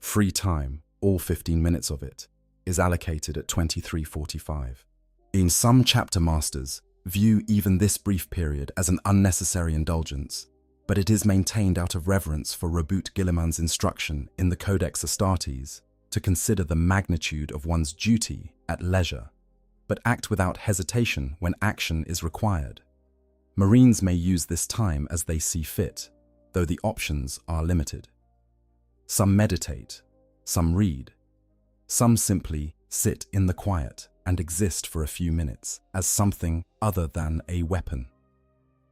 S2: Free time, all 15 minutes of it, is allocated at 23:45. In some chapter masters view even this brief period as an unnecessary indulgence, but it is maintained out of reverence for Reboot Guilliman's instruction in the Codex Astartes to consider the magnitude of one's duty at leisure, but act without hesitation when action is required. Marines may use this time as they see fit, though the options are limited. Some meditate, some read, some simply sit in the quiet and exist for a few minutes as something other than a weapon.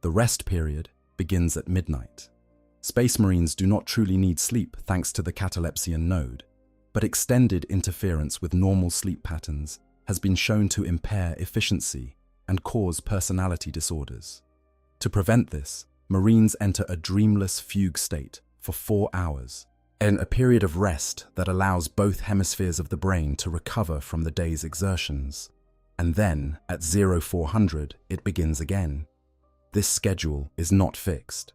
S2: The rest period begins at midnight. Space Marines do not truly need sleep thanks to the catalepsian node, but extended interference with normal sleep patterns has been shown to impair efficiency and cause personality disorders. To prevent this, Marines enter a dreamless fugue state for 4 hours, in a period of rest that allows both hemispheres of the brain to recover from the day's exertions. And then, at 0400, it begins again. This schedule is not fixed.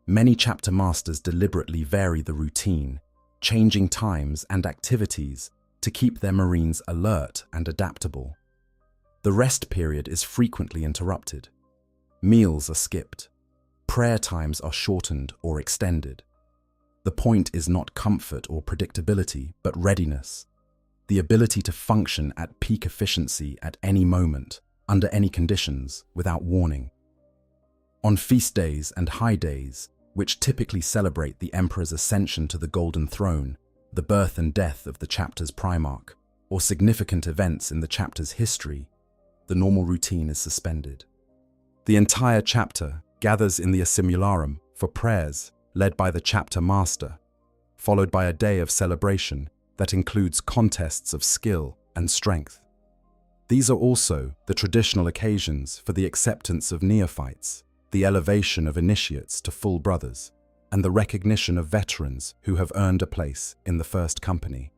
S2: Many chapter masters deliberately vary the routine, changing times and activities to keep their Marines alert and adaptable. The rest period is frequently interrupted. Meals are skipped. Prayer times are shortened or extended. The point is not comfort or predictability, but readiness. The ability to function at peak efficiency at any moment, under any conditions, without warning. On feast days and high days, which typically celebrate the Emperor's ascension to the Golden Throne, the birth and death of the chapter's Primarch, or significant events in the chapter's history, the normal routine is suspended. The entire chapter gathers in the Assimularum for prayers led by the chapter master, followed by a day of celebration that includes contests of skill and strength. These are also the traditional occasions for the acceptance of neophytes, the elevation of initiates to full brothers, and the recognition of veterans who have earned a place in the first company.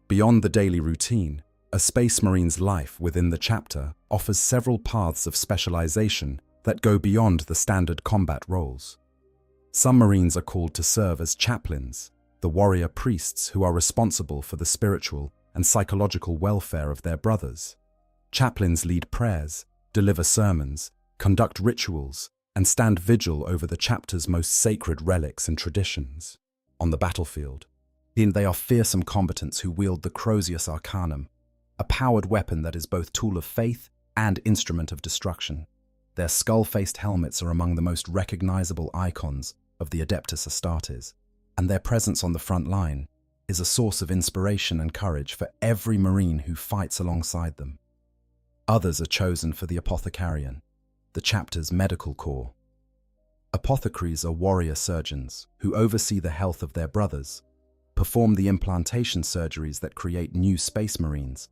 S2: Beyond the daily routine, a Space Marine's life within the chapter offers several paths of specialization that go beyond the standard combat roles. Some Marines are called to serve as chaplains, the warrior priests who are responsible for the spiritual and psychological welfare of their brothers. Chaplains lead prayers, deliver sermons, conduct rituals, and stand vigil over the chapter's most sacred relics and traditions. On the battlefield, they are fearsome combatants who wield the Crozius Arcanum, a powered weapon that is both tool of faith and instrument of destruction. Their skull-faced helmets are among the most recognizable icons of the Adeptus Astartes, and their presence on the front line is a source of inspiration and courage for every Marine who fights alongside them. Others are chosen for the Apothecarian, the chapter's medical corps. Apothecaries are warrior surgeons who oversee the health of their brothers, perform the implantation surgeries that create new Space Marines,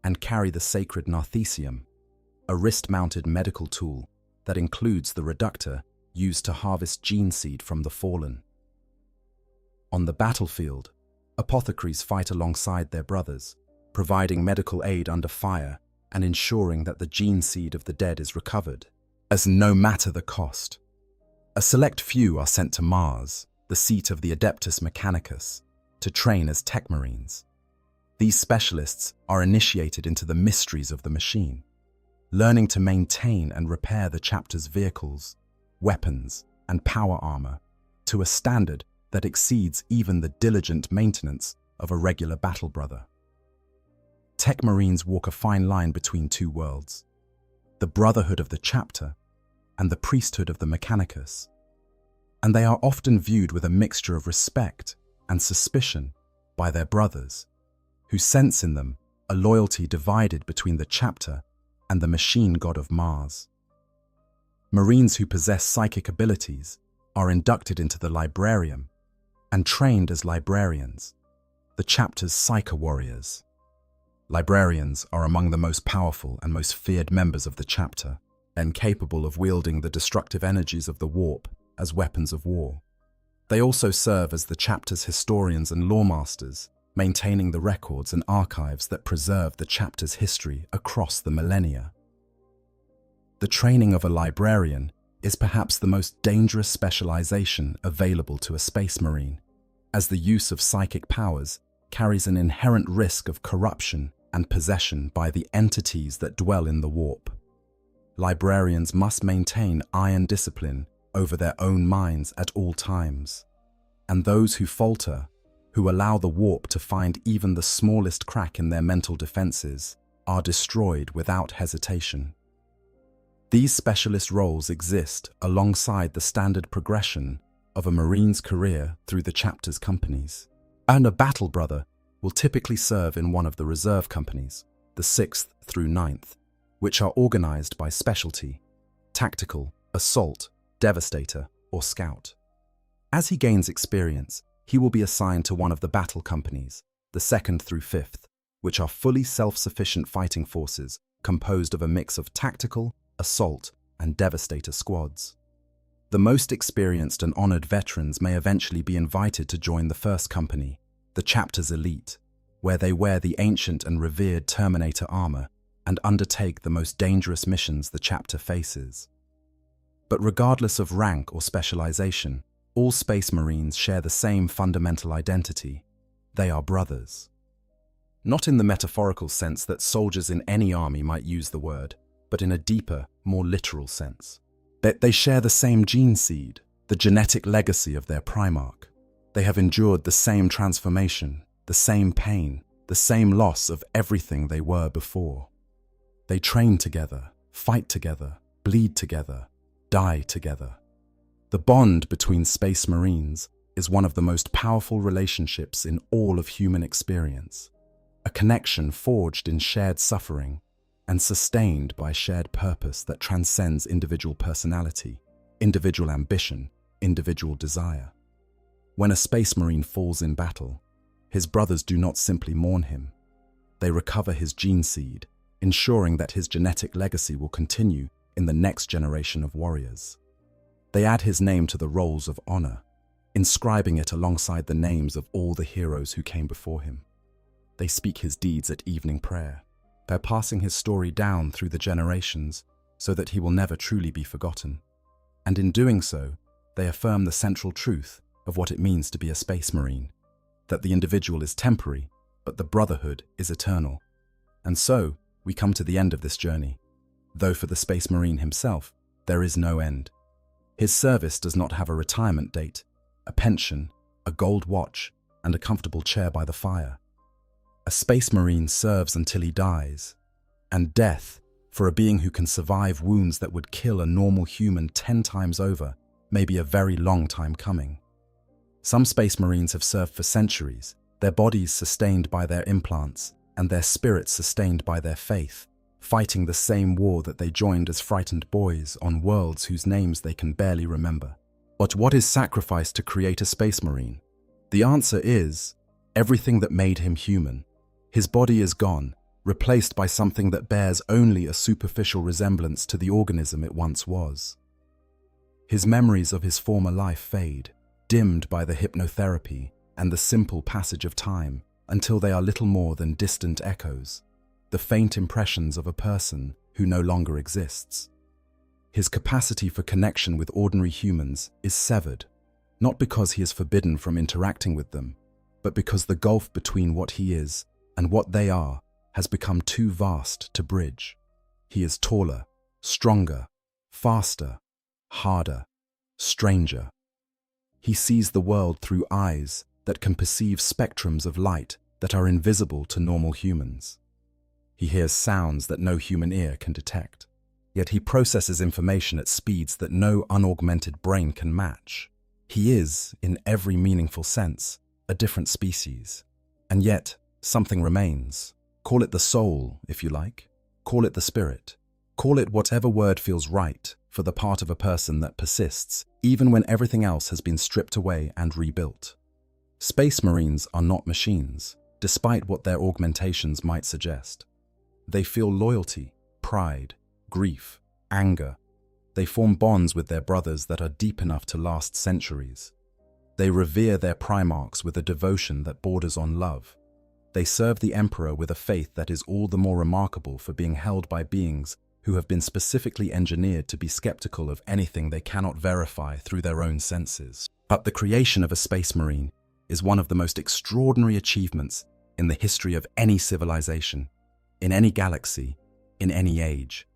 S2: and carry the sacred Narthecium, a wrist-mounted medical tool that includes the reductor used to harvest gene seed from the fallen. On the battlefield, apothecaries fight alongside their brothers, providing medical aid under fire and ensuring that the gene seed of the dead is recovered, as no matter the cost. A select few are sent to Mars, the seat of the Adeptus Mechanicus, to train as tech marines. These specialists are initiated into the mysteries of the machine, learning to maintain and repair the chapter's vehicles, weapons, and power armor to a standard that exceeds even the diligent maintenance of a regular battle brother. Tech Marines walk a fine line between two worlds, the brotherhood of the chapter and the priesthood of the Mechanicus, and they are often viewed with a mixture of respect and suspicion by their brothers, who sense in them a loyalty divided between the chapter and the machine god of Mars. Marines who possess psychic abilities are inducted into the Librarium and trained as librarians, the chapter's psycho warriors. Librarians are among the most powerful and most feared members of the chapter, and capable of wielding the destructive energies of the warp as weapons of war. They also serve as the chapter's historians and lawmasters, maintaining the records and archives that preserve the chapter's history across the millennia. The training of a librarian is perhaps the most dangerous specialization available to a Space Marine, as the use of psychic powers carries an inherent risk of corruption and possession by the entities that dwell in the warp. Librarians must maintain iron discipline over their own minds at all times, and those who falter, who allow the warp to find even the smallest crack in their mental defenses, are destroyed without hesitation. These specialist roles exist alongside the standard progression of a Marine's career through the chapter's companies. And a battle brother will typically serve in one of the reserve companies, the 6th through 9th, which are organized by specialty: tactical, assault, devastator, or scout. As he gains experience, he will be assigned to one of the battle companies, the 2nd through 5th, which are fully self-sufficient fighting forces composed of a mix of tactical, assault, and devastator squads. The most experienced and honored veterans may eventually be invited to join the 1st company, the chapter's elite, where they wear the ancient and revered Terminator armor and undertake the most dangerous missions the chapter faces. But regardless of rank or specialization, all Space Marines share the same fundamental identity: they are brothers. Not in the metaphorical sense that soldiers in any army might use the word, but in a deeper, more literal sense. They share the same gene seed, the genetic legacy of their Primarch. They have endured the same transformation, the same pain, the same loss of everything they were before. They train together, fight together, bleed together, die together. The bond between Space Marines is one of the most powerful relationships in all of human experience, a connection forged in shared suffering and sustained by shared purpose that transcends individual personality, individual ambition, individual desire. When a Space Marine falls in battle, his brothers do not simply mourn him. They recover his gene seed, ensuring that his genetic legacy will continue in the next generation of warriors. They add his name to the rolls of honor, inscribing it alongside the names of all the heroes who came before him. They speak his deeds at evening prayer. They're passing his story down through the generations so that he will never truly be forgotten. And in doing so, they affirm the central truth of what it means to be a Space Marine, that the individual is temporary, but the brotherhood is eternal. And so, we come to the end of this journey, though for the Space Marine himself, there is no end. His service does not have a retirement date, a pension, a gold watch, and a comfortable chair by the fire. A Space Marine serves until he dies, and death, for a being who can survive wounds that would kill a normal human 10 times over, may be a very long time coming. Some Space Marines have served for centuries, their bodies sustained by their implants, and their spirits sustained by their faith, fighting the same war that they joined as frightened boys on worlds whose names they can barely remember. But what is sacrificed to create a Space Marine? The answer is everything that made him human. His body is gone, replaced by something that bears only a superficial resemblance to the organism it once was. His memories of his former life fade, dimmed by the hypnotherapy and the simple passage of time, until they are little more than distant echoes, the faint impressions of a person who no longer exists. His capacity for connection with ordinary humans is severed, not because he is forbidden from interacting with them, but because the gulf between what he is and what they are has become too vast to bridge. He is taller, stronger, faster, harder, stranger. He sees the world through eyes that can perceive spectrums of light that are invisible to normal humans. He hears sounds that no human ear can detect, yet he processes information at speeds that no unaugmented brain can match. He is, in every meaningful sense, a different species, and yet something remains. Call it the soul, if you like. Call it the spirit. Call it whatever word feels right for the part of a person that persists, even when everything else has been stripped away and rebuilt. Space Marines are not machines, despite what their augmentations might suggest. They feel loyalty, pride, grief, anger. They form bonds with their brothers that are deep enough to last centuries. They revere their Primarchs with a devotion that borders on love. They serve the Emperor with a faith that is all the more remarkable for being held by beings who have been specifically engineered to be skeptical of anything they cannot verify through their own senses. But the creation of a Space Marine is one of the most extraordinary achievements in the history of any civilization, in any galaxy, in any age.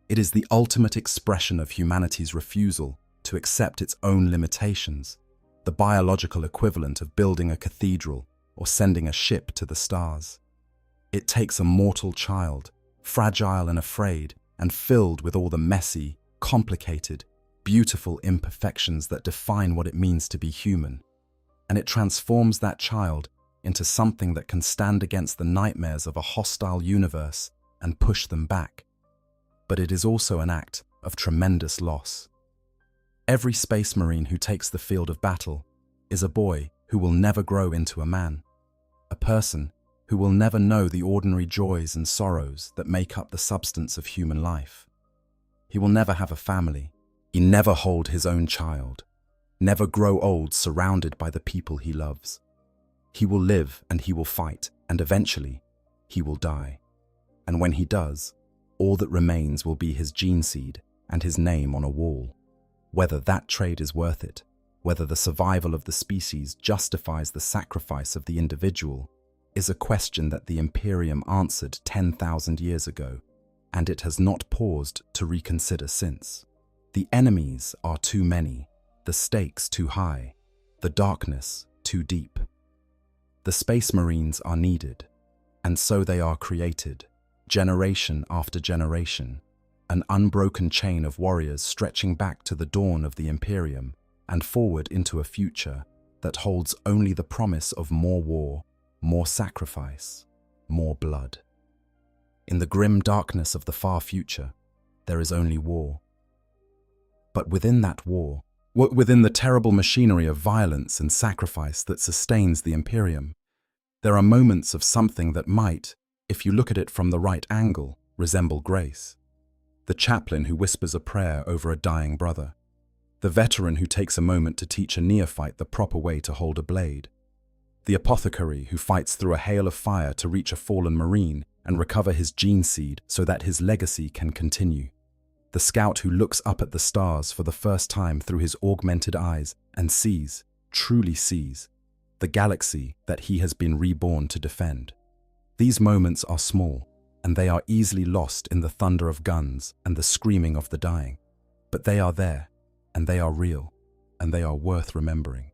S2: It is the ultimate expression of humanity's refusal to accept its own limitations, the biological equivalent of building a cathedral or sending a ship to the stars. It takes a mortal child, fragile and afraid, and filled with all the messy, complicated, beautiful imperfections that define what it means to be human, and it transforms that child into something that can stand against the nightmares of a hostile universe and push them back. But it is also an act of tremendous loss. Every Space Marine who takes the field of battle is a boy who will never grow into a man, a person who will never know the ordinary joys and sorrows that make up the substance of human life. He will never have a family, he never hold his own child, never grow old surrounded by the people he loves. He will live and he will fight, and eventually he will die. And when he does, all that remains will be his gene seed and his name on a wall. Whether that trade is worth it, whether the survival of the species justifies the sacrifice of the individual, is a question that the Imperium answered 10,000 years ago, and it has not paused to reconsider since. The enemies are too many, the stakes too high, the darkness too deep. The Space Marines are needed, and so they are created, generation after generation, an unbroken chain of warriors stretching back to the dawn of the Imperium and forward into a future that holds only the promise of more war, more sacrifice, more blood. In the grim darkness of the far future, there is only war. But within that war, within the terrible machinery of violence and sacrifice that sustains the Imperium, there are moments of something that might, if you look at it from the right angle, resemble grace. The chaplain who whispers a prayer over a dying brother. The veteran who takes a moment to teach a neophyte the proper way to hold a blade. The apothecary who fights through a hail of fire to reach a fallen Marine and recover his gene seed so that his legacy can continue. The scout who looks up at the stars for the first time through his augmented eyes and sees, truly sees, the galaxy that he has been reborn to defend. These moments are small, and they are easily lost in the thunder of guns and the screaming of the dying. But they are there, and they are real, and they are worth remembering.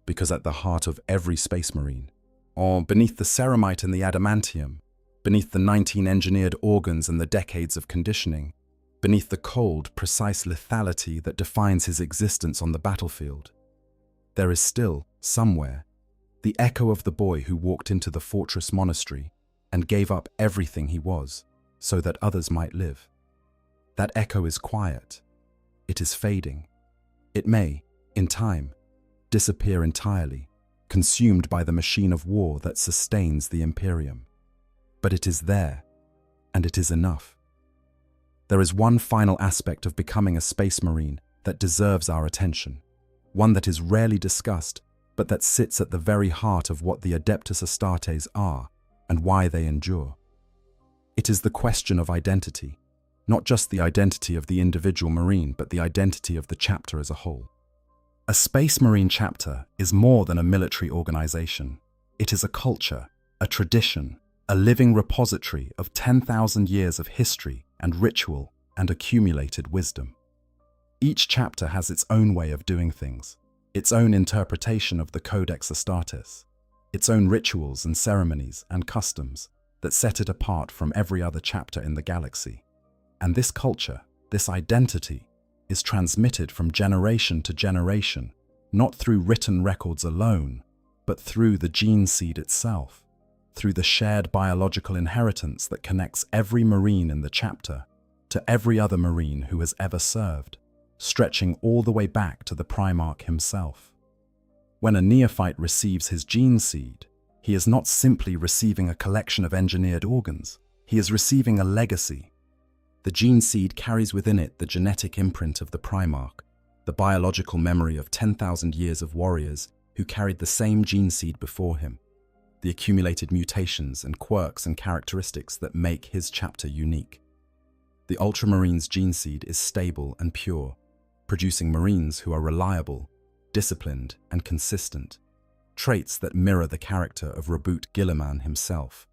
S2: Because at the heart of every Space Marine, or beneath the ceramite and the adamantium, beneath the 19 engineered organs and the decades of conditioning, beneath the cold, precise lethality that defines his existence on the battlefield, there is still, somewhere, the echo of the boy who walked into the fortress monastery and gave up everything he was so that others might live. That echo is quiet. It is fading. It may, in time, disappear entirely, consumed by the machine of war that sustains the Imperium. But it is there, and it is enough. There is one final aspect of becoming a Space Marine that deserves our attention, one that is rarely discussed, but that sits at the very heart of what the Adeptus Astartes are and why they endure. It is the question of identity, not just the identity of the individual Marine, but the identity of the chapter as a whole. A Space Marine chapter is more than a military organization. It is a culture, a tradition, a living repository of 10,000 years of history and ritual and accumulated wisdom. Each chapter has its own way of doing things, its own interpretation of the Codex Astartes, its own rituals and ceremonies and customs that set it apart from every other chapter in the galaxy. And this culture, this identity, is transmitted from generation to generation, not through written records alone, but through the gene seed itself, through the shared biological inheritance that connects every Marine in the chapter to every other Marine who has ever served, stretching all the way back to the Primarch himself. When a neophyte receives his gene seed, he is not simply receiving a collection of engineered organs, he is receiving a legacy. The gene seed carries within it the genetic imprint of the Primarch, the biological memory of 10,000 years of warriors who carried the same gene seed before him, the accumulated mutations and quirks and characteristics that make his chapter unique. The Ultramarines gene seed is stable and pure, producing Marines who are reliable, disciplined, and consistent, traits that mirror the character of Reboot Guilliman himself.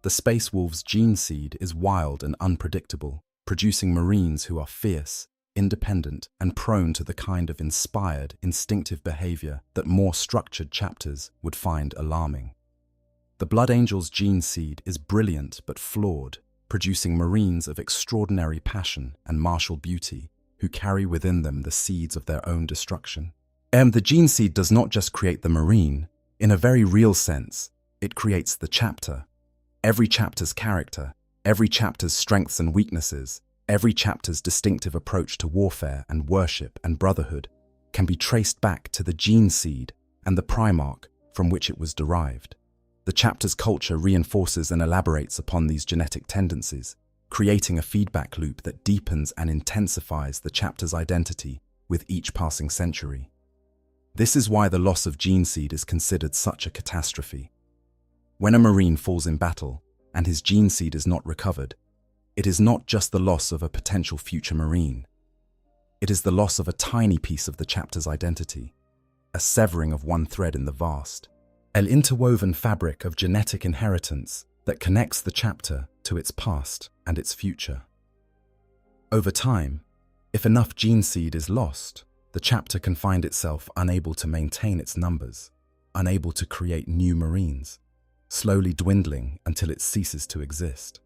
S2: The Space Wolves gene seed is wild and unpredictable, producing Marines who are fierce, independent, and prone to the kind of inspired, instinctive behavior that more structured chapters would find alarming. The Blood Angels gene seed is brilliant but flawed, producing Marines of extraordinary passion and martial beauty who carry within them the seeds of their own destruction. The gene seed does not just create the Marine. In a very real sense, it creates the chapter. Every chapter's character, every chapter's strengths and weaknesses, every chapter's distinctive approach to warfare and worship and brotherhood can be traced back to the gene seed and the Primarch from which it was derived. The chapter's culture reinforces and elaborates upon these genetic tendencies, creating a feedback loop that deepens and intensifies the chapter's identity with each passing century. This is why the loss of gene seed is considered such a catastrophe. When a Marine falls in battle and his gene seed is not recovered, it is not just the loss of a potential future Marine. It is the loss of a tiny piece of the chapter's identity, a severing of one thread in the vast, an interwoven fabric of genetic inheritance that connects the chapter to its past and its future. Over time, if enough gene seed is lost, the chapter can find itself unable to maintain its numbers, unable to create new Marines, slowly dwindling until it ceases to exist.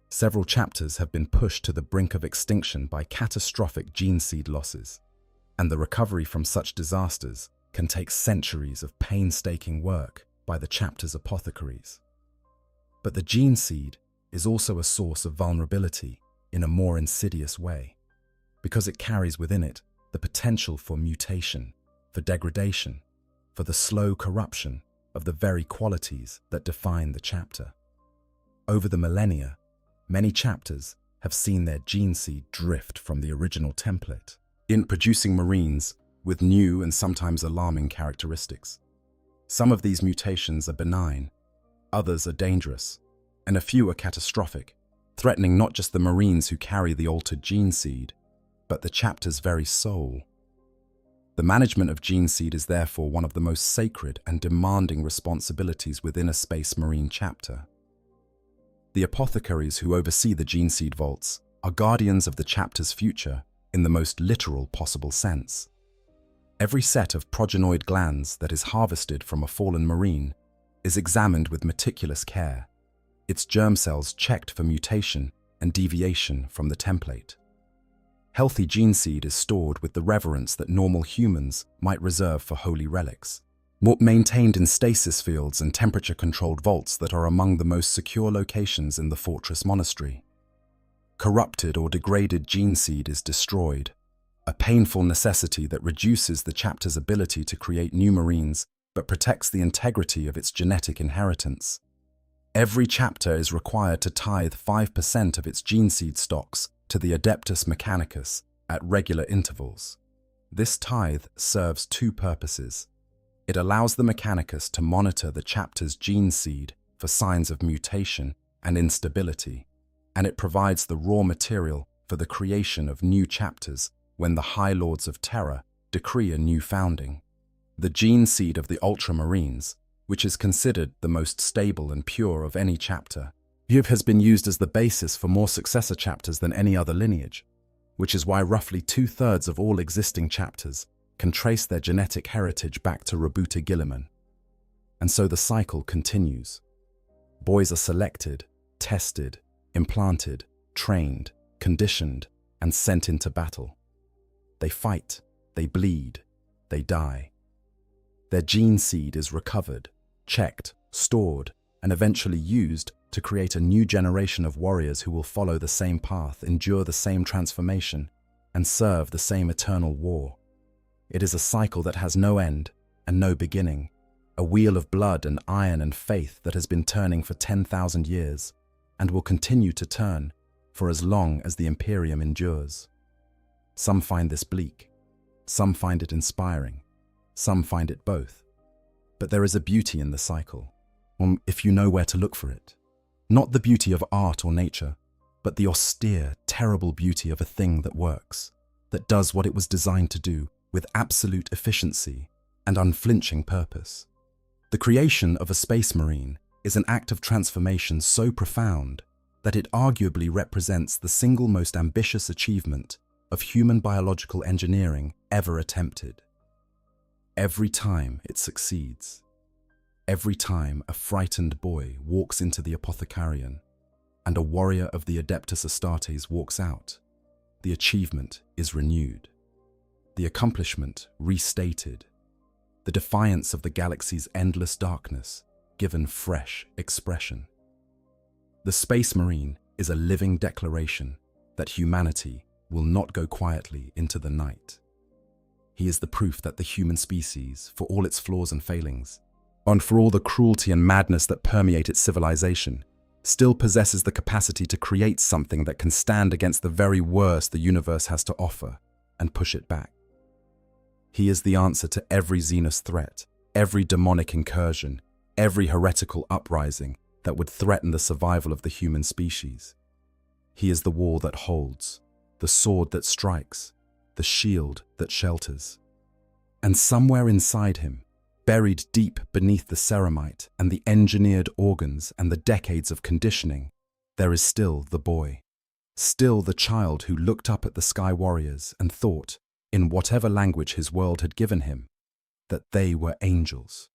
S2: Several chapters have been pushed to the brink of extinction by catastrophic gene seed losses, and the recovery from such disasters can take centuries of painstaking work by the chapter's apothecaries. But the gene seed is also a source of vulnerability in a more insidious way, because it carries within it the potential for mutation, for degradation, for the slow corruption of the very qualities that define the chapter. Over the millennia, many chapters have seen their gene seed drift from the original template, in producing Marines with new and sometimes alarming characteristics. Some of these mutations are benign, others are dangerous, and a few are catastrophic, threatening not just the Marines who carry the altered gene seed, but the chapter's very soul. The management of gene seed is therefore one of the most sacred and demanding responsibilities within a Space Marine chapter. The apothecaries who oversee the gene seed vaults are guardians of the chapter's future in the most literal possible sense. Every set of progenoid glands that is harvested from a fallen Marine is examined with meticulous care, its germ cells checked for mutation and deviation from the template. Healthy gene seed is stored with the reverence that normal humans might reserve for holy relics, maintained in stasis fields and temperature-controlled vaults that are among the most secure locations in the fortress monastery. Corrupted or degraded gene seed is destroyed, a painful necessity that reduces the chapter's ability to create new Marines but protects the integrity of its genetic inheritance. Every chapter is required to tithe 5% of its gene seed stocks to the Adeptus Mechanicus at regular intervals. This tithe serves two purposes. It allows the Mechanicus to monitor the chapter's gene seed for signs of mutation and instability, and it provides the raw material for the creation of new chapters when the High Lords of Terror decree a new founding. The gene seed of the Ultramarines, which is considered the most stable and pure of any chapter, has been used as the basis for more successor chapters than any other lineage, which is why roughly 2/3 of all existing chapters can trace their genetic heritage back to Reboot Guilliman. And so the cycle continues. Boys are selected, tested, implanted, trained, conditioned, and sent into battle. They fight, they bleed, they die. Their gene seed is recovered, checked, stored, and eventually used to create a new generation of warriors who will follow the same path, endure the same transformation, and serve the same eternal war. It is a cycle that has no end and no beginning, a wheel of blood and iron and faith that has been turning for 10,000 years and will continue to turn for as long as the Imperium endures. Some find this bleak, some find it inspiring, some find it both. But there is a beauty in the cycle, if you know where to look for it. Not the beauty of art or nature, but the austere, terrible beauty of a thing that works, that does what it was designed to do with absolute efficiency and unflinching purpose. The creation of a Space Marine is an act of transformation so profound that it arguably represents the single most ambitious achievement of human biological engineering ever attempted. Every time it succeeds, every time a frightened boy walks into the Apothecarion and a warrior of the Adeptus Astartes walks out, the achievement is renewed, the accomplishment restated, the defiance of the galaxy's endless darkness given fresh expression. The Space Marine is a living declaration that humanity will not go quietly into the night. He is the proof that the human species, for all its flaws and failings, and for all the cruelty and madness that permeate its civilization, still possesses the capacity to create something that can stand against the very worst the universe has to offer and push it back. He is the answer to every Xenos threat, every demonic incursion, every heretical uprising that would threaten the survival of the human species. He is the wall that holds, the sword that strikes, the shield that shelters. And somewhere inside him, buried deep beneath the ceramite and the engineered organs and the decades of conditioning, there is still the boy, still the child who looked up at the Sky Warriors and thought, in whatever language his world had given him, that they were angels.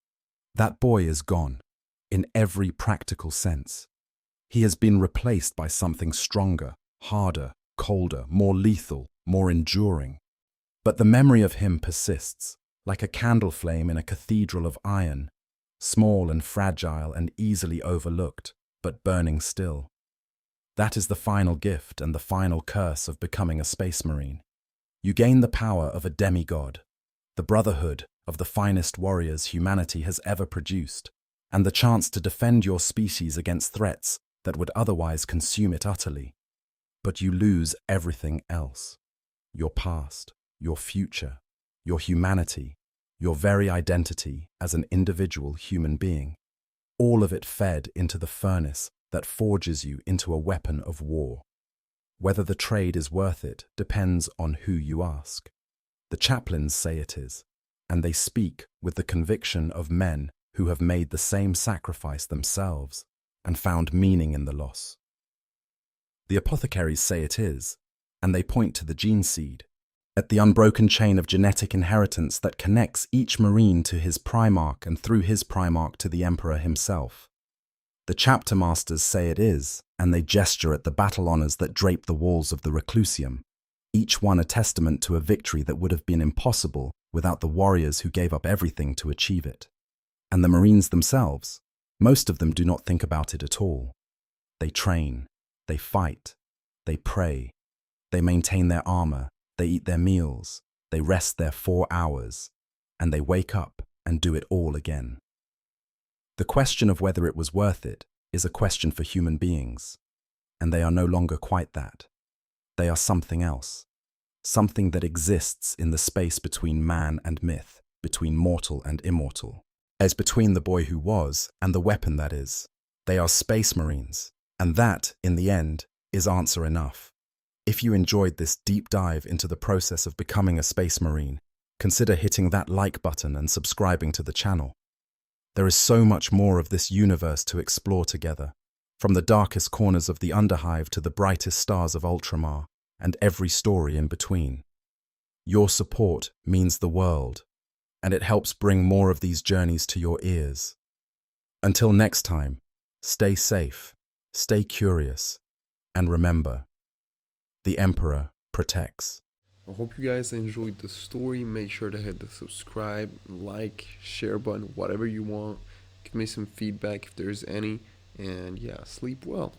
S2: That boy is gone, in every practical sense. He has been replaced by something stronger, harder, colder, more lethal, more enduring. But the memory of him persists, like a candle flame in a cathedral of iron, small and fragile and easily overlooked, but burning still. That is the final gift and the final curse of becoming a Space Marine. You gain the power of a demigod, the brotherhood of the finest warriors humanity has ever produced, and the chance to defend your species against threats that would otherwise consume it utterly. But you lose everything else. Your past, your future, your humanity, your very identity as an individual human being. All of it fed into the furnace that forges you into a weapon of war. Whether the trade is worth it depends on who you ask. The chaplains say it is, and they speak with the conviction of men who have made the same sacrifice themselves and found meaning in the loss. The apothecaries say it is, and they point to the gene seed, at the unbroken chain of genetic inheritance that connects each Marine to his Primarch and through his Primarch to the Emperor himself. The chapter masters say it is, and they gesture at the battle honours that drape the walls of the Reclusium, each one a testament to a victory that would have been impossible without the warriors who gave up everything to achieve it. And the Marines themselves, most of them do not think about it at all. They train, they fight, they pray, they maintain their armour, they eat their meals, they rest their 4 hours, and they wake up and do it all again. The question of whether it was worth it is a question for human beings, and they are no longer quite that. They are something else, something that exists in the space between man and myth, between mortal and immortal, as between the boy who was and the weapon that is. They are Space Marines, and that, in the end, is answer enough. If you enjoyed this deep dive into the process of becoming a Space Marine, consider hitting that like button and subscribing to the channel. There is so much more of this universe to explore together, from the darkest corners of the Underhive to the brightest stars of Ultramar, and every story in between. Your support means the world, and it helps bring more of these journeys to your ears. Until next time, stay safe, stay curious, and remember, the Emperor protects.
S1: I hope you guys enjoyed the story. Make sure to hit the subscribe, like, share button, whatever you want. Give me some feedback if there's any. And yeah, sleep well.